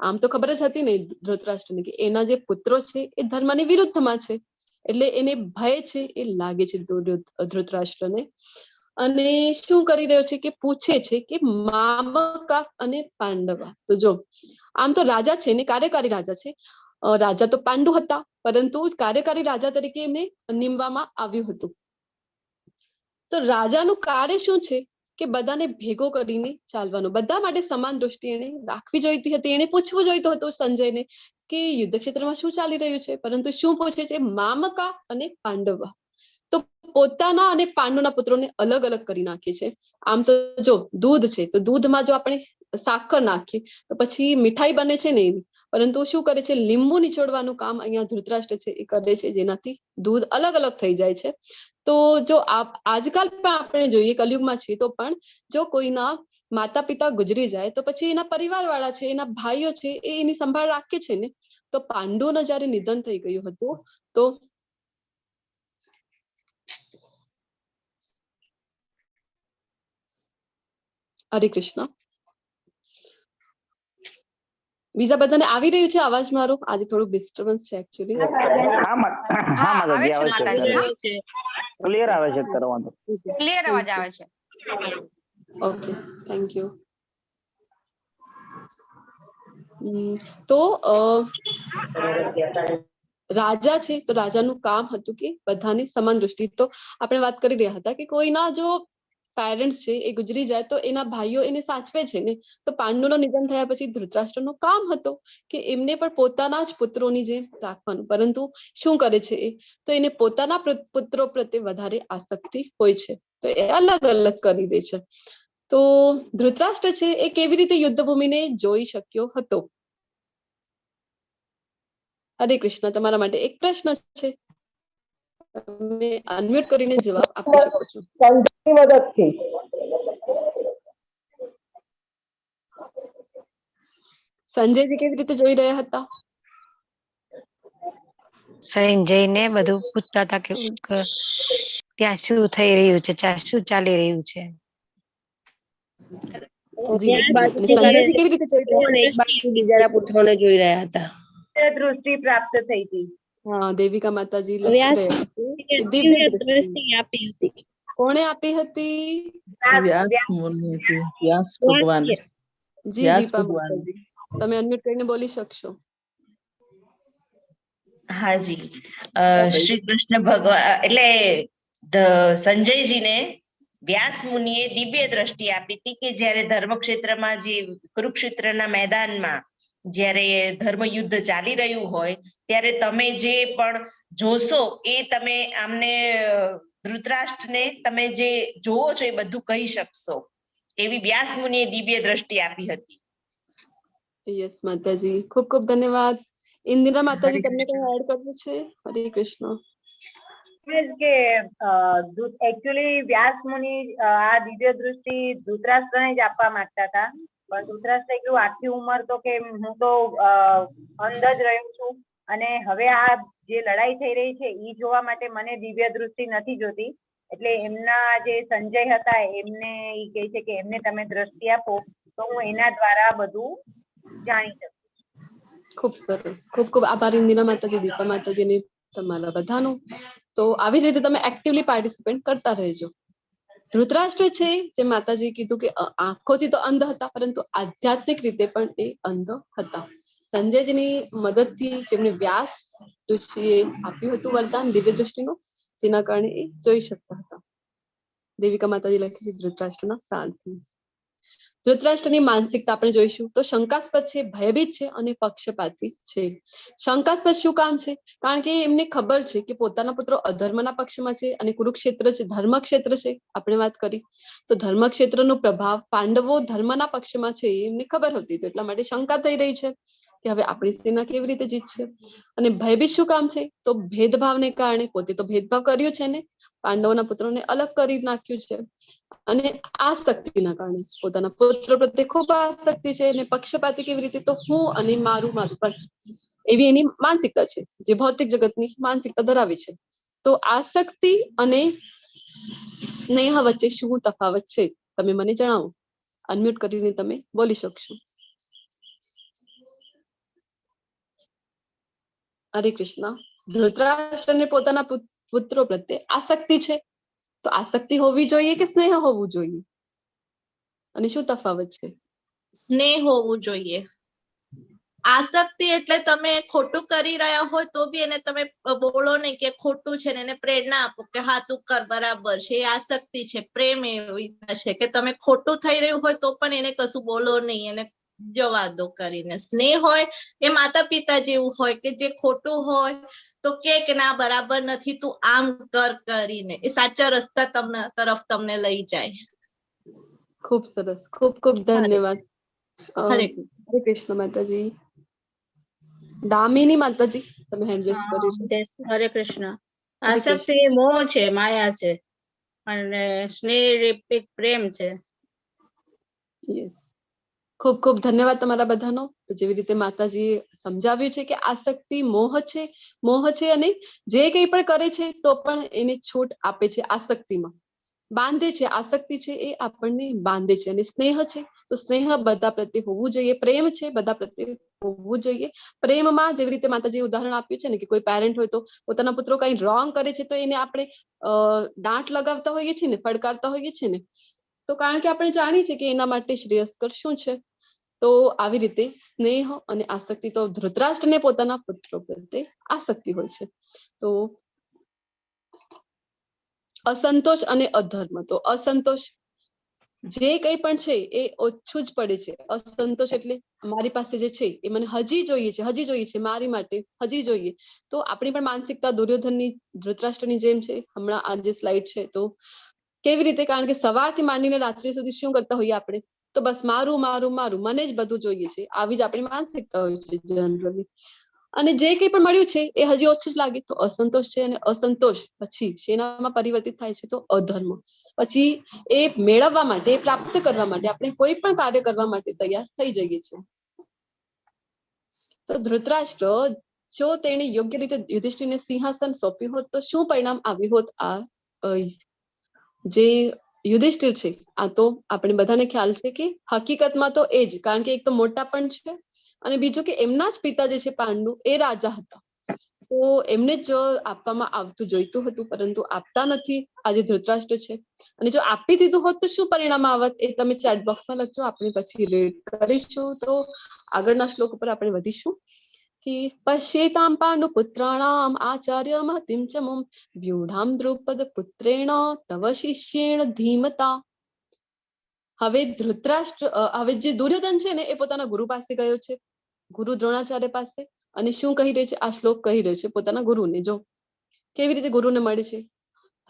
આમ તો ખબર જ હતી ને ધૃતરાષ્ટ્રને કે એના જે પુત્રો છે એ ધર્મની વિરુદ્ધમાં છે, એટલે એને ભય છે એ લાગે છે ધૃતરાષ્ટ્રને. અને શું કરી રહ્યો છે કે પૂછે છે કે મામકા અને પાંડવા. તો જો આમ તો રાજા છે ને, કાર્યકારી રાજા છે. રાજા તો પાંડુ હતા, પરંતુ કાર્યકારી રાજા તરીકે એમને નીમવામાં આવ્યું હતું. તો રાજાનું કાર્ય શું છે કે બધાને ભેગો કરીને ચાલવાનું, બધા માટે સમાન દ્રષ્ટિ એને રાખવી જોઈતી હતી. એને પૂછવું જોઈતું હતું સંજયને કે યુદ્ધ ક્ષેત્રમાં શું ચાલી રહ્યું છે, પરંતુ શું પૂછે છે? મામકા અને પાંડવા. તો પોતાના અને પાંડુના પુત્રોને અલગ અલગ કરી નાખે છે. આમ તો જો દૂધ છે, તો દૂધમાં જો આપણે સાકર નાખીએ તો પછી મીઠાઈ બને છે ને એની, પરંતુ શું કરે છે? લીંબુ નિચોડવાનું કામ અહીંયા ધૃતરાષ્ટ્ર છે એ કરે છે, જેનાથી દૂધ અલગ અલગ થઈ જાય છે. તો જો આજકાલ પણ આપણે જોઈએ, કલયુગમાં છીએ, તો પણ જો કોઈના માતા પિતા ગુજરી જાય તો પછી એના પરિવાર વાળા છે, એના ભાઈઓ છે, એ એની સંભાળ રાખે છે ને. તો પાંડુઓનું જયારે નિધન થઈ ગયું હતું, તો હરે કૃષ્ણ, બીજા બધાને આવી રહ્યું છે અવાજ મારો? આજે થોડું ડિસ્ટર્બન્સ છે એકચ્યુઅલી. ક્લિયર આવે છે, કરવાનું ક્લિયર અવાજ આવે છે. Okay, thank you. તો રાજા છે, તો રાજાનું કામ હતું કે બધાને સમાન દ્રષ્ટિ. તો આપણે વાત કરી રહ્યા હતા કે કોઈના જો પેરેન્ટ્સ છે એ ગુજરી જાય તો એના ભાઈઓ એને સાચવે છે ને. તો પાંડુનું નિધન થયા પછી ધૃતરાષ્ટ્રનો કામ હતો કે એમને પણ પોતાના જ પુત્રોની જેમ રાખવાનું, પરંતુ શું કરે છે એ? તો એને પોતાના પુત્રો પ્રત્યે વધારે આસક્તિ હોય છે, તો એ અલગ અલગ કરી દે છે. તો ધૃતરાષ્ટ્ર છે એ કેવી રીતે યુદ્ધ ભૂમિને જોઈ શક્યો હતો? હરે કૃષ્ણ, તમારા માટે એક પ્રશ્ન છે. તમે અનમ્યુટ કરીને જવાબ આપી શકો છો. સંજયની મદદથી. સંજયજી કેવી રીતે જોઈ રહ્યા હતા? સંજયને બધું પૂછતા હતા કે ત્યાં શું થઈ રહ્યું છે, શું ચાલી રહ્યું છે. જી બિલકુલ. અને સંજયજી કેવી રીતે જોઈ રહ્યા હતા? એક બાજુ બીજાના પુત્રોને જોઈ રહ્યા હતા. દૃષ્ટિ પ્રાપ્ત થઈ હતી. હા, દેવિકા માતાજી લખી રહ્યા છે. દિવ્ય દ્રષ્ટિ આપી હતી. કોણે આપી હતી? વ્યાસ મુનિજી, વ્યાસ ભગવાન. જી વ્યાસ દીપા ભગવાન. માતાજી, તમે અનમ્યુટ કરીને બોલી શકશો. હાજી, શ્રી કૃષ્ણ ભગવાન એટલે સંજયજીને વ્યાસ મુનિએ દિવ્ય દ્રષ્ટિ આપી હતી કે જ્યારે ધર્મક્ષેત્રમાં જે કુરુક્ષેત્રના મેદાનમાં જ્યારે ધર્મયુદ્ધ ચાલી રહ્યું હોય ત્યારે તમે જે પણ જોશો એ તમે આમને ધૃતરાષ્ટ્રને તમે જે જોવો છો એ બધું કહી શકશો એવી વ્યાસ મુનિએ દિવ્ય દ્રષ્ટિ આપી હતી. યસ માતાજી, ખૂબ ખૂબ ધન્યવાદ. ઇન્દિરા માતાજી, તમને કઈ એડ કરવું છે? હરે કૃષ્ણ. કે એકચ્યુઅલી વ્યાસ મુનિ આ દિવ્ય દૃષ્ટિ ધૃતરાષ્ટ્રને જ આપવા માંગતા હતા, પણ ધૃતરાષ્ટ્ર એટલું આખી ઉંમર તો કે હું તો અંધ જ રહ્યો છું અને હવે આ જે લડાઈ થઈ રહી છે એ જોવા માટે મને દિવ્ય દૃષ્ટિ નથી જોતી, એટલે એમના જે સંજય હતા એમને એ કહે છે કે એમને તમે દ્રષ્ટિ આપો તો હું એના દ્વારા બધું જાણી શકું. ખૂબ સરસ, ખૂબ ખૂબ આભાર ઇન્દિરા માતાજી, દીપા માતાજી, તમારા બધાનું. તો આવી જ રીતે તમે એક્ટિવલી પાર્ટિસિપેટ કરતા રહેજો. ધૃતરાષ્ટ્ર છે જે માતાજી કીધું કે આંખોથી તો અંધ હતા પરંતુ આધ્યાત્મિક રીતે પણ એ અંધ હતા. સંજયજીની મદદથી જેમને વ્યાસ ઋષિએ આપ્યું હતું વરદાન દિવ્ય દૃષ્ટિનું, જેના કારણે એ જોઈ શકતા હતા. દેવિકા માતાજી લખી છે ધૃતરાષ્ટ્રના શાંતિ. ધૃતરાષ્ટ્રની માનસિકતા આપણે જોઈશું તો શંકાસ્પદ છે, ભયભીત છે અને પક્ષપાતી છે. શંકાસ્પદ શું કામ છે? કારણ કે એમને ખબર છે કે પોતાના પુત્રો અધર્મના પક્ષમાં છે અને કુરુક્ષેત્ર છે ધર્મક્ષેત્ર છે. આપણે વાત કરી તો ધર્મક્ષેત્રનો પ્રભાવ પાંડવો ધર્મના પક્ષમાં છે એમને ખબર હતી, તો એટલા માટે શંકા થઈ રહી છે કે હવે આપણી સેના કેવી રીતે જીતશે. અને ભયભીત શું કામ છે? તો ભેદભાવને કારણે, પોતે તો ભેદભાવ કર્યો છે ને, પાંડવોના પુત્રોને અલગ કરી નાખ્યું છે, અને આસક્તિના કારણે પોતાના પુત્ર પ્રત્યે ખૂબ આસક્તિ છે. અને પક્ષપાતી કેવી રીતે? તો હું અને મારું મારું બસ, એવી એની માનસિકતા છે જે ભૌતિક જગતની માનસિકતા ધરાવે છે. તો આસક્તિ અને સ્નેહ વચ્ચે શું તફાવત છે તમે મને જણાવો. અનમ્યુટ કરીને તમે બોલી શકશો. હરે કૃષ્ણ. ધૃતરાષ્ટ્રને પોતાના પુત્રો પ્રત્યે આસક્તિ છે, તો આસક્તિ હોવી જોઈએ કે સ્નેહ હોવું જોઈએ, અને શું તફાવત છે? સ્નેહ હોવું જોઈએ. આસક્તિ એટલે તમે ખોટું કરી રહ્યા હોય તો બી એને તમે બોલો નહીં કે ખોટું છે ને એને પ્રેરણા આપો કે હા તું કર, બરાબર છે, એ આસક્તિ છે. પ્રેમ એવી છે કે તમે ખોટું થઈ રહ્યું હોય તો પણ એને કશું બોલો નહીં, એને જવા દો કરીને. સ્નેહ હોય એ માતા પિતા જેવું હોય કે જે ખોટું હોય તો કે ના બરાબર નથી, તું આમ કર કરીને એ સાચા રસ્તા તરફ તમને લઈ જાય. ખૂબ સરસ, ખૂબ ખૂબ ધન્યવાદ. હરે કૃષ્ણ માતાજી. દામિની માતાજી, તમે હેન્ડ રેઝ કર્યું છે. હરે કૃષ્ણ. આસક્તિ મોહ છે, માયા છે, અને સ્નેહ પ્રેમ છે. યસ, ખૂબ ખૂબ ધન્યવાદ તમારા બધાનો. તો જેવી રીતે માતાજીએ સમજાવ્યું છે કે આસક્તિ મોહ છે અને જે કંઈ પણ કરે છે તો પણ એને છૂટ આપે છે. આસક્તિમાં બાંધે છે, આસક્તિ છે એ આપણને બાંધે છે. અને સ્નેહ છે તો સ્નેહ બધા પ્રત્યે હોવું જોઈએ, પ્રેમ છે બધા પ્રત્યે હોવું જોઈએ. પ્રેમમાં જેવી રીતે માતાજીએ ઉદાહરણ આપ્યું છે ને કે કોઈ પેરેન્ટ હોય તો પોતાના પુત્રો કંઈ રોંગ કરે છે તો એને આપણે દાંટ લગાવતા હોઈએ છીએ ને, ફડકારતા હોઈએ છીએ ને, તો કારણ કે આપણે જાણીએ છીએ કે એના માટે શ્રેયસ્કર શું છે. તો આવી રીતે સ્નેહ અને આસક્તિ, તો ધૃતરાષ્ટ્રને પોતાના પુત્રો પ્રત્યે આસક્તિ હોય છે. તો અસંતોષ અને અધર્મ, તો અસંતોષ જે કંઈ પણ છે એ ઓછું જ પડે છે. અસંતોષ એટલે મારી પાસે જે છે એ મને હજી જોઈએ છે, મારી માટે હજી જોઈએ. તો આપણી પણ માનસિકતા દુર્યોધનની, ધૃતરાષ્ટ્રની જેમ છે. હમણાં આ જે સ્લાઇડ છે તો કેવી રીતે, કારણ કે સવારથી માંડીને રાત્રિ સુધી શું કરતા હોઈએ આપણે, તો બસ મારું મારું મારું, મને જ બધું જોઈએ છે. આવી જ આપણી માનસિકતા હોય છે જનરલી. અને જે કંઈ પણ મળ્યું છે એ હજી ઓછું જ લાગે તો અસંતોષ છે, અને અસંતોષ પછી શેનામાં પરિવર્તિત થાય છે તો અધર્મ. પછી એ મેળવવા માટે, એ પ્રાપ્ત કરવા માટે આપણે કોઈ પણ કાર્ય કરવા માટે તૈયાર થઈ જઈએ છીએ. તો ધૃતરાષ્ટ્ર જો તેણે યોગ્ય રીતે યુધિષ્ઠિરને સિંહાસન સોંપ્યું હોત તો શું પરિણામ આવ્યું હોત? આ જે યુધિષ્ઠિર છે, આ તો આપણે બધાને ખ્યાલ છે કે હકીકતમાં તો એ જ, કારણ કે એક તો મોટા પણ છે અને બીજું કે એમના જ પિતા જે છે પાંડુ એ રાજા હતા, તો એમને જ આપવામાં આવતું જોઈતું હતું, પરંતુ આપતા નથી આજે ધૃતરાષ્ટ્ર છે. અને જો આપી દીધું હોત તો શું પરિણામ આવત એ તમે ચેટ બોક્સમાં લખજો, આપણે પછી રીડ કરીશું. તો આગળના શ્લોક ઉપર આપણે વધીશું કે પશ્યેતામ પાંડુ પુત્રાણામ આચાર્ય મહતિમ ચ મમ વ્યુઢામ દ્રૌપદ પુત્રેણ તવ શિષ્યેણ ધીમતા. હવે ધૃતરાષ્ટ્ર, હવે જે દુર્યોધન છે ને એ પોતાના ગુરુ પાસે ગયો છે, ગુરુ દ્રોણાચાર્ય પાસે, અને શું કહી રહ્યો છે? આ શ્લોક કહી રહ્યો છે પોતાના ગુરુને. જો કેવી રીતે ગુરુને મળે છે.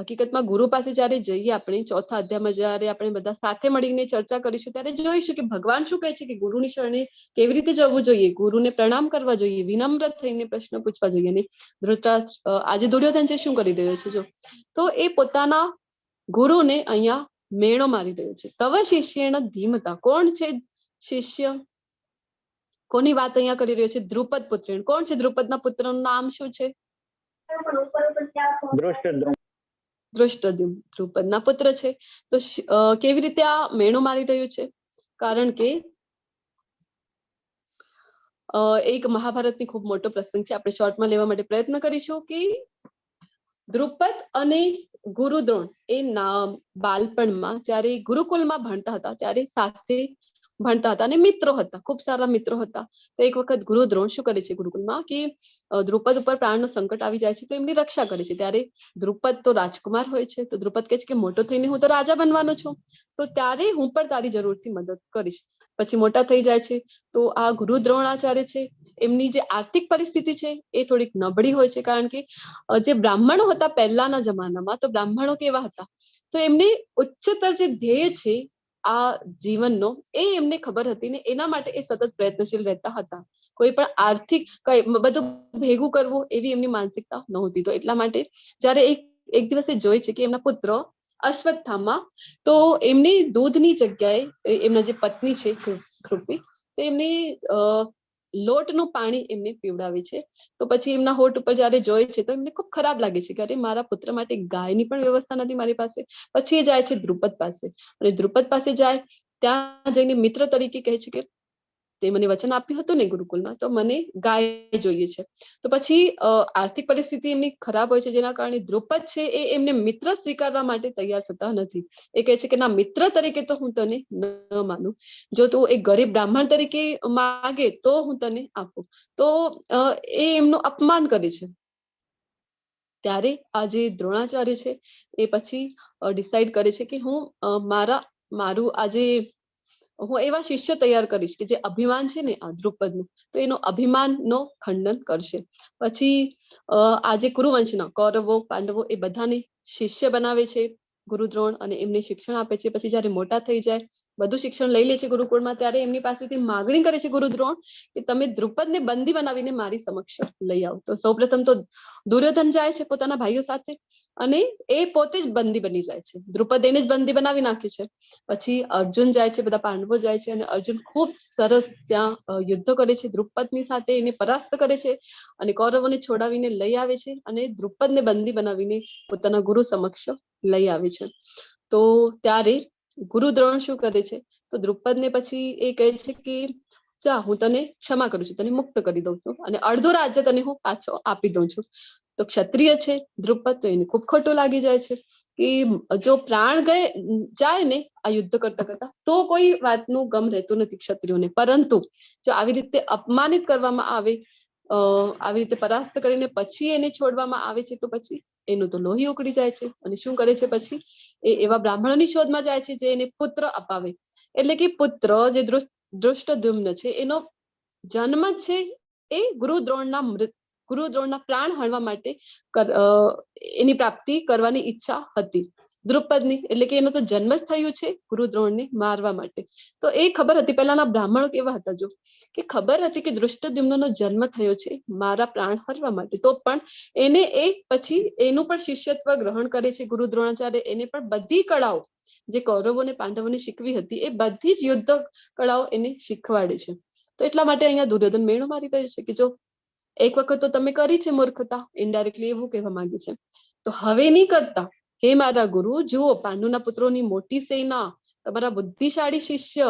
હકીકતમાં ગુરુ પાસે જયારે જઈએ આપણે, ચોથા અધ્યાયમાં જયારે આપણે બધા સાથે મળીને ચર્ચા કરીશું ત્યારે જોઈશું કે ભગવાન શું કહે છે કે ગુરુની શરણે કેવી રીતે જવું જોઈએ, ગુરુને પ્રણામ કરવા જોઈએ, વિનમ્ર થઈને પ્રશ્ન પૂછવા જોઈએ. ને ધૃતરાષ્ટ્ર, આજે દુર્યોધન છે શું કરી રહ્યો છે? જો તો એ પોતાના ગુરુને અહીંયા મેણો મારી રહ્યો છે. તવ શિષ્યેણ ધીમતા. કોણ છે શિષ્ય? કોની વાત અહીંયા કરી રહ્યો છે? દ્રુપદ પુત્રેણ. કોણ છે દ્રુપદના પુત્રનું નામ શું છે? ધૃષ્ટદ્યુમ્ન દ્રુપદના પુત્ર છે. તો કેવી રીતે આ મેણો મારી રહ્યું છે? કારણ કે એક મહાભારતની ખૂબ મોટો પ્રસંગ છે, આપણે શોર્ટમાં લેવા માટે પ્રયત્ન કરીશું કે દ્રુપદ અને ગુરુ દ્રોણ એ બાલપણમાં જ્યારે ગુરુકુલમાં ભણતા હતા ત્યારે સાથે ભણતા હતા અને મિત્રો હતા, ખૂબ સારા મિત્રો હતા. તો એક વખત ગુરુ દ્રોણ શું કરે છે ગુરુકુલમાં કે દ્રુપદ ઉપર પ્રાણનું સંકટ આવી જાય છે તો એમની રક્ષા કરે છે. ત્યારે દ્રુપદ તો રાજકુમાર હોય છે, તો દ્રુપદ કહે છે કે મોટો થઈને હું તો રાજા બનવાનો છું, તો ત્યારે હું પણ તારી જરૂરથી મદદ કરીશ. પછી મોટા થઈ જાય છે તો આ ગુરુ દ્રોણાચાર્ય છે, એમની જે આર્થિક પરિસ્થિતિ છે એ થોડીક નબળી હોય છે, કારણ કે જે બ્રાહ્મણો હતા પહેલાના જમાનામાં, તો બ્રાહ્મણો કેવા હતા, તો એમને ઉચ્ચતર જે ધ્યેય છે આ જીવનનો એ એમને ખબર હતી ને એના માટે એ સતત પ્રયત્નશીલ રહેતા હતા. કોઈ પણ આર્થિક બધું ભેગું કરવું એવી એમની માનસિકતા નહોતી. તો એટલા માટે જયારે એક દિવસે જોઈ છે કે એમના પુત્ર અશ્વત્થામા, તો એમની દૂધની જગ્યાએ એમના જે પત્ની છે કૃપી, તો એમની લોટનું પાણી એમને પીવડાવે છે. તો પછી એમના હોઠ ઉપર જયારે જોઈ છે તો એમને ખૂબ ખરાબ લાગે છે કે અરે મારા પુત્ર માટે ગાયની પણ વ્યવસ્થા નથી મારી પાસે. પછી એ જાય છે દ્રુપદ પાસે, અને દ્રુપદ પાસે જાય ત્યાં જઈને મિત્ર તરીકે કહે છે કે તે મને વચન આપ્યું હતું ને ગુરુકુલમાં, તો મને ગાય જોઈએ છે. તો પછી આર્થિક પરિસ્થિતિ એમની ખરાબ હોય છે, જેના કારણે દ્રુપદ છે એ એમને મિત્ર સ્વીકારવા માટે તૈયાર થતા નથી. એ કહે છે કે ના, મિત્ર તરીકે તો હું તને ન માનું, જો તું એક ગરીબ બ્રાહ્મણ તરીકે માગે તો હું તને આપું. તો એ એમનું અપમાન કરે છે. ત્યારે આ જે દ્રોણાચાર્ય છે એ પછી ડિસાઈડ કરે છે કે હું મારું આજે હું એવા શિષ્ય તૈયાર કરીશ કે જે અભિમાન છે ને આ દ્રુપદનું, તો એનો અભિમાનનો ખંડન કરશે. પછી આજે કુરુવંશના કૌરવો પાંડવો એ બધાને શિષ્ય બનાવે છે ગુરુ દ્રોણ, અને એમને શિક્ષણ આપે છે. પછી જયારે મોટા થઈ જાય, બધું શિક્ષણ લઈ લે છે ગુરુકુળમાં, ત્યારે એમની પાસેથી માગણી કરે છે ગુરુ દ્રોણ કે તમે દ્રુપદને બંદી બનાવીને મારી સમક્ષ લઈ આવો. તો સૌપ્રથમ તો દુર્યોધન જાય છે પોતાના ભાઈઓ સાથે, અને એ પોતે જ બંદી બની જાય છે. દ્રુપદ એને જ બંદી બનાવી નાખે છે. પછી અર્જુન જાય છે, બધા પાંડવો જાય છે, અને અર્જુન ખૂબ સરસ ત્યાં યુદ્ધ કરે છે દ્રુપદની સાથે, એને પરાસ્ત કરે છે અને કૌરવોને છોડાવીને લઈ આવે છે, અને દ્રુપદને બંદી બનાવીને પોતાના ગુરુ સમક્ષ લઈ આવે છે. તો ત્યારે ગુરુ દ્રોણ શું કરે છે, તો દ્રુપદને પછી એ કહે છે કે જા, હું તને ક્ષમા કરું છું, તને મુક્ત કરી દઉં છું, અને અડધો રાજ્ય તને હું પાછો આપી દઉં છું. તો ક્ષત્રિય છે દ્રુપદ, તો એને ખૂબ ખોટું લાગી જાય છે કે જો પ્રાણ જાય ને આ યુદ્ધ કરતા કરતા તો કોઈ વાતનું ગમ રહેતું નથી ક્ષત્રિયોને, પરંતુ જો આવી રીતે અપમાનિત કરવામાં આવે, આવી રીતે પરાસ્ત કરીને પછી એને છોડવામાં આવે છે, તો પછી એનું તો લોહી ઉકળી જાય છે. અને શું કરે છે પછી એ એવા બ્રાહ્મણોની શોધમાં જાય છે જે એને પુત્ર અપાવે. એટલે કે પુત્ર જે ધૃષ્ટદ્યુમ્ન છે એનો જન્મ છે એ ગુરુ દ્રોણના પ્રાણ હણવા માટે એની પ્રાપ્તિ કરવાની ઈચ્છા હતી. દ્રુપદની, એટલે કે એનો તો જન્મ જ થયું છે ગુરુ દ્રોણને મારવા માટે. તો એ ખબર હતી, પહેલાના બ્રાહ્મણો કેવા હતા જો, કે ખબર હતી કે દૃષ્ટદ્યુમ્નનો જન્મ થયો છે મારા પ્રાણ હરવા માટે, તો પણ એને એ પછી એનું પણ શિષ્યત્વ ગ્રહણ કરે છે ગુરુ દ્રોણાચાર્ય. એને પણ બધી કળાઓ જે કૌરવોને પાંડવોને શીખવી હતી એ બધી જ યુદ્ધ કળાઓ એને શીખવાડે છે. તો એટલા માટે અહીંયા દુર્યોધન મેણો મારી ગયો છે કે જો એક વખત તો તમે કરી છે મૂર્ખતા, ઇનડાયરેક્ટલી એવું કહેવા માંગે છે, તો હવે નહીં કરતા. હે મારા ગુરુ, જુઓ પાંડુના પુત્રોની મોટી સેના, તમારા બુદ્ધિશાળી શિષ્ય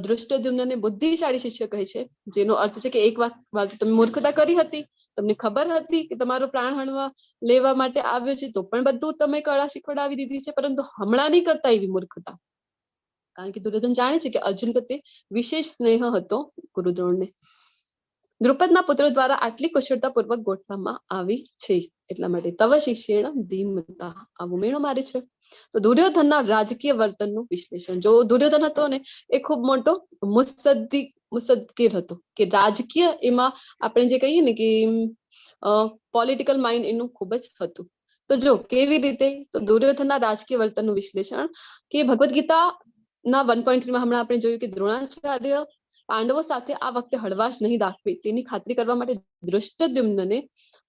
દૃષ્ટદ્યુમ્નને બુદ્ધિશાળી શિષ્ય કહે છે, જેનો અર્થ છે કે એક વાર તમે મૂર્ખતા કરી હતી, તમને ખબર હતી કે તમારો પ્રાણ હણવા લેવા માટે આવ્યો છે, તો પણ બધું તમે કળા શીખવાડાવી દીધી છે, પરંતુ હમણાં નહીં કરતા એવી મૂર્ખતા. કારણ કે દુર્યોધન જાણે છે કે અર્જુન પ્રત્યે વિશેષ સ્નેહ હતો ગુરુ દ્રોણને. દ્રુપદના પુત્રો દ્વારા આટલી કુશળતાપૂર્વક ગોઠવવામાં આવી છે, એટલા માટે તવ શિષ્યેણ ધીમતા, આવું મેણો મારે છે. તો દુર્યોધનના રાજકીય વર્તનનું વિશ્લેષણ. જો દુર્યોધન હતો ને એ ખૂબ મોટો મુસદ્દિર હતો, કે રાજકીય એમાં આપણે જે કહીએ ને કે પોલિટિકલ માઇન્ડ એનું ખૂબ જ હતું. તો જો કેવી રીતે, તો દુર્યોધનના રાજકીય વર્તનનું વિશ્લેષણ, કે ભગવદ્ ગીતા ના 1.3 માં હમણાં આપણે જોયું કે દ્રોણાચાર્ય પાંડવો સાથે આ વખતે હળવાશ નહીં દાખવી, તેની ખાતરી કરવા માટે દૃષ્ટદ્યુમ્નને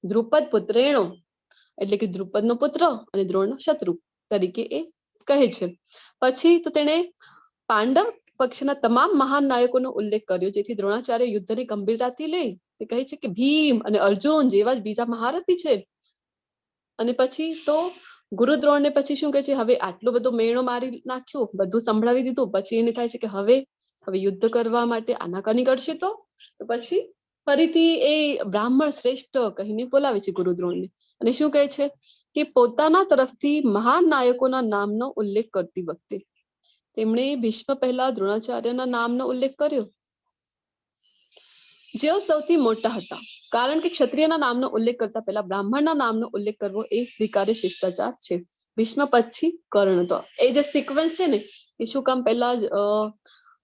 દ્રુપદ પુત્રેણો, એટલે કે દ્રુપદનો પુત્ર અને દ્રોણનો શત્રુ તરીકે એ કહે છે. પછી તો તેણે પાંડવ પક્ષના તમામ મહાન નાયકોનો ઉલ્લેખ કર્યો, જેથી દ્રોણાચાર્ય યુદ્ધની ગંભીરતાથી લે. તે કહે છે કે ભીમ અને અર્જુન જેવા જ બીજા મહારથી છે. અને પછી તો ગુરુ દ્રોણને પછી શું કહે છે, હવે આટલો બધો મેણો મારી નાખ્યો, બધું સંભળાવી દીધું, પછી એને થાય છે કે હવે યુદ્ધ કરવા માટે આનાકાની કરશે, તો પછી ફરીથી એ બ્રાહ્મણ શ્રેષ્ઠ કહીને બોલાવે છે ગુરુ દ્રોણને. અને શું કહે છે કે પોતાના તરફથી મહાન નાયકોના નામનો ઉલ્લેખ કરતી વખતે તેમણે ભીષ્મ પહેલા દ્રોણાચાર્યના નામનો ઉલ્લેખ કર્યો, જેઓ સૌથી મોટા હતા. કારણ કે ક્ષત્રિયના નામનો ઉલ્લેખ કરતા પહેલા બ્રાહ્મણના નામનો ઉલ્લેખ કરવો એ સ્વીકાર્ય શિષ્ટાચાર છે. ભીષ્મ પછી કર્ણ. તો એ જે સિક્વન્સ છે ને, એ શું કામ પહેલા જ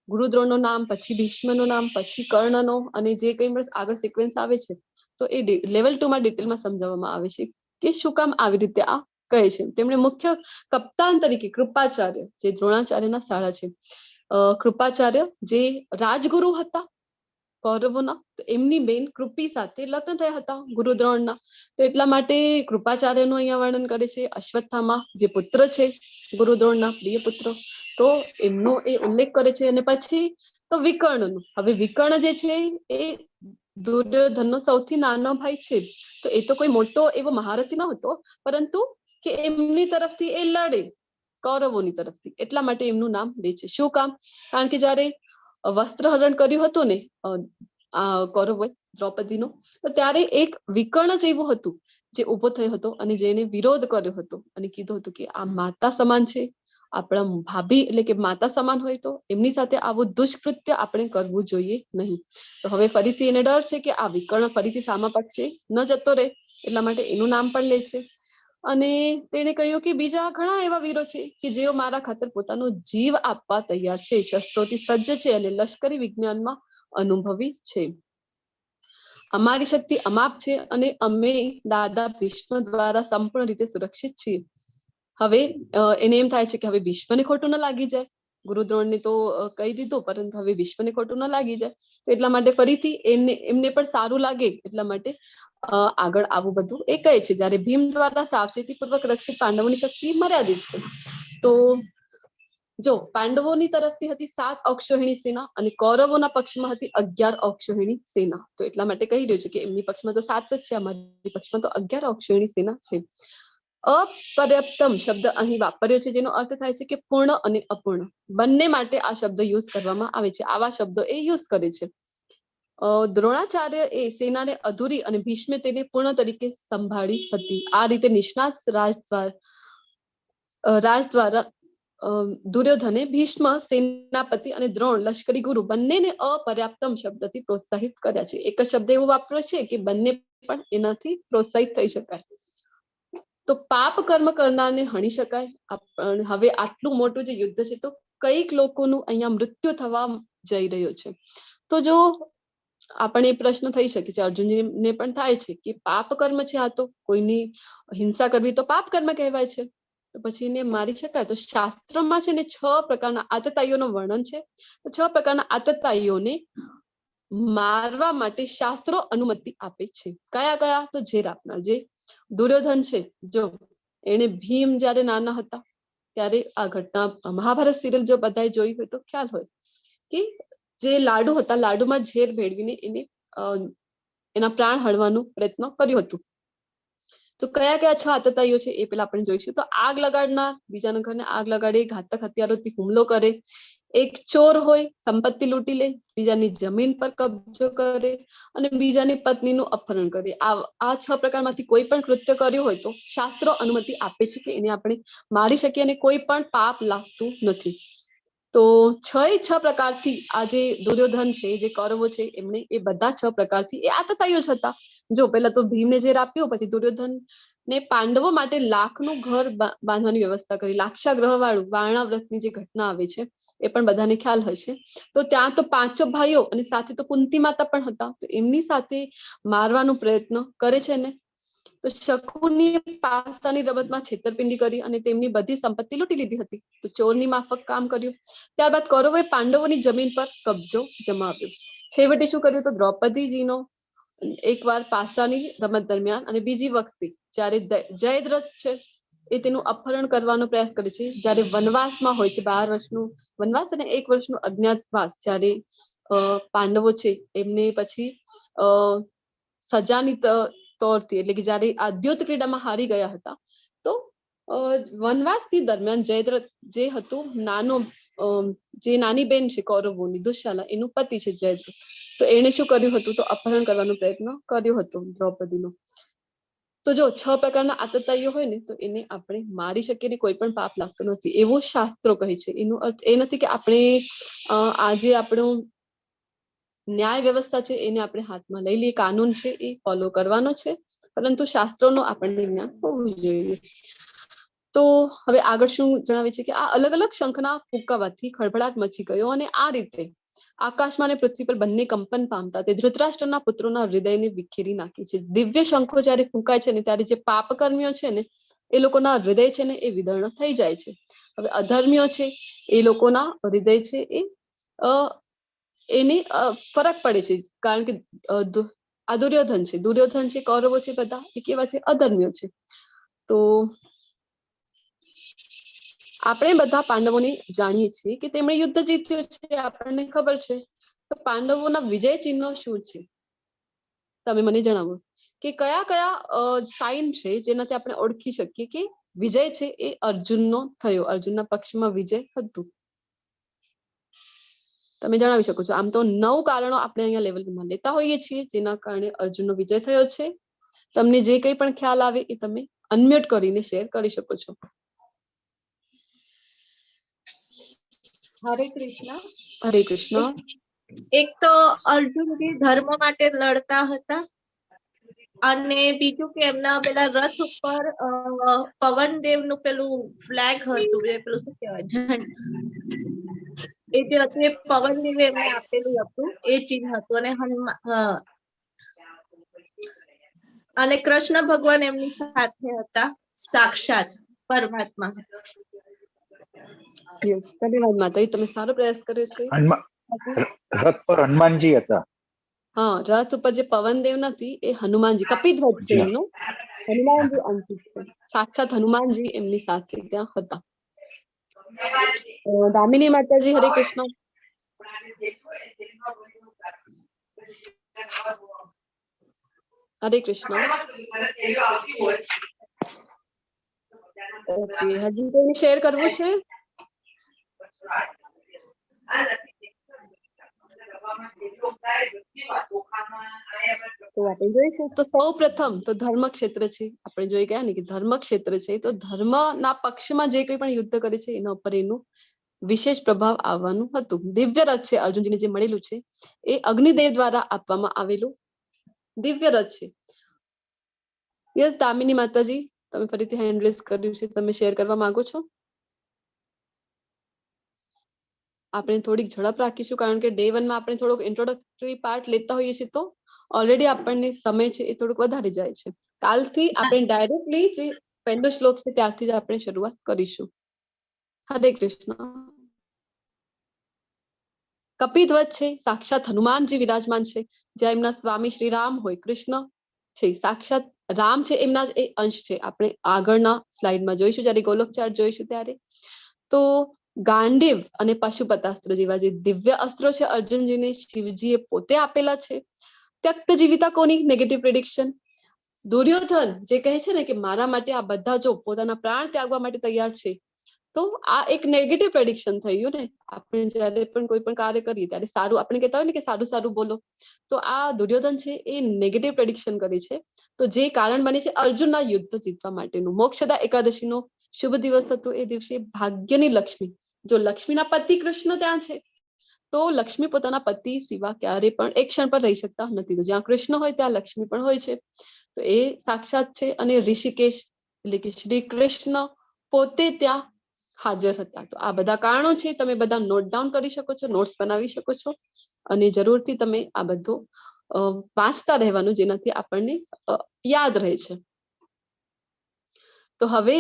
ગુરુ દ્રોણનું નામ, પછી ભીષ્મનું નામ, પછી કર્ણનો, અને જે કઈ આગળ સિક્વન્સ આવે છે, તો એ લેવલ 2 માં ડિટેલમાં સમજાવવામાં આવે છે કે શું કામ આવી રીતે આ કહે છે. તેમણે મુખ્ય કપ્તાન તરીકે કૃપાચાર્ય, જે દ્રોણાચાર્યના શાળા છે, કૃપાચાર્ય જે રાજગુરુ હતા કૌરવોના, તો એમની બેન કૃપી સાથે લગ્ન થયા હતા ગુરુ દ્રોણના. તો એટલા માટે કૃપાચાર્યનું અહીંયા વર્ણન કરે છે. અશ્વત્થામા જે પુત્ર છે ગુરુ દ્રોણના પ્રિય પુત્ર, તો એમનો એ ઉલ્લેખ કરે છે. અને પછી તો વિકર્ણનું. હવે વિકર્ણ જે છે એ દુર્યોધનનો સૌથી નાનો ભાઈ છે, તો એ તો કોઈ મોટો એવો મહારથી ન હતો, પરંતુ કે એમની તરફથી એ લડે કૌરવોની તરફથી, એટલા માટે એમનું નામ લે છે. શું કામ? કારણ કે જયારે વસ્ત્રહરણ કર્યું હતું ને કૌરવોએ દ્રૌપદીનો, તો ત્યારે એક વિકર્ણ જ એવું હતું જે ઉભો થયો હતો અને જેને વિરોધ કર્યો હતો અને કીધું હતું કે આ માતા સમાન છે, આપણા ભાભી એટલે કે માતા સમાન હોય, તો એમની સાથે આવું દુષ્કૃત્ય આપણે કરવું જોઈએ નહીં. તો હવે ફરીથી એને ડર છે કે આ વિકર્ણ ફરીથી સામા પક્ષે ન જતો રહે, એટલા માટે એનું નામ પણ લે છે. અને તેણે કહ્યું કે બીજા ઘણા એવા વીરો છે કે જેઓ મારા ખાતર પોતાનો જીવ આપવા તૈયાર છે, શસ્ત્રોથી સજ્જ છે અને લશ્કરી વિજ્ઞાનમાં અનુભવી છે. અમારી શક્તિ અમાપ છે અને અમે દાદા ભીષ્મ દ્વારા સંપૂર્ણ રીતે સુરક્ષિત છીએ. હવે એને એમ થાય છે કે હવે ભીષ્મને ખોટું ન લાગી જાય, ગુરુ દ્રોણને તો કહી દીધું, પરંતુ હવે ભીષ્મને ખોટું ન લાગી જાય, તો એટલા માટે ફરીથી એમને પણ સારું લાગે એટલા માટે આગળ આવું બધું એ કહે છે. જયારે ભીમ દ્વારા સાવચેતી પૂર્વક રક્ષિત પાંડવોની શક્તિ મર્યાદિત છે. તો જો પાંડવોની તરફથી હતી 7 અક્ષોહિણી સેના અને કૌરવોના પક્ષમાં હતી 11 અક્ષોહિણી સેના. તો એટલા માટે કહી રહ્યું છે કે એમની પક્ષમાં તો 7 જ છે, અમારી પક્ષમાં તો 11 અક્ષોહિણી સેના છે. અપર્યાપ્તમ શબ્દ અહીં વાપર્યો છે, જેનો અર્થ થાય છે કે પૂર્ણ અને અપૂર્ણ બંને માટે આ શબ્દ યુઝ કરવામાં આવે છે. આવા શબ્દો એ યુઝ કરે છે. દ્રોણાચાર્ય એ સેનાને અધૂરી અને ભીષ્મે તેને પૂર્ણ તરીકે સંભાળી હતી. આ રીતે નિષ્ણાત રાજ દ્વારા દુર્યોધને ભીષ્મ સેનાપતિ અને દ્રોણ લશ્કરી ગુરુ બંનેને અપર્યાપ્તમ શબ્દથી પ્રોત્સાહિત કર્યા છે. એક જ શબ્દ એવો વાપર્યો છે કે બંને પણ એનાથી પ્રોત્સાહિત થઈ શકાય. તો પાપ કર્મ કરનારને હણી શકાય. હવે આટલું મોટું જે યુદ્ધ છે, તો કઈક લોકોનું અહીંયા મૃત્યુ થવા જઈ રહ્યો છે. તો જો આપણે પ્રશ્ન થઈ શકે છે, અર્જુનજીને પણ થાય છે કે પાપ કર્મ છે, આ તો કોઈની હિંસા કરવી તો પાપ કર્મ કહેવાય છે. તો તો પછી એને મારી શકાય? તો શાસ્ત્રમાં છે ને 6 પ્રકારના આતતાઈઓનું વર્ણન છે. તો 6 પ્રકારના આતતાઈઓને મારવા માટે શાસ્ત્રો અનુમતિ આપે છે. કયા કયા? તો ઝેર આપનાર જે દુર્યોધન છે, જો એને ભીમ જ્યારે નાના હતા ત્યારે આ ઘટના મહાભારત સિરિયલ જો બધાએ જોઈ હોય તો ખ્યાલ હોય કે જે લાડુ હતા, લાડુમાં ઝેર ભેળવીને એને એના પ્રાણ હળવાનો પ્રયત્ન કર્યો હતું. તો કયા કયા 6 આતતાઈઓ છે એ પેલા આપણે જોઈશું. તો આગ લગાડનાર, બીજાના ઘરને આગ લગાડે, ઘાતક હથિયારોથી હુમલો કરે, એક ચોર હોય સંપત્તિ લૂંટી લે, બીજાની જમીન પર કબજો કરે અને બીજાની પત્નીનું અપહરણ કરે. આ 6 પ્રકારમાંથી કોઈ પણ કૃત્ય કર્યું હોય તો શાસ્ત્રો અનુમતિ આપે છે કે એને આપણે મારી શકીએ અને કોઈ પણ પાપ લાગતું નથી. તો 6 પ્રકારથી આ જે દુર્યોધન છે, જે કૌરવો છે, એમને એ બધા 6 પ્રકારથી એ આતતાઈઓ જ હતા. જો પેલા તો ભીમને ઝેર આપ્યું, પછી દુર્યોધન ને પાંડવો માટે લાખનું ઘર બાંધવાની વ્યવસ્થા કરી. લાક્ષાગ્રહ વાળું વારણાવ્રતની જે ઘટના આવે છે એ પણ બધાને ખ્યાલ હશે. તો ત્યાં તો 5 ભાઈઓ અને સાથે તો કુંતી માતા પણ હતા. તો એમની સાથે મારવાનો પ્રયત્ન કરે છે ને. તો શકુની પાસાની રમતમાં છેતરપિંડી કરી અને તેમની બધી સંપત્તિ લૂંટી લીધી હતી. તો ચોરની માફક કામ કર્યું. ત્યારબાદ કૌરવોએ પાંડવોની જમીન પર કબજો જમાવ્યો. છેવટે શું કર્યું? તો દ્રૌપદીજીનો એકવાર પાસાની રમત દરમિયાન અને બીજી વખતે જ્યારે જયદ્રથ છે એ તેનું અપહરણ કરવાનો પ્રયાસ કરે છે. જ્યારે વનવાસમાં હોય છે, 12 વર્ષનું વનવાસ અને 1 વર્ષનું અજ્ઞાતવાસ, જ્યારે પાંડવો છે એમને પછી સજાની તોરથી, એટલે કે જ્યારે આ દ્યુત ક્રીડામાં હારી ગયા હતા, તો વનવાસથી દરમિયાન જયદ્રથ જે હતું નાનો, જે નાની બેન છે કૌરવોની, દુશાલા, એનું પતિ છે જયદ્રથ. તો એને શું કર્યું હતું? તો અપહરણ કરવાનો પ્રયત્ન કર્યો હતો દ્રૌપદીનો. તો જો 6 પ્રકારના આતતાઈઓ હોય ને તો એને આપણે મારી શકીએ ને કોઈ પણ પાપ લાગતો નથી, એવું શાસ્ત્રો કહે છે. એનો અર્થ એ નથી કે આપણે આજે આપણું ન્યાય વ્યવસ્થા છે એને આપણે હાથમાં લઈ લઈએ, કાનૂન છે એ ફોલો કરવાનો છે, પરંતુ શાસ્ત્રોનો આપણને જ્ઞાન હોવું જોઈએ. તો હવે આગળ શું જણાવે છે કે આ અલગ અલગ શંખના ફૂંકાવાથી ખળભળાટ મચી ગયો અને આ રીતે આકાશમાં અને પૃથ્વી પર બંને કંપન પામતા તે ધૃતરાષ્ટ્રના પુત્રોના હૃદયને વિખેરી નાખે છે. દિવ્ય શંખો જ્યારે ફૂંકાય છે ને ત્યારે જે પાપકર્મીઓ છે ને એ લોકોના હૃદય છે ને એ વિદર્ણ થઈ જાય છે. હવે અધર્મીઓ છે એ લોકોના હૃદય છે એ એની ફરક પડે છે, કારણ કે આ દુર્યોધન છે, કૌરવો છે, બધા એ કેવા છે? અધર્મીઓ છે. તો આપણે બધા પાંડવોને જાણીએ છીએ કે તેમણે યુદ્ધ જીત્યું છે, આપણને ખબર છે. તો પાંડવોના વિજય ચિહ્નો શું છે? તમે મને જણાવો કે કયા કયા સાઇન છે જેનાથી આપણે ઓળખી શકીએ કે વિજય છે એ અર્જુનનો થયો, અર્જુનના પક્ષમાં વિજય હતું. તમે જણાવી શકો છો. આમ તો 9 કારણો આપણે અહીંયા લેવલમાં લેતા હોઈએ છીએ જેના કારણે અર્જુનનો વિજય થયો છે. તમને જે કંઈ પણ ખ્યાલ આવે એ તમે અનમ્યુટ કરીને શેર કરી શકો છો. હરે કૃષ્ણ. હરે કૃષ્ણ. એક તો અર્જુન જે ધર્મ માટે લડતા હતા અને બીજું કે એમના પેલા રથ ઉપર પવનદેવ નું પેલું ફ્લેગ હતું, પેલું શું કહેવાય, એ જે હતું એ પવનદેવે એમને આપેલું હતું, એ ચિહ્ન હતું. અને કૃષ્ણ ભગવાન એમની સાથે હતા, સાક્ષાત પરમાત્મા. ધન્યવાદ માતાજી, તમે સારો પ્રયાસ કર્યો છે. રથ પર હનુમાનજી હતા. હા, રથ ઉપર જે પવનદેવ નથી એ હનુમાનજી, કપિધ્વજ છે એમનું, હનુમાનજી અંકિત છે, સાક્ષાત હનુમાનજી એમની સાથે ત્યાં હતા. દામિની માતાજી, હરે કૃષ્ણ. હરે કૃષ્ણ. ઓકે, હજી કોઈને શેર કરવું છે? તો આપણે જોઈશું. તો સૌ પ્રથમ તો ધર્મ ક્ષેત્ર છે, આપણે જોઈ ગયા ને કે ધર્મ ક્ષેત્ર છે, તો ધર્મના પક્ષમાં જે કંઈ પણ યુદ્ધ કરે છે એના ઉપર એનું વિશેષ પ્રભાવ આવવાનું હતું. દિવ્ય રથ છે અર્જુનજીને જે મળેલું છે એ અગ્નિદેવ દ્વારા આપવામાં આવેલું દિવ્ય રથ છે. યસ દામિની માતાજી, તમે ફરીથી હેન્ડ રેઝ કર્યું છે, તમે શેર કરવા માંગો છો? આપણે થોડીક ઝડપ રાખીશું કારણ કે ડે 1 માં આપણે થોડોક ઇન્ટ્રોડક્ટરી પાર્ટ લેતા હોઈએ છીએ, તો ઓલરેડી આપણને સમય છે એ થોડુંક વધારે જાય છે. કાલથી આપણે ડાયરેક્ટલી જે પહેલો શ્લોક છે ત્યારથી જ આપણે શરૂઆત કરીશું. હરે કૃષ્ણ. કપિધ્વજ છે, સાક્ષાત હનુમાનજી વિરાજમાન છે, જ્યાં એમના સ્વામી શ્રી રામ હોય, કૃષ્ણ છે, સાક્ષાત રામ છે, એમના જ એ અંશ છે. આપણે આગળના સ્લાઇડમાં જોઈશું, જ્યારે ગોલોક ચાર્ટ જોઈશું ત્યારે. તો ગાંડીવ અને પશુપતાસ્ત્ર જેવા જે દિવ્ય અસ્ત્રો છે અર્જુનજીને શિવજીએ પોતે આપેલા છે. ત્યક્ત જીવિતા કોની નેગેટિવ પ્રેડિક્શન. દુર્યોધન જે કહે છે ને કે મારા માટે આ બધા જો પોતાના પ્રાણ ત્યાગવા માટે તૈયાર છે, તો આ એક નેગેટિવ પ્રેડિક્શન થયું ને. આપણે જયારે પણ કોઈ પણ કાર્ય કરીએ ત્યારે સારું, આપણે કહેતા હોય ને કે સારું સારું બોલો, તો આ દુર્યોધન છે એ નેગેટિવ પ્રેડિક્શન કરી છે. તો જે કારણ બને છે અર્જુનના યુદ્ધ જીતવા માટેનું. મોક્ષદા એકાદશીનો શુભ દિવસ હતો. એ દિવસે ભાગ્યની લક્ષ્મી, જો લક્ષ્મીના પતિ કૃષ્ણ ત્યાં છે, તો લક્ષ્મી પોતાના પતિ સિવા ક્યારે પણ એક ક્ષણ પર રહી શકતા નથી. તો જ્યાં કૃષ્ણ હોય ત્યાં લક્ષ્મી પણ હોય છે. તો એ સાક્ષાત છે. અને ઋષિકેશ એટલે કે શ્રી કૃષ્ણ પોતે ત્યાં હાજર હતા. તો આ બધા કારણો છે, તમે બધા નોટ ડાઉન કરી શકો છો, નોટ્સ બનાવી શકો છો, અને જરૂરથી તમે આ બધું વાંચતા રહેવાનું, જેનાથી આપણને યાદ રહે છે. તો હવે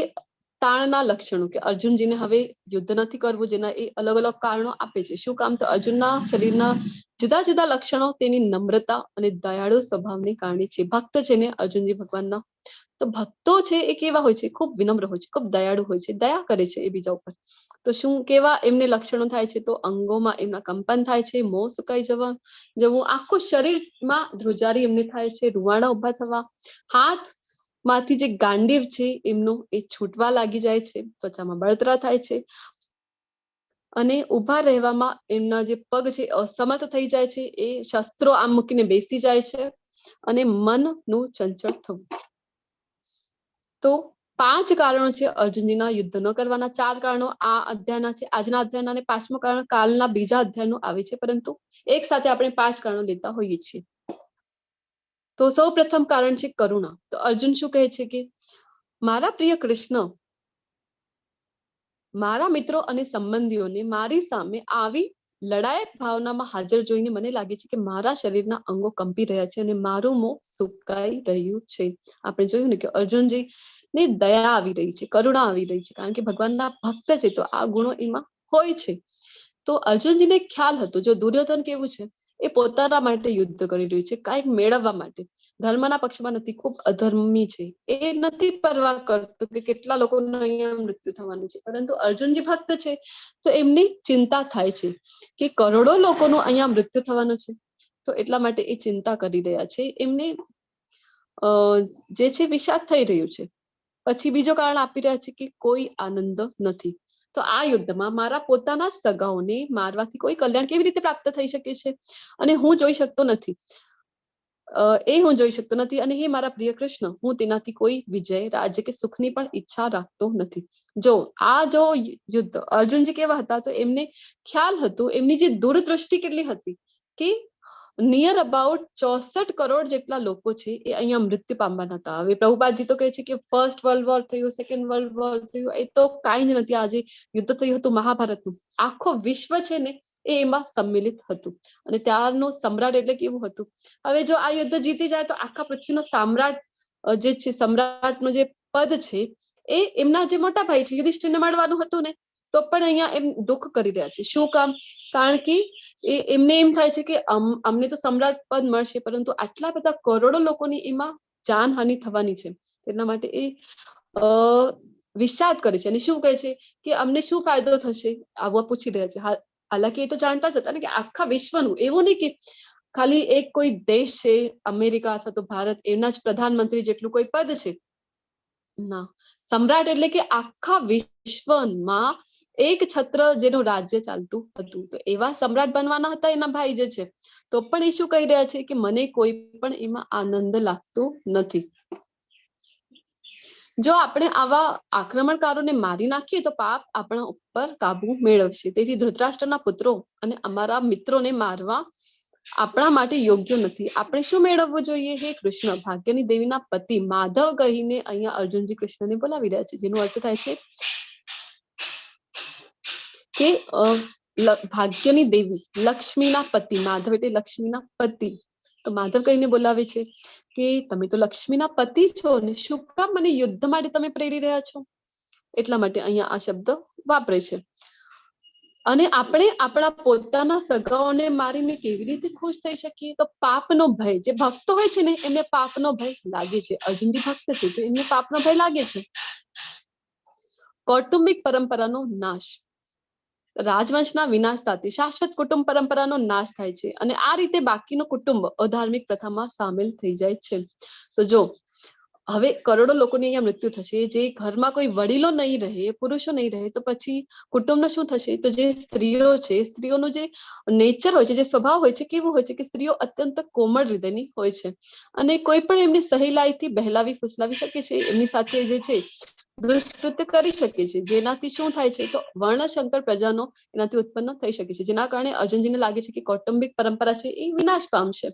તાણના લક્ષણો, કે અર્જુનજીને હવે યુદ્ધ નથી કરવું, જેના એ અલગ અલગ કારણો આપે છે. શું કામ? તો અર્જુનના શરીરના જુદા જુદા લક્ષણો તેની નમ્રતા અને દયાળુ સ્વભાવને કારણે છે. ભક્ત છે ને અર્જુનજી ભગવાનના, તો ભક્તો છે એ કેવા હોય છે? ખૂબ વિનમ્ર હોય છે, ખૂબ દયાળુ હોય છે, દયા કરે છે એ બીજા ઉપર. તો શું કેવા એમને લક્ષણો થાય છે? તો અંગોમાં એમના કંપન થાય છે, મોં સુકાઈ જવું, આખું શરીરમાં ધ્રુજારી એમને થાય છે, રૂવાડા ઉભા થવા, હાથ માંથી જે ગાંડીવ છે એમનો એ છૂટવા લાગી જાય છે, ત્વચામાં બળતરા થાય છે, અને ઉભા રહેવામાં એમના જે પગ છે અસમર્થ થઈ જાય છે. એ શસ્ત્રો આમ મૂકીને બેસી જાય છે, અને મનનું ચંચળ થવું. તો 5 કારણો છે અર્જુનજીના યુદ્ધ ન કરવાના. 4 કારણો આ અધ્યાયના છે, આજના અધ્યાયના, અને 5મું કારણ કાલના બીજા અધ્યાયનું આવે છે, પરંતુ એક સાથે આપણે 5 કારણો લેતા હોઈએ છીએ. તો સૌ પ્રથમ કારણ છે કરુણા. તો અર્જુન શું કહે છે કે મારા પ્રિય કૃષ્ણ મારા મિત્રો અને સંબંધીઓને મારી સામે આવી લડાયક ભાવનામાં હાજર જોઈને મને લાગે છે કે મારા શરીરના અંગો કંપી રહ્યા છે અને મારું મોં સુકાઈ રહ્યું છે. આપણે જોયું ને કે અર્જુનજી ને દયા આવી રહી છે, કરુણા આવી રહી છે, કારણ કે ભગવાનના ભક્ત છે, તો આ ગુણો એમાં હોય છે. તો અર્જુનજીને ખ્યાલ હતો, જો દુર્યોધન કેવું છે, એ પોતાના માટે યુદ્ધ કરી રહ્યું છે, કાંઈક મેળવવા માટે, ધર્મના પક્ષમાં નથી, ખૂબ અધર્મી છે. એ નથી પરવા કરતો કે કેટલા લોકોનું અહીંયા મૃત્યુ થવાનું છે, પરંતુ અર્જુનજી ભક્ત છે, તો એમની ચિંતા થાય છે કે કરોડો લોકોનું અહીંયા મૃત્યુ થવાનું છે, તો એટલા માટે એ ચિંતા કરી રહ્યા છે. એમને જે છે વિષાદ થઈ રહ્યું છે. પછી બીજો કારણ આપી રહ્યા છે કે કોઈ આનંદ નથી. તો આ યુદ્ધમાં મારા પોતાના સગાઓને મારવાથી કોઈ કલ્યાણ કેવી રીતે પ્રાપ્ત થઈ શકે છે? અને હું જોઈ શકતો નથી, હું જોઈ શકતો નથી, અને હે મારા પ્રિય કૃષ્ણ, હું તેનાથી કોઈ વિજય, રાજ્ય કે સુખની પણ ઈચ્છા રાખતો નથી. જો યુદ્ધ અર્જુનજી કેવા હતા, તો એમને ખ્યાલ હતું, એમની જે દૂરદ્રષ્ટિ કેટલી હતી કે નિયર અબાઉટ 64 કરોડ જેટલા લોકો છે એ અહીંયા મૃત્યુ પામવાના હતા. હવે પ્રભુપાદજી તો કહે છે કે ફર્સ્ટ વર્લ્ડ વોર થયું, સેકન્ડ વર્લ્ડ વોર થયું, એ તો કાંઈ જ નથી. આજે યુદ્ધ થયું હતું મહાભારતનું, આખો વિશ્વ છે ને એ એમાં સંમિલિત હતું. અને ત્યારનો સમ્રાટ એટલે કેવું હતું? હવે જો આ યુદ્ધ જીતી જાય તો આખા પૃથ્વીનો સમ્રાટ જે છે, સમ્રાટનું જે પદ છે એ એમના જે મોટા ભાઈ છે યુધિષ્ઠિરને મળવાનું હતું ને, તો પણ અહીંયા એમ દુઃખ કરી રહ્યા છે. શું કામ? કારણ કે એમને એમ થાય છે કે અમને તો સમ્રાટ પદ મળશે, પરંતુ આટલા બધા કરોડો લોકોની એમાં જાનહાનિ થવાની છે, એટલા માટે એ વિષાદ કરે છે. અને શું કહે છે કે અમને શું ફાયદો થશે, આવા પૂછી રહ્યા છે. હાલાકી એ તો જાણતા જ હતા ને કે આખા વિશ્વનું, એવું નહીં કે ખાલી એક કોઈ દેશ છે અમેરિકા અથવા તો ભારત, એના જ પ્રધાનમંત્રી જેટલું કોઈ પદ છે ના, સમ્રાટ એટલે કે આખા વિશ્વમાં એક છત્ર જેનું રાજ્ય ચાલતું હતું. તો એવા સમ્રાટ બનવાના હતા એના ભાઈ જે છે, તો પણ એ શું કહી રહ્યા છે કે મને કોઈ પણ એમાં આનંદ લાગતો નથી. જો આપણે આવા આક્રમણકારોને મારી નાખીએ તો પાપ આપણા ઉપર કાબુ મેળવશે. તેથી ધૃતરાષ્ટ્રના પુત્રો અને અમારા મિત્રોને મારવા આપણા માટે યોગ્ય નથી. આપણે શું મેળવવું જોઈએ? હે કૃષ્ણ, ભાગ્યની દેવીના પતિ માધવ કહીને અહીંયા અર્જુનજી કૃષ્ણને બોલાવી રહ્યા છે, જેનો અર્થ થાય છે કે ભાગ્યની દેવી, લક્ષ્મીના પતિ, માધવ એટલે લક્ષ્મીના પતિ, તો માધવ કહીને બોલાવે છે. કે તમે તો લક્ષ્મીના પતિ છો ને, શું કામ મને યુદ્ધ માટે તમે પ્રેરી રહ્યા છો? એટલા માટે અહીંયા આ શબ્દ વાપરે છે. અને આપણે આપણા પોતાના સગાઓને મારીને કેવી રીતે ખુશ થઈ શકીએ? તો પાપનો ભય, જે ભક્તો હોય છે ને એમને પાપનો ભય લાગે છે. અર્જુનજી ભક્ત છે તો એમને પાપનો ભય લાગે છે. કૌટુંબિક પરંપરાનો નાશ, રાજવંશના વિનાશ સાથે શાશ્વત કુટુંબ પરંપરાનો નાશ થાય છે અને આ રીતે બાકીનું કુટુંબ અધાર્મિક પ્રથામાં સામેલ થઈ જાય છે. તો જો હવે કરોડો લોકોની અહીંયા મૃત્યુ થશે, જે ઘરમાં કોઈ વડીલો નહીં રહે, પુરુષો નહીં રહે, તો પછી કુટુંબનું શું થશે? તો જે સ્ત્રીઓ છે, સ્ત્રીઓનું જે નેચર હોય છે, જે સ્વભાવ હોય છે, કેવું હોય છે કે સ્ત્રીઓ અત્યંત કોમળ હૃદયની હોય છે અને કોઈ પણ એમની સહેલાઈથી બહેલાવી ફુસલાવી શકે છે, એમની સાથે જે છે દુષ્કૃત્ય કરી શકે છે, જેનાથી શું થાય છે? તો વર્ણશંકર પ્રજાનો એનાથી ઉત્પન્ન થઈ શકે છે, જેના કારણે અર્જુનજીને લાગે છે કે કૌટુંબિક પરંપરા છે એ વિનાશ પામશે.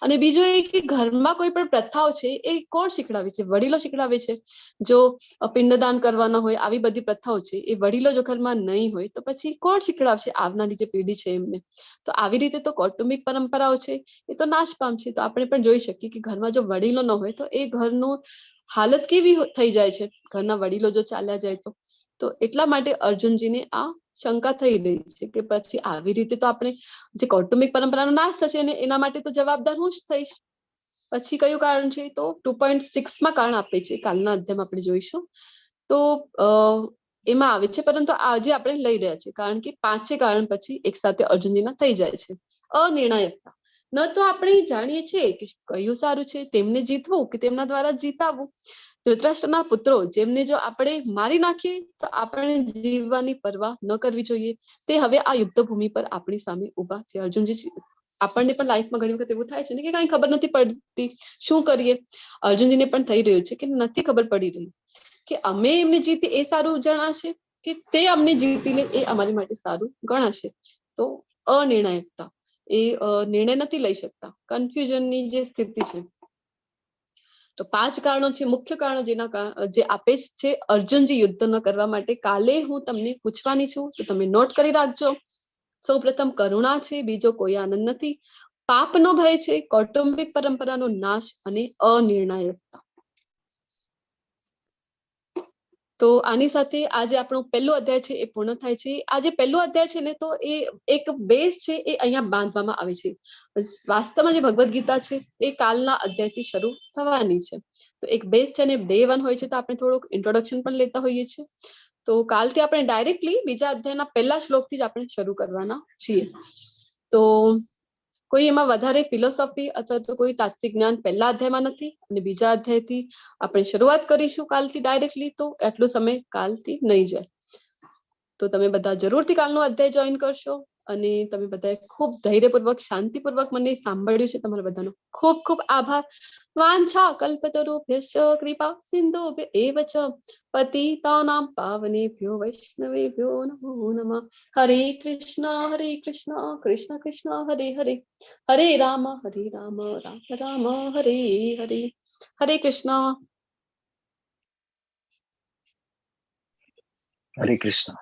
અને બીજું એ કે ઘરમાં કોઈ પણ પ્રથાઓ છે એ કોણ શીખડાવે છે? વડીલો શીખડાવે છે. જો પિંડદાન કરવાના હોય, આવી બધી પ્રથાઓ છે એ વડીલો જો ઘરમાં નહીં હોય તો પછી કોણ શીખડાવશે આવનારી જે પેઢી છે એમને? તો આવી રીતે તો કૌટુંબિક પરંપરાઓ છે એ તો નાશ પામશે. તો આપણે પણ જોઈ શકીએ કે ઘરમાં જો વડીલો ન હોય તો એ ઘરનું હાલત કેવી થઈ જાય છે, ઘરના વડીલો જો ચાલ્યા જાય તો એટલા માટે અર્જુનજીને આ શંકા થઈ રહી છે કે પછી આવી રીતે તો આપણે જે કૌટુંબિક પરંપરાનો નાશ થશે ને એના માટે તો જવાબદાર હું જ થઈશ. પછી કયું કારણ છે? તો 2.6 માં કારણ આપે છે, કાલના અધ્યાયમાં આપણે જોઈશું. તો એમાં આવે છે, પરંતુ આજે આપણે લઈ રહ્યા છીએ કારણ કે 5 કારણ પછી એક સાથે અર્જુનજીના થઈ જાય છે. અનિર્ણાયકતા, ન તો આપણે જાણીએ છીએ કે કયું સારું છે, તેમને જીતવું કે તેમના દ્વારા જીતાવવું. ધૃતરાષ્ટ્રના પુત્રો જેમને જો આપણે મારી નાખીએ તો આપણે જીવવાની પરવા ન કરવી જોઈએ, તે હવે આ યુદ્ધ ભૂમિ પર આપણી સામે ઉભા છે. અર્જુનજી, આપણને પણ લાઈફમાં ઘણી વખત એવું થાય છે ને કે કઈ ખબર નથી પડતી શું કરીએ. અર્જુનજીને પણ થઈ રહ્યું છે કે નથી ખબર પડી રહી કે અમે એમને જીતી એ સારું જણાશે કે તે અમને જીતી લે એ અમારી માટે સારું ગણાશે. તો અનિર્ણાયકતા, એ નિર્ણય નથી લઈ શકતા, કન્ફ્યુઝનની જે સ્થિતિ છે. તો 5 કારણો છે, મુખ્ય કારણો જે આપે છે અર્જુનજી યુદ્ધ ન કરવા માટે. કાલે હું તમને પૂછવાની છું તો તમે નોટ કરી રાખજો. સૌ પ્રથમ કરુણા છે, બીજો કોઈ આનંદ નથી, પાપનો ભય છે, કૌટુંબિક પરંપરાનો નાશ અને અનિર્ણાયકતા. તો આની સાથે આજે આપણો પહેલો અધ્યાય છે એ પૂર્ણ થાય છે. આ જે પહેલો અધ્યાય છે ને તો એ એક બેઝ છે એ અહીંયા બાંધવામાં આવે છે. વાસ્તવમાં જે ભગવદ ગીતા છે એ કાલના અધ્યાયથી શરૂ થવાની છે. તો એક બેઝ છે અને ડે 1 હોય છે તો આપણે થોડુંક ઇન્ટ્રોડક્શન પણ લેતા હોઈએ છીએ. તો કાલથી આપણે ડાયરેક્ટલી બીજા અધ્યાયના પહેલા શ્લોકથી જ આપણે શરૂ કરવાના છીએ. તો કોઈ એમાં વધારે ફિલોસોફી અથવા તો કોઈ તાત્વિક જ્ઞાન પહેલા અધ્યાયમાં નથી અને બીજા અધ્યાયથી આપણે શરૂઆત કરીશું કાલથી ડાયરેક્ટલી. તો એટલો સમય કાલથી નહીં જાય. તો તમે બધા જરૂરથી કાલનો અધ્યાય જોઈન કરશો અને તમે બધાએ ખૂબ ધૈર્યપૂર્વક, શાંતિપૂર્વક મને સાંભળ્યું છે. તમારા બધાનો ખૂબ ખૂબ આભાર. વાંછા કલ્પતરુભ્યશ્ચ કૃપા સિંધુભ્ય એવ ચ પતિતાનાં પાવનેભ્યો વૈષ્ણવેભ્યો નમો નમઃ. હરે કૃષ્ણ કૃષ્ણ કૃષ્ણ હરે હરે, હરે રામ રામ રામ હરે હરે. હરે કૃષ્ણ. હરે કૃષ્ણ.